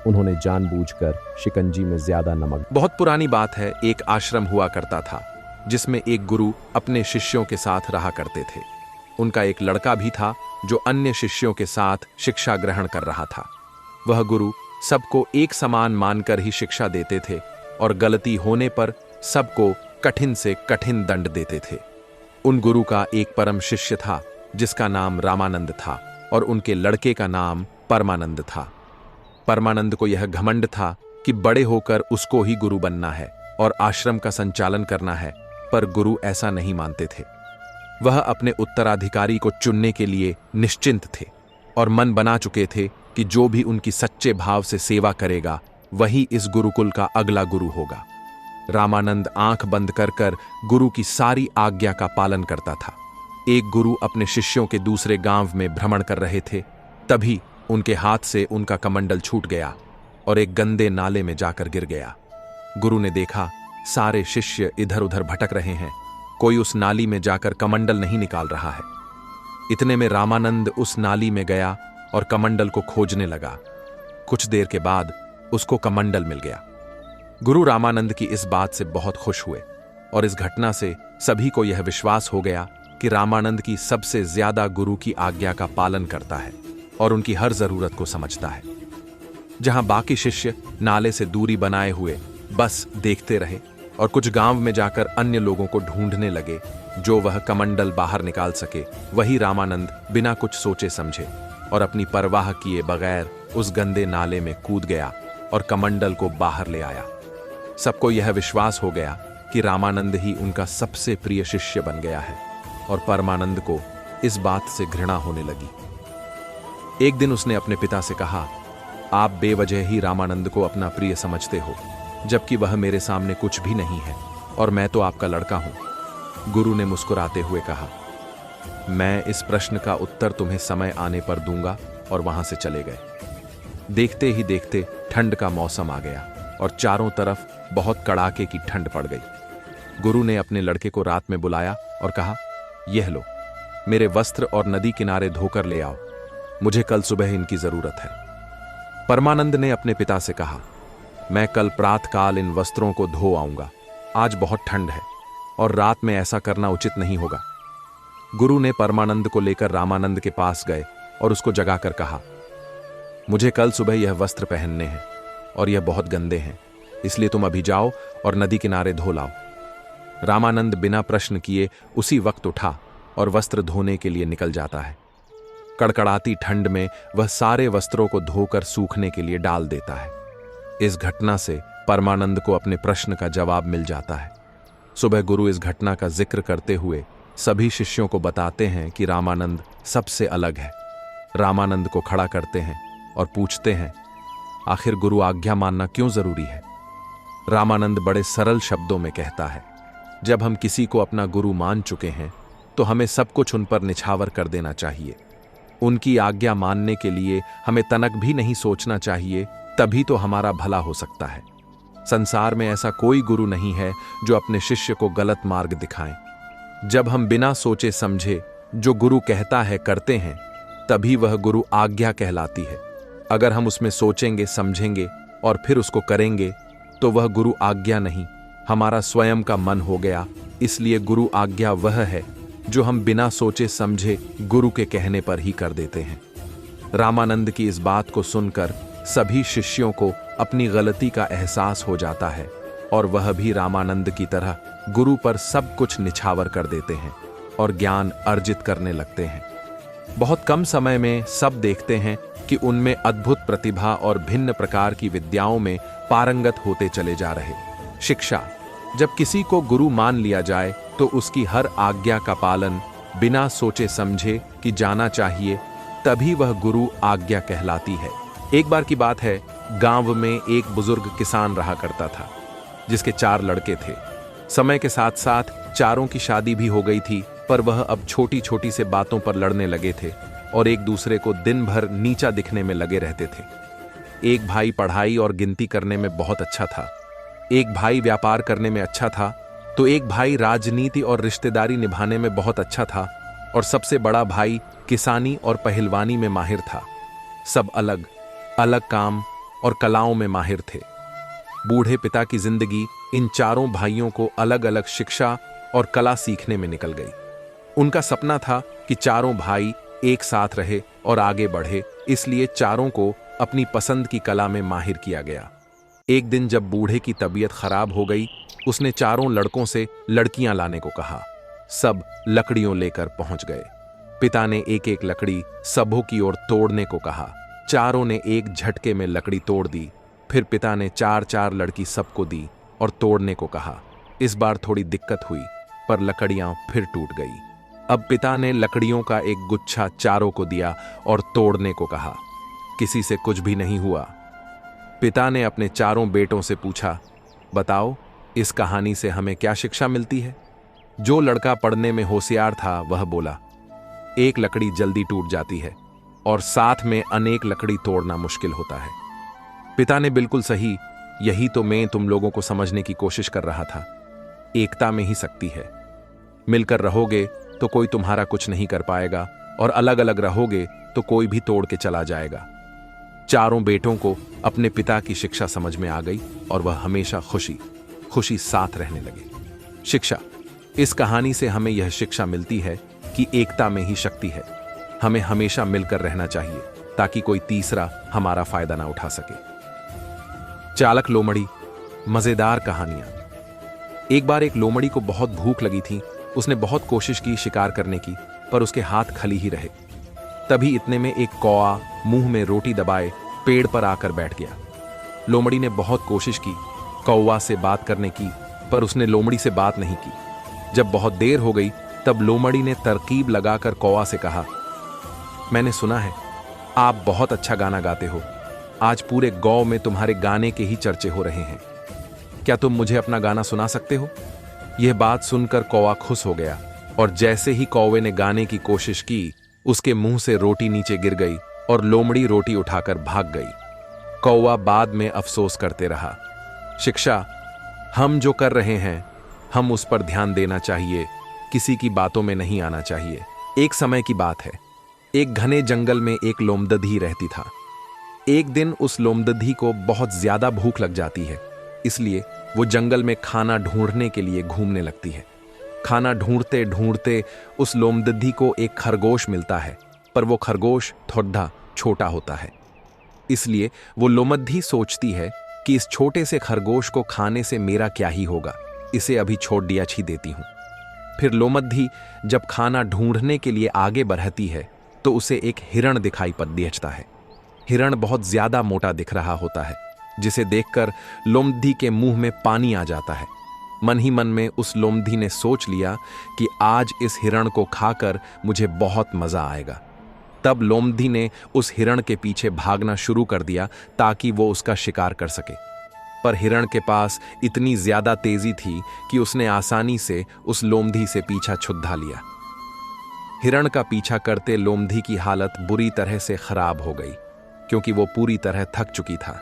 उन्होंने जानबूझकर शिकंजी में ज्यादा नमक। बहुत पुरानी बात है, एक आश्रम हुआ करता था जिसमें एक गुरु अपने शिष्यों के साथ रहा करते थे। उनका एक लड़का भी था जो अन्य शिष्यों के साथ शिक्षा ग्रहण कर रहा था। वह गुरु सबको एक समान मानकर ही शिक्षा देते थे और गलती होने पर सबको कठिन से कठिन दंड देते थे। उन गुरु का एक परम शिष्य था जिसका नाम रामानंद था और उनके लड़के का नाम परमानंद था। परमानंद को यह घमंड था कि बड़े होकर उसको ही गुरु बनना है और आश्रम का संचालन करना है, पर गुरु ऐसा नहीं मानते थे। वह अपने उत्तराधिकारी को चुनने के लिए निश्चिंत थे और मन बना चुके थे कि जो भी उनकी सच्चे भाव से सेवा करेगा वही इस गुरुकुल का अगला गुरु होगा। रामानंद आंख बंद कर कर गुरु की सारी आज्ञा का पालन करता था। एक गुरु अपने शिष्यों के दूसरे गांव में भ्रमण कर रहे थे, तभी उनके हाथ से उनका कमंडल छूट गया और एक गंदे नाले में जाकर गिर गया। गुरु ने देखा सारे शिष्य इधर उधर भटक रहे हैं, कोई उस नाली में जाकर कमंडल नहीं निकाल रहा है। इतने में रामानंद उस नाली में गया और कमंडल को खोजने लगा। कुछ देर के बाद उसको कमंडल मिल गया। गुरु रामानंद की इस बात से बहुत खुश हुए और इस घटना से सभी को यह विश्वास हो गया कि रामानंद की सबसे ज्यादा गुरु की आज्ञा का पालन करता है और उनकी हर जरूरत को समझता है। जहां बाकी शिष्य नाले से दूरी बनाए हुए बस देखते रहे और कुछ गांव में जाकर अन्य लोगों को ढूंढने लगे जो वह कमंडल बाहर निकाल सके, वही रामानंद बिना कुछ सोचे समझे और अपनी परवाह किए बगैर उस गंदे नाले में कूद गया और कमंडल को बाहर ले आया। सबको यह विश्वास हो गया कि रामानंद ही उनका सबसे प्रिय शिष्य बन गया है और परमानंद को इस बात से घृणा होने लगी। एक दिन उसने अपने पिता से कहा, आप बेवजह ही रामानंद को अपना प्रिय समझते हो, जबकि वह मेरे सामने कुछ भी नहीं है और मैं तो आपका लड़का हूं। गुरु ने मुस्कुराते हुए कहा, मैं इस प्रश्न का उत्तर तुम्हें समय आने पर दूंगा, और वहां से चले गए। देखते ही देखते ठंड का मौसम आ गया और चारों तरफ बहुत कड़ाके की ठंड पड़ गई। गुरु ने अपने लड़के को रात में बुलाया और कहा, यह लो, मेरे वस्त्र और नदी किनारे धोकर ले आओ, मुझे कल सुबह इनकी जरूरत है। परमानंद ने अपने पिता से कहा, मैं कल प्रातःकाल इन वस्त्रों को धो आऊंगा, आज बहुत ठंड है और रात में ऐसा करना उचित नहीं होगा। गुरु ने परमानंद को लेकर रामानंद के पास गए और उसको जगाकर कहा, मुझे कल सुबह यह वस्त्र पहनने हैं और यह बहुत गंदे हैं, इसलिए तुम अभी जाओ और नदी किनारे धो लाओ। रामानंद बिना प्रश्न किए उसी वक्त उठा और वस्त्र धोने के लिए निकल जाता है। कड़कड़ाती ठंड में वह सारे वस्त्रों को धोकर सूखने के लिए डाल देता है। इस घटना से परमानंद को अपने प्रश्न का जवाब मिल जाता है। सुबह गुरु इस घटना का जिक्र करते हुए सभी शिष्यों को बताते हैं कि रामानंद सबसे अलग है। रामानंद को खड़ा करते हैं और पूछते हैं, आखिर गुरु आज्ञा मानना क्यों जरूरी है? रामानंद बड़े सरल शब्दों में कहता है, जब हम किसी को अपना गुरु मान चुके हैं तो हमें सब कुछ उन पर निछावर कर देना चाहिए। उनकी आज्ञा मानने के लिए हमें तनक भी नहीं सोचना चाहिए, तभी तो हमारा भला हो सकता है। संसार में ऐसा कोई गुरु नहीं है जो अपने शिष्य को गलत मार्ग दिखाए। जब हम बिना सोचे समझे जो गुरु कहता है करते हैं, तभी वह गुरु आज्ञा कहलाती है। अगर हम उसमें सोचेंगे, समझेंगे और फिर उसको करेंगे तो वह गुरु आज्ञा नहीं, हमारा स्वयं का मन हो गया। इसलिए गुरु आज्ञा वह है जो हम बिना सोचे समझे गुरु के कहने पर ही कर देते हैं। रामानंद की इस बात को सुनकर सभी शिष्यों को अपनी गलती का एहसास हो जाता है और वह भी रामानंद की तरह गुरु पर सब कुछ निछावर कर देते हैं और ज्ञान अर्जित करने लगते हैं। बहुत कम समय में सब देखते हैं कि उनमें अद्भुत प्रतिभा और भिन्न प्रकार की विद्याओं में पारंगत होते चले जा रहे। शिक्षा, जब किसी को गुरु मान लिया जाए तो उसकी हर आज्ञा का पालन बिना सोचे समझे कि जाना चाहिए, तभी वह गुरु आज्ञा कहलाती है। एक बार की बात है, गांव में एक बुजुर्ग किसान रहा करता था जिसके 4 लड़के थे। समय के साथ साथ चारों की शादी भी हो गई थी, पर वह अब छोटी छोटी से बातों पर लड़ने लगे थे और एक दूसरे को दिन भर नीचा दिखने में लगे रहते थे। एक भाई पढ़ाई और गिनती करने में बहुत अच्छा था, एक भाई व्यापार करने में अच्छा था, तो एक भाई राजनीति और रिश्तेदारी निभाने में बहुत अच्छा था और सबसे बड़ा भाई किसानी और पहलवानी में माहिर था। सब अलग अलग काम और कलाओं में माहिर थे। बूढ़े पिता की जिंदगी इन चारों भाइयों को अलग अलग शिक्षा और कला सीखने में निकल गई। उनका सपना था कि चारों भाई एक साथ रहे और आगे बढ़े, इसलिए चारों को अपनी पसंद की कला में माहिर किया गया। एक दिन जब बूढ़े की तबीयत खराब हो गई, उसने चारों लड़कों से लड़कियां लाने को कहा। सब लकड़ियों लेकर पहुंच गए। पिता ने एक एक लकड़ी सबों की ओर तोड़ने को कहा। चारों ने एक झटके में लकड़ी तोड़ दी। फिर पिता ने 4-4 लड़की सबको दी और तोड़ने को कहा। इस बार थोड़ी दिक्कत हुई, पर लकड़ियां फिर टूट गई। अब पिता ने लकड़ियों का एक गुच्छा चारों को दिया और तोड़ने को कहा। किसी से कुछ भी नहीं हुआ। पिता ने अपने चारों बेटों से पूछा, बताओ इस कहानी से हमें क्या शिक्षा मिलती है? जो लड़का पढ़ने में होशियार था वह बोला, एक लकड़ी जल्दी टूट जाती है और साथ में अनेक लकड़ी तोड़ना मुश्किल होता है। पिता ने बिल्कुल सही, यही तो मैं तुम लोगों को समझने की कोशिश कर रहा था। एकता में ही शक्ति है। मिलकर रहोगे तो कोई तुम्हारा कुछ नहीं कर पाएगा और अलग अलग रहोगे तो कोई भी तोड़ के चला जाएगा। चारों बेटों को अपने पिता की शिक्षा समझ में आ गई और वह हमेशा खुशी खुशी साथ रहने लगे। शिक्षा। इस कहानी से हमें यह शिक्षा मिलती है कि एकता में ही शक्ति है। हमें हमेशा मिलकर रहना चाहिए ताकि कोई तीसरा हमारा फायदा ना उठा सके। चालक लोमड़ी। मजेदार कहानियां। एक बार एक लोमड़ी को बहुत भूख लगी थी। उसने बहुत कोशिश की शिकार करने की, पर उसके हाथ खाली ही रहे। तभी इतने में एक कौआ मुंह में रोटी दबाए पेड़ पर आकर बैठ गया। लोमड़ी ने बहुत कोशिश की कौवा से बात करने की, पर उसने लोमड़ी से बात नहीं की। जब बहुत देर हो गई तब लोमड़ी ने तरकीब लगाकर कौवा से कहा, मैंने सुना है आप बहुत अच्छा गाना गाते हो। आज पूरे गांव में तुम्हारे गाने के ही चर्चे हो रहे हैं। क्या तुम मुझे अपना गाना सुना सकते हो? यह बात सुनकर कौवा खुश हो गया और जैसे ही कौवे ने गाने की कोशिश की, उसके मुंह से रोटी नीचे गिर गई और लोमड़ी रोटी उठाकर भाग गई। कौवा बाद में अफसोस करते रहा। शिक्षा। हम जो कर रहे हैं हम उस पर ध्यान देना चाहिए, किसी की बातों में नहीं आना चाहिए। एक समय की बात है। एक घने जंगल में एक लोमदधी रहती था। एक दिन उस लोमदधी को बहुत ज्यादा भूख लग जाती है, इसलिए वो जंगल में खाना ढूंढने के लिए घूमने लगती है। खाना ढूंढते ढूंढते उस लोमदधी को एक खरगोश मिलता है, पर वो खरगोश थोड़ा छोटा होता है। इसलिए वो लोमदधी सोचती है कि इस छोटे से खरगोश को खाने से मेरा क्या ही होगा, इसे अभी छोड़ दिया छी देती हूं। फिर लोमदधी जब खाना ढूंढने के लिए आगे बढ़ती है तो उसे एक हिरण दिखाई देता है। हिरण बहुत ज्यादा मोटा दिख रहा होता है, जिसे देखकर लोमदधी के मुंह में पानी आ जाता है। मन ही मन में उस लोमदधी ने सोच लिया कि आज इस हिरण को खाकर मुझे बहुत मजा आएगा। तब लोमदधी ने उस हिरण के पीछे भागना शुरू कर दिया ताकि वो उसका शिकार कर सके। पर हिरण के पास इतनी ज्यादा तेजी थी कि उसने आसानी से उस लोमदधी से पीछा छुड़ा लिया। हिरण का पीछा करते लोमदधी की हालत बुरी तरह से खराब हो गई, क्योंकि वो पूरी तरह थक चुकी था।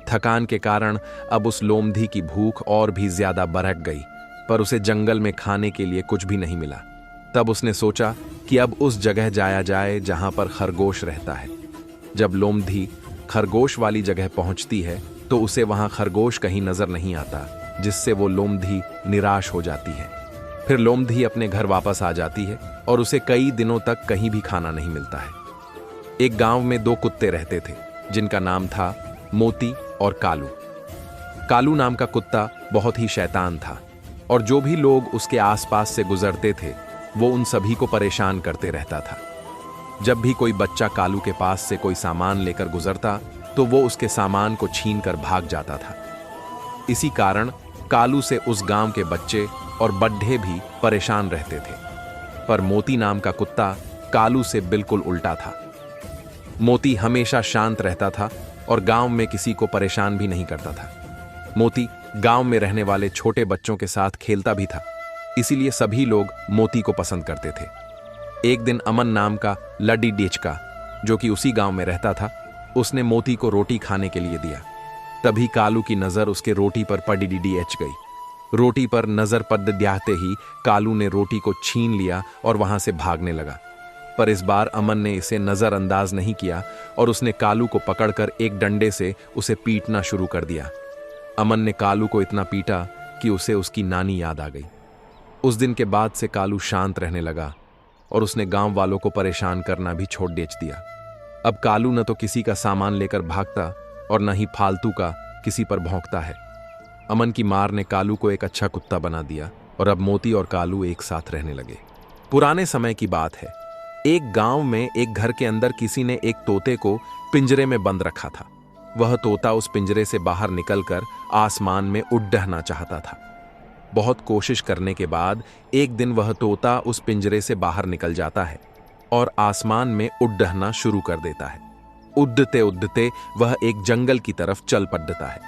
थकान के कारण अब उस लोमदधी की भूख और भी ज्यादा बढ़ गई, पर उसे जंगल में खाने के लिए कुछ भी नहीं मिला। तब उसने सोचा कि अब उस जगह जाया जाए जहां पर खरगोश रहता है। जब लोमदधी खरगोश वाली जगह पहुंचती है तो उसे वहां खरगोश कहीं नजर नहीं आता, जिससे वो लोमदधी निराश हो जाती है। फिर लोमदधी अपने घर वापस आ जाती है और उसे कई दिनों तक कहीं भी खाना नहीं मिलता है। एक गांव में दो कुत्ते रहते थे, जिनका नाम था मोती और कालू। कालू नाम का कुत्ता बहुत ही शैतान था और जो भी लोग उसके आसपास से गुजरते थे वो उन सभी को परेशान करते रहता था। जब भी कोई बच्चा कालू के पास से कोई सामान लेकर गुजरता तो वो उसके सामान को छीन कर भाग जाता था। इसी कारण कालू से उस गांव के बच्चे और बड्ढे भी परेशान रहते थे। पर मोती नाम का कुत्ता कालू से बिल्कुल उल्टा था। मोती हमेशा शांत रहता था और गांव में किसी को परेशान भी नहीं करता था। मोती गांव में रहने वाले छोटे बच्चों के साथ खेलता भी था, इसीलिए सभी लोग मोती को पसंद करते थे। एक दिन अमन नाम का लड्डी डेचका, जो कि उसी गांव में रहता था, उसने मोती को रोटी खाने के लिए दिया। तभी कालू की नजर उसके रोटी पर पड़ी गई। रोटी पर नजर पड़ जाते ही कालू ने रोटी को छीन लिया और वहां से भागने लगा। पर इस बार अमन ने इसे नजरअंदाज नहीं किया और उसने कालू को पकड़कर एक डंडे से उसे पीटना शुरू कर दिया। अमन ने कालू को इतना पीटा कि उसे उसकी नानी याद आ गई। उस दिन के बाद से कालू शांत रहने लगा और उसने गांव वालों को परेशान करना भी छोड़ दिया। अब कालू न तो किसी का सामान लेकर भागता और न ही फालतू का किसी पर भौंकता है। अमन की मार ने कालू को एक अच्छा कुत्ता बना दिया और अब मोती और कालू एक साथ रहने लगे। पुराने समय की बात है। एक गांव में एक घर के अंदर किसी ने एक तोते को पिंजरे में बंद रखा था। वह तोता उस पिंजरे से बाहर निकलकर आसमान में उड़ना चाहता था। बहुत कोशिश करने के बाद एक दिन वह तोता उस पिंजरे से बाहर निकल जाता है और आसमान में उड़ना शुरू कर देता है। उड़ते उड़ते वह एक जंगल की तरफ चल पड़ता है।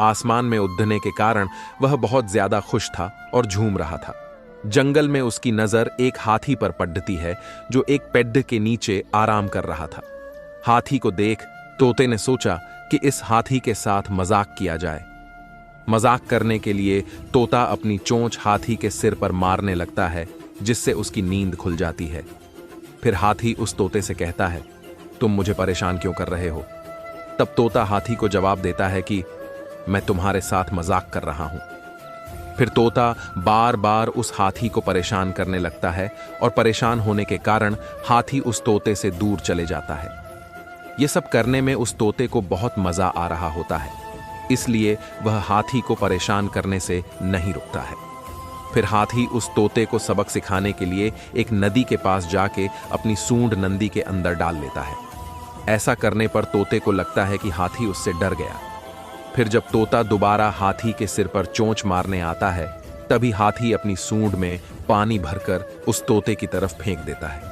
आसमान में उड़ने के कारण वह बहुत ज्यादा खुश था और झूम रहा था। जंगल में उसकी नजर एक हाथी पर पड़ती है, जो एक पेड़ के नीचे आराम कर रहा था। हाथी को देख तोते ने सोचा कि इस हाथी के साथ मजाक किया जाए। मजाक करने के लिए तोता अपनी चोंच हाथी के सिर पर मारने लगता है, जिससे उसकी नींद खुल जाती है। फिर हाथी उस तोते से कहता है, तुम मुझे परेशान क्यों कर रहे हो? तब तोता हाथी को जवाब देता है कि मैं तुम्हारे साथ मजाक कर रहा हूं। फिर तोता बार बार उस हाथी को परेशान करने लगता है और परेशान होने के कारण हाथी उस तोते से दूर चले जाता है। यह सब करने में उस तोते को बहुत मजा आ रहा होता है, इसलिए वह हाथी को परेशान करने से नहीं रुकता है। फिर हाथी उस तोते को सबक सिखाने के लिए एक नदी के पास जाके अपनी सूंड नंदी के अंदर डाल लेता है। ऐसा करने पर तोते को लगता है कि हाथी उससे डर गया। फिर जब तोता दोबारा हाथी के सिर पर चोंच मारने आता है, तभी हाथी अपनी सूंड में पानी भरकर उस तोते की तरफ फेंक देता है,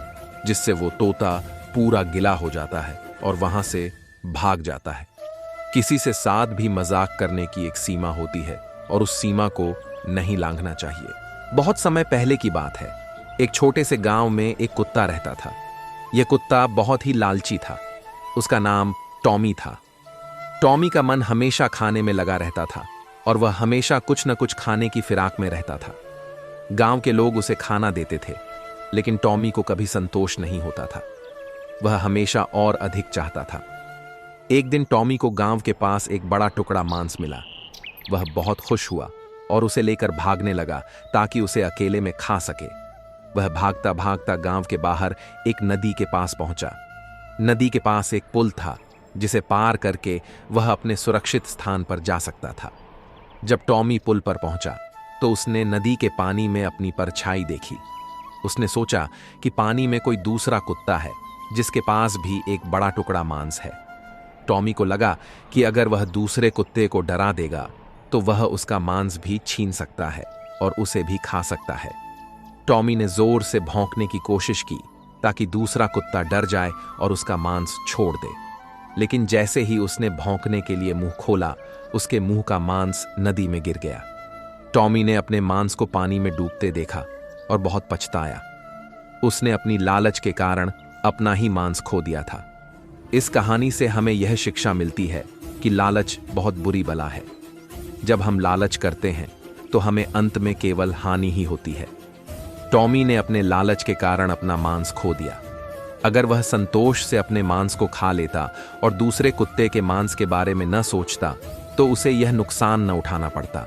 जिससे वो तोता पूरा गिला हो जाता है और वहां से भाग जाता है। किसी से साथ भी मजाक करने की एक सीमा होती है और उस सीमा को नहीं लांघना चाहिए। बहुत समय पहले की बात है। एक छोटे से गांव में एक कुत्ता रहता था। यह कुत्ता बहुत ही लालची था। उसका नाम टॉमी था। टॉमी का मन हमेशा खाने में लगा रहता था और वह हमेशा कुछ न कुछ खाने की फिराक में रहता था। गांव के लोग उसे खाना देते थे, लेकिन टॉमी को कभी संतोष नहीं होता था। वह हमेशा और अधिक चाहता था। एक दिन टॉमी को गांव के पास एक बड़ा टुकड़ा मांस मिला। वह बहुत खुश हुआ और उसे लेकर भागने लगा ताकि उसे अकेले में खा सके। वह भागता भागता गांव के बाहर एक नदी के पास पहुंचा। नदी के पास एक पुल था जिसे पार करके वह अपने सुरक्षित स्थान पर जा सकता था। जब टॉमी पुल पर पहुंचा तो उसने नदी के पानी में अपनी परछाई देखी। उसने सोचा कि पानी में कोई दूसरा कुत्ता है जिसके पास भी एक बड़ा टुकड़ा मांस है। टॉमी को लगा कि अगर वह दूसरे कुत्ते को डरा देगा तो वह उसका मांस भी छीन सकता है और उसे भी खा सकता है। टॉमी ने जोर से भौंकने की कोशिश की ताकि दूसरा कुत्ता डर जाए और उसका मांस छोड़ दे, लेकिन जैसे ही उसने भौंकने के लिए मुंह खोला, उसके मुंह का मांस नदी में गिर गया। टॉमी ने अपने मांस को पानी में डूबते देखा और बहुत पछताया। उसने अपनी लालच के कारण अपना ही मांस खो दिया था। इस कहानी से हमें यह शिक्षा मिलती है कि लालच बहुत बुरी बला है। जब हम लालच करते हैं तो हमें अंत में केवल हानि ही होती है। टॉमी ने अपने लालच के कारण अपना मांस खो दिया। अगर वह संतोष से अपने मांस को खा लेता और दूसरे कुत्ते के मांस के बारे में न सोचता तो उसे यह नुकसान न उठाना पड़ता।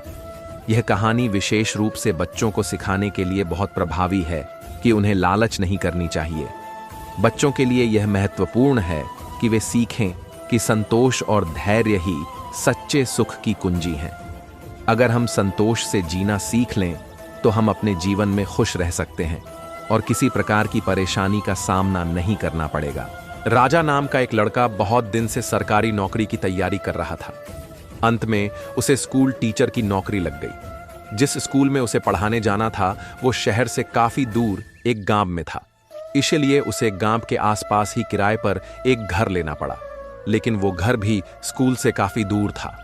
यह कहानी विशेष रूप से बच्चों को सिखाने के लिए बहुत प्रभावी है कि उन्हें लालच नहीं करनी चाहिए। बच्चों के लिए यह महत्वपूर्ण है कि वे सीखें कि संतोष और धैर्य ही सच्चे सुख की कुंजी हैं। अगर हम संतोष से जीना सीख लें तो हम अपने जीवन में खुश रह सकते हैं और किसी प्रकार की परेशानी का सामना नहीं करना पड़ेगा। राजा नाम का एक लड़का बहुत दिन से सरकारी नौकरी की तैयारी कर रहा था। अंत में उसे स्कूल टीचर की नौकरी लग गई। जिस स्कूल में उसे पढ़ाने जाना था वो शहर से काफी दूर एक गांव में था, इसलिए उसे गांव के आसपास ही किराए पर एक घर लेना पड़ा, लेकिन वो घर भी स्कूल से काफी दूर था।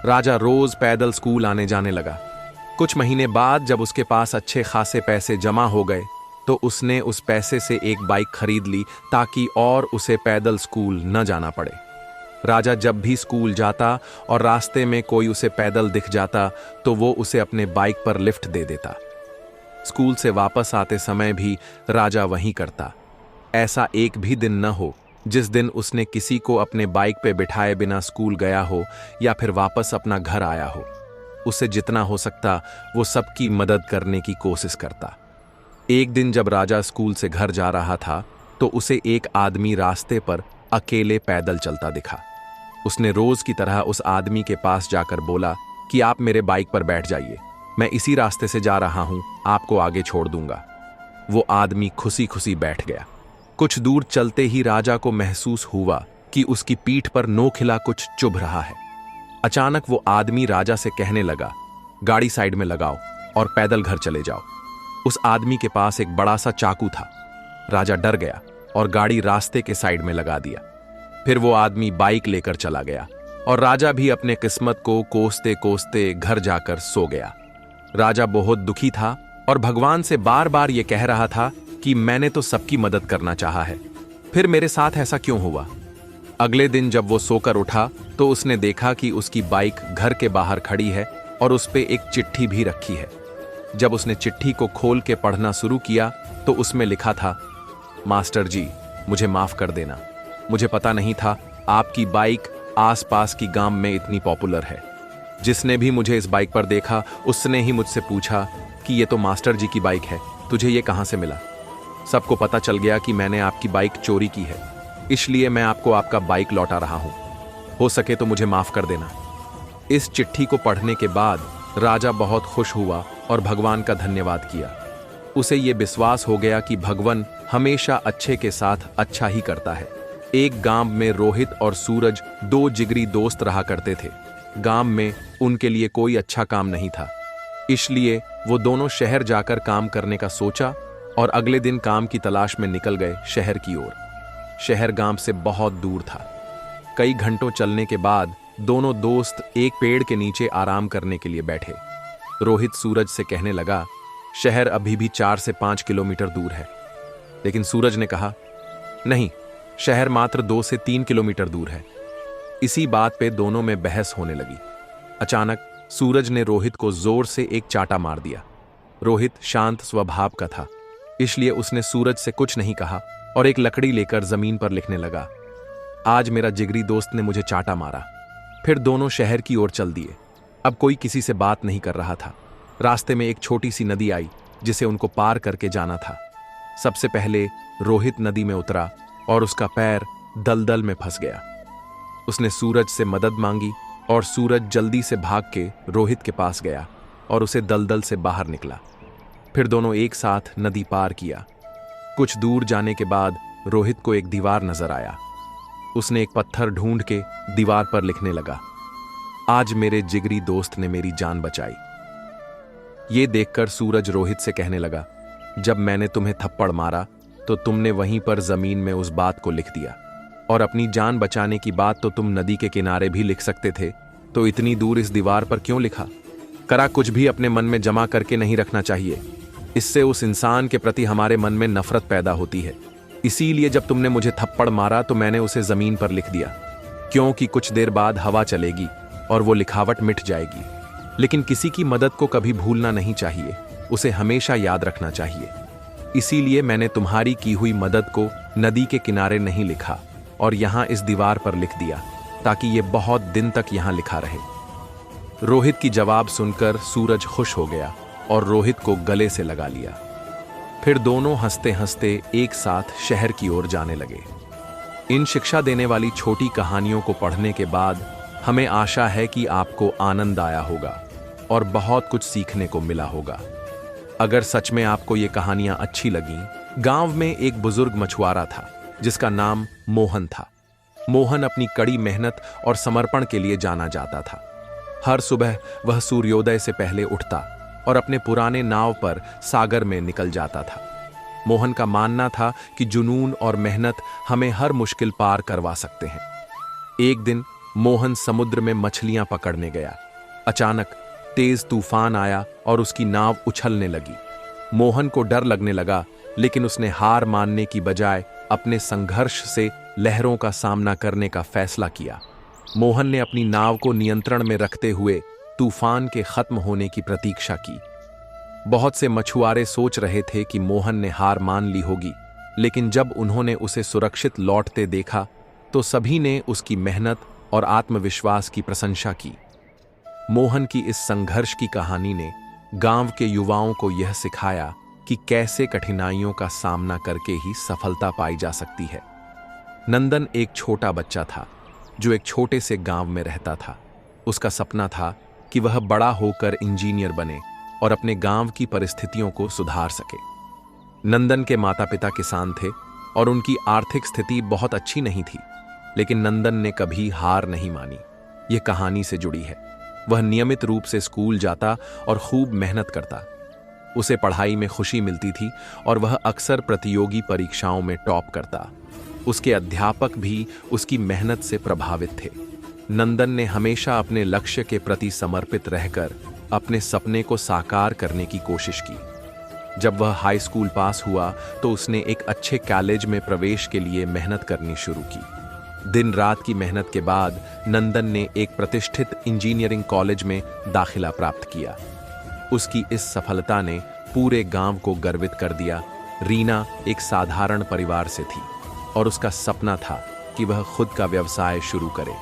राजा रोज पैदल स्कूल आने जाने लगा। कुछ महीने बाद जब उसके पास अच्छे खासे पैसे जमा हो गए तो उसने उस पैसे से एक बाइक खरीद ली ताकि और उसे पैदल स्कूल न जाना पड़े। राजा जब भी स्कूल जाता और रास्ते में कोई उसे पैदल दिख जाता तो वो उसे अपने बाइक पर लिफ्ट दे देता। स्कूल से वापस आते समय भी राजा वहीं करता। ऐसा एक भी दिन न हो जिस दिन उसने किसी को अपने बाइक पे बिठाए बिना स्कूल गया हो या फिर वापस अपना घर आया हो। उसे जितना हो सकता वो सबकी मदद करने की कोशिश करता। एक दिन जब राजा स्कूल से घर जा रहा था तो उसे एक आदमी रास्ते पर अकेले पैदल चलता दिखा। उसने रोज की तरह उस आदमी के पास जाकर बोला कि आप मेरे बाइक पर बैठ जाइए, मैं इसी रास्ते से जा रहा हूं, आपको आगे छोड़ दूंगा। वो आदमी खुशी खुशी बैठ गया। कुछ दूर चलते ही राजा को महसूस हुआ कि उसकी पीठ पर नोखिला कुछ चुभ रहा है। अचानक वो आदमी राजा से कहने लगा, गाड़ी साइड में लगाओ और पैदल घर चले जाओ। उस आदमी के पास एक बड़ा सा चाकू था। राजा डर गया और गाड़ी रास्ते के साइड में लगा दिया। फिर वो आदमी बाइक लेकर चला गया और राजा भी अपने किस्मत को कोसते कोसते घर जाकर सो गया। राजा बहुत दुखी था और भगवान से बार बार ये कह रहा था कि मैंने तो सबकी मदद करना चाहा है, फिर मेरे साथ ऐसा क्यों हुआ। अगले दिन जब वो सोकर उठा तो उसने देखा कि उसकी बाइक घर के बाहर खड़ी है और उस पे एक चिट्ठी भी रखी है। जब उसने चिट्ठी को खोल के पढ़ना शुरू किया तो उसमें लिखा था, मास्टर जी, मुझे माफ कर देना। मुझे पता नहीं था आपकी बाइक आसपास की गांव में इतनी पॉपुलर है। जिसने भी मुझे इस बाइक पर देखा उसने ही मुझसे पूछा कि ये तो मास्टर जी की बाइक है, तुझे ये कहां से मिला। सबको पता चल गया कि मैंने आपकी बाइक चोरी की है, इसलिए मैं आपको आपका बाइक लौटा रहा हूं। हो सके तो मुझे माफ कर देना। इस चिट्ठी को पढ़ने के बाद राजा बहुत खुश हुआ और भगवान का धन्यवाद किया। उसे ये विश्वास हो गया कि भगवान हमेशा अच्छे के साथ अच्छा ही करता है। एक गांव में रोहित और सूरज दो जिगरी दोस्त रहा करते थे। गांव में उनके लिए कोई अच्छा काम नहीं था, इसलिए वो दोनों शहर जाकर काम करने का सोचा और अगले दिन काम की तलाश में निकल गए शहर की ओर। शहर गांव से बहुत दूर था। कई घंटों चलने के बाद दोनों दोस्त एक पेड़ के नीचे आराम करने के लिए बैठे। रोहित सूरज से कहने लगा, शहर अभी भी 4 से 5 किलोमीटर दूर है। लेकिन सूरज ने कहा, नहीं, शहर मात्र 2 से 3 किलोमीटर दूर है। इसी बात पे दोनों में बहस होने लगी। अचानक सूरज ने रोहित को जोर से एक चाटा मार दिया। रोहित शांत स्वभाव का था, इसलिए उसने सूरज से कुछ नहीं कहा और एक लकड़ी लेकर जमीन पर लिखने लगा, आज मेरा जिगरी दोस्त ने मुझे चाटा मारा। फिर दोनों शहर की ओर चल दिए। अब कोई किसी से बात नहीं कर रहा था। रास्ते में एक छोटी सी नदी आई जिसे उनको पार करके जाना था। सबसे पहले रोहित नदी में उतरा और उसका पैर दलदल में फंस गया। उसने सूरज से मदद मांगी और सूरज जल्दी से भाग के रोहित के पास गया और उसे दलदल से बाहर निकला। फिर दोनों एक साथ नदी पार किया। कुछ दूर जाने के बाद रोहित को एक दीवार नजर आया। उसने एक पत्थर ढूंढ के दीवार पर लिखने लगा, आज मेरे जिगरी दोस्त ने मेरी जान बचाई। ये देखकर सूरज रोहित से कहने लगा, जब मैंने तुम्हें थप्पड़ मारा तो तुमने वहीं पर जमीन में उस बात को लिख दिया, और अपनी जान बचाने की बात तो तुम नदी के किनारे भी लिख सकते थे, तो इतनी दूर इस दीवार पर क्यों लिखा। करा कुछ भी अपने मन में जमा करके नहीं रखना चाहिए, इससे उस इंसान के प्रति हमारे मन में नफरत पैदा होती है। इसीलिए जब तुमने मुझे थप्पड़ मारा तो मैंने उसे जमीन पर लिख दिया, क्योंकि कुछ देर बाद हवा चलेगी और वो लिखावट मिट जाएगी। लेकिन किसी की मदद को कभी भूलना नहीं चाहिए, उसे हमेशा याद रखना चाहिए। इसीलिए मैंने तुम्हारी की हुई मदद को नदी के किनारे नहीं लिखा और यहाँ इस दीवार पर लिख दिया, ताकि ये बहुत दिन तक यहाँ लिखा रहे। रोहित की जवाब सुनकर सूरज खुश हो गया और रोहित को गले से लगा लिया। फिर दोनों हंसते हंसते एक साथ शहर की ओर जाने लगे। इन शिक्षा देने वाली छोटी कहानियों को पढ़ने के बाद हमें आशा है कि आपको आनंद आया होगा और बहुत कुछ सीखने को मिला होगा। अगर सच में आपको ये कहानियां अच्छी लगीं, गांव में एक बुजुर्ग मछुआरा था जिसका नाम मोहन था। मोहन अपनी कड़ी मेहनत और समर्पण के लिए जाना जाता था। हर सुबह वह सूर्योदय से पहले उठता और अपने पुराने नाव पर सागर में निकल जाता था। मोहन का मानना था कि जुनून और मेहनत हमें हर मुश्किल पार करवा सकते हैं। एक दिन मोहन समुद्र में मछलियां पकड़ने गया। अचानक तेज तूफान आया और उसकी नाव उछलने लगी। मोहन को डर लगने लगा, लेकिन उसने हार मानने की बजाय अपने संघर्ष से लहरों का सामना करने का फैसला किया। मोहन ने अपनी नाव को नियंत्रण में रखते हुए तूफान के खत्म होने की प्रतीक्षा की। बहुत से मछुआरे सोच रहे थे कि मोहन ने हार मान ली होगी, लेकिन जब उन्होंने उसे सुरक्षित लौटते देखा तो सभी ने उसकी मेहनत और आत्मविश्वास की प्रशंसा की। मोहन की इस संघर्ष की कहानी ने गांव के युवाओं को यह सिखाया कि कैसे कठिनाइयों का सामना करके ही सफलता पाई जा सकती है। नंदन एक छोटा बच्चा था जो एक छोटे से गांव में रहता था। उसका सपना था कि वह बड़ा होकर इंजीनियर बने और अपने गांव की परिस्थितियों को सुधार सके। नंदन के माता पिता किसान थे और उनकी आर्थिक स्थिति बहुत अच्छी नहीं थी, लेकिन नंदन ने कभी हार नहीं मानी। यह कहानी से जुड़ी है। वह नियमित रूप से स्कूल जाता और खूब मेहनत करता। उसे पढ़ाई में खुशी मिलती थी और वह अक्सर प्रतियोगी परीक्षाओं में टॉप करता। उसके अध्यापक भी उसकी मेहनत से प्रभावित थे। नंदन ने हमेशा अपने लक्ष्य के प्रति समर्पित रहकर अपने सपने को साकार करने की कोशिश की। जब वह हाई स्कूल पास हुआ तो उसने एक अच्छे कॉलेज में प्रवेश के लिए मेहनत करनी शुरू की। दिन रात की मेहनत के बाद नंदन ने एक प्रतिष्ठित इंजीनियरिंग कॉलेज में दाखिला प्राप्त किया। उसकी इस सफलता ने पूरे गांव को गर्वित कर दिया रीना एक साधारण परिवार से थी और उसका सपना था कि वह खुद का व्यवसाय शुरू करे।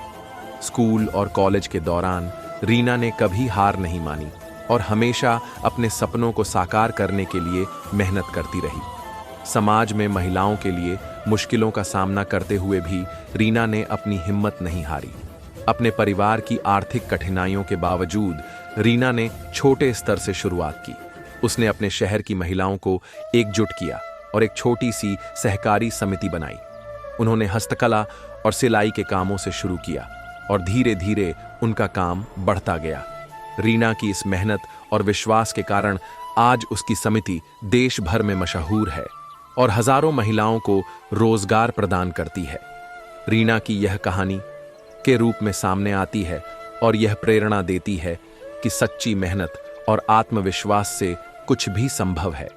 स्कूल और कॉलेज के दौरान रीना ने कभी हार नहीं मानी और हमेशा अपने सपनों को साकार करने के लिए मेहनत करती रही। समाज में महिलाओं के लिए मुश्किलों का सामना करते हुए भी रीना ने अपनी हिम्मत नहीं हारी। अपने परिवार की आर्थिक कठिनाइयों के बावजूद रीना ने छोटे स्तर से शुरुआत की। उसने अपने शहर की महिलाओं को एकजुट किया और एक छोटी सी सहकारी समिति बनाई। उन्होंने हस्तकला और सिलाई के कामों से शुरू किया और धीरे धीरे उनका काम बढ़ता गया। रीना की इस मेहनत और विश्वास के कारण आज उसकी समिति देश भर में मशहूर है और हजारों महिलाओं को रोजगार प्रदान करती है। रीना की यह कहानी के रूप में सामने आती है और यह प्रेरणा देती है कि सच्ची मेहनत और आत्मविश्वास से कुछ भी संभव है।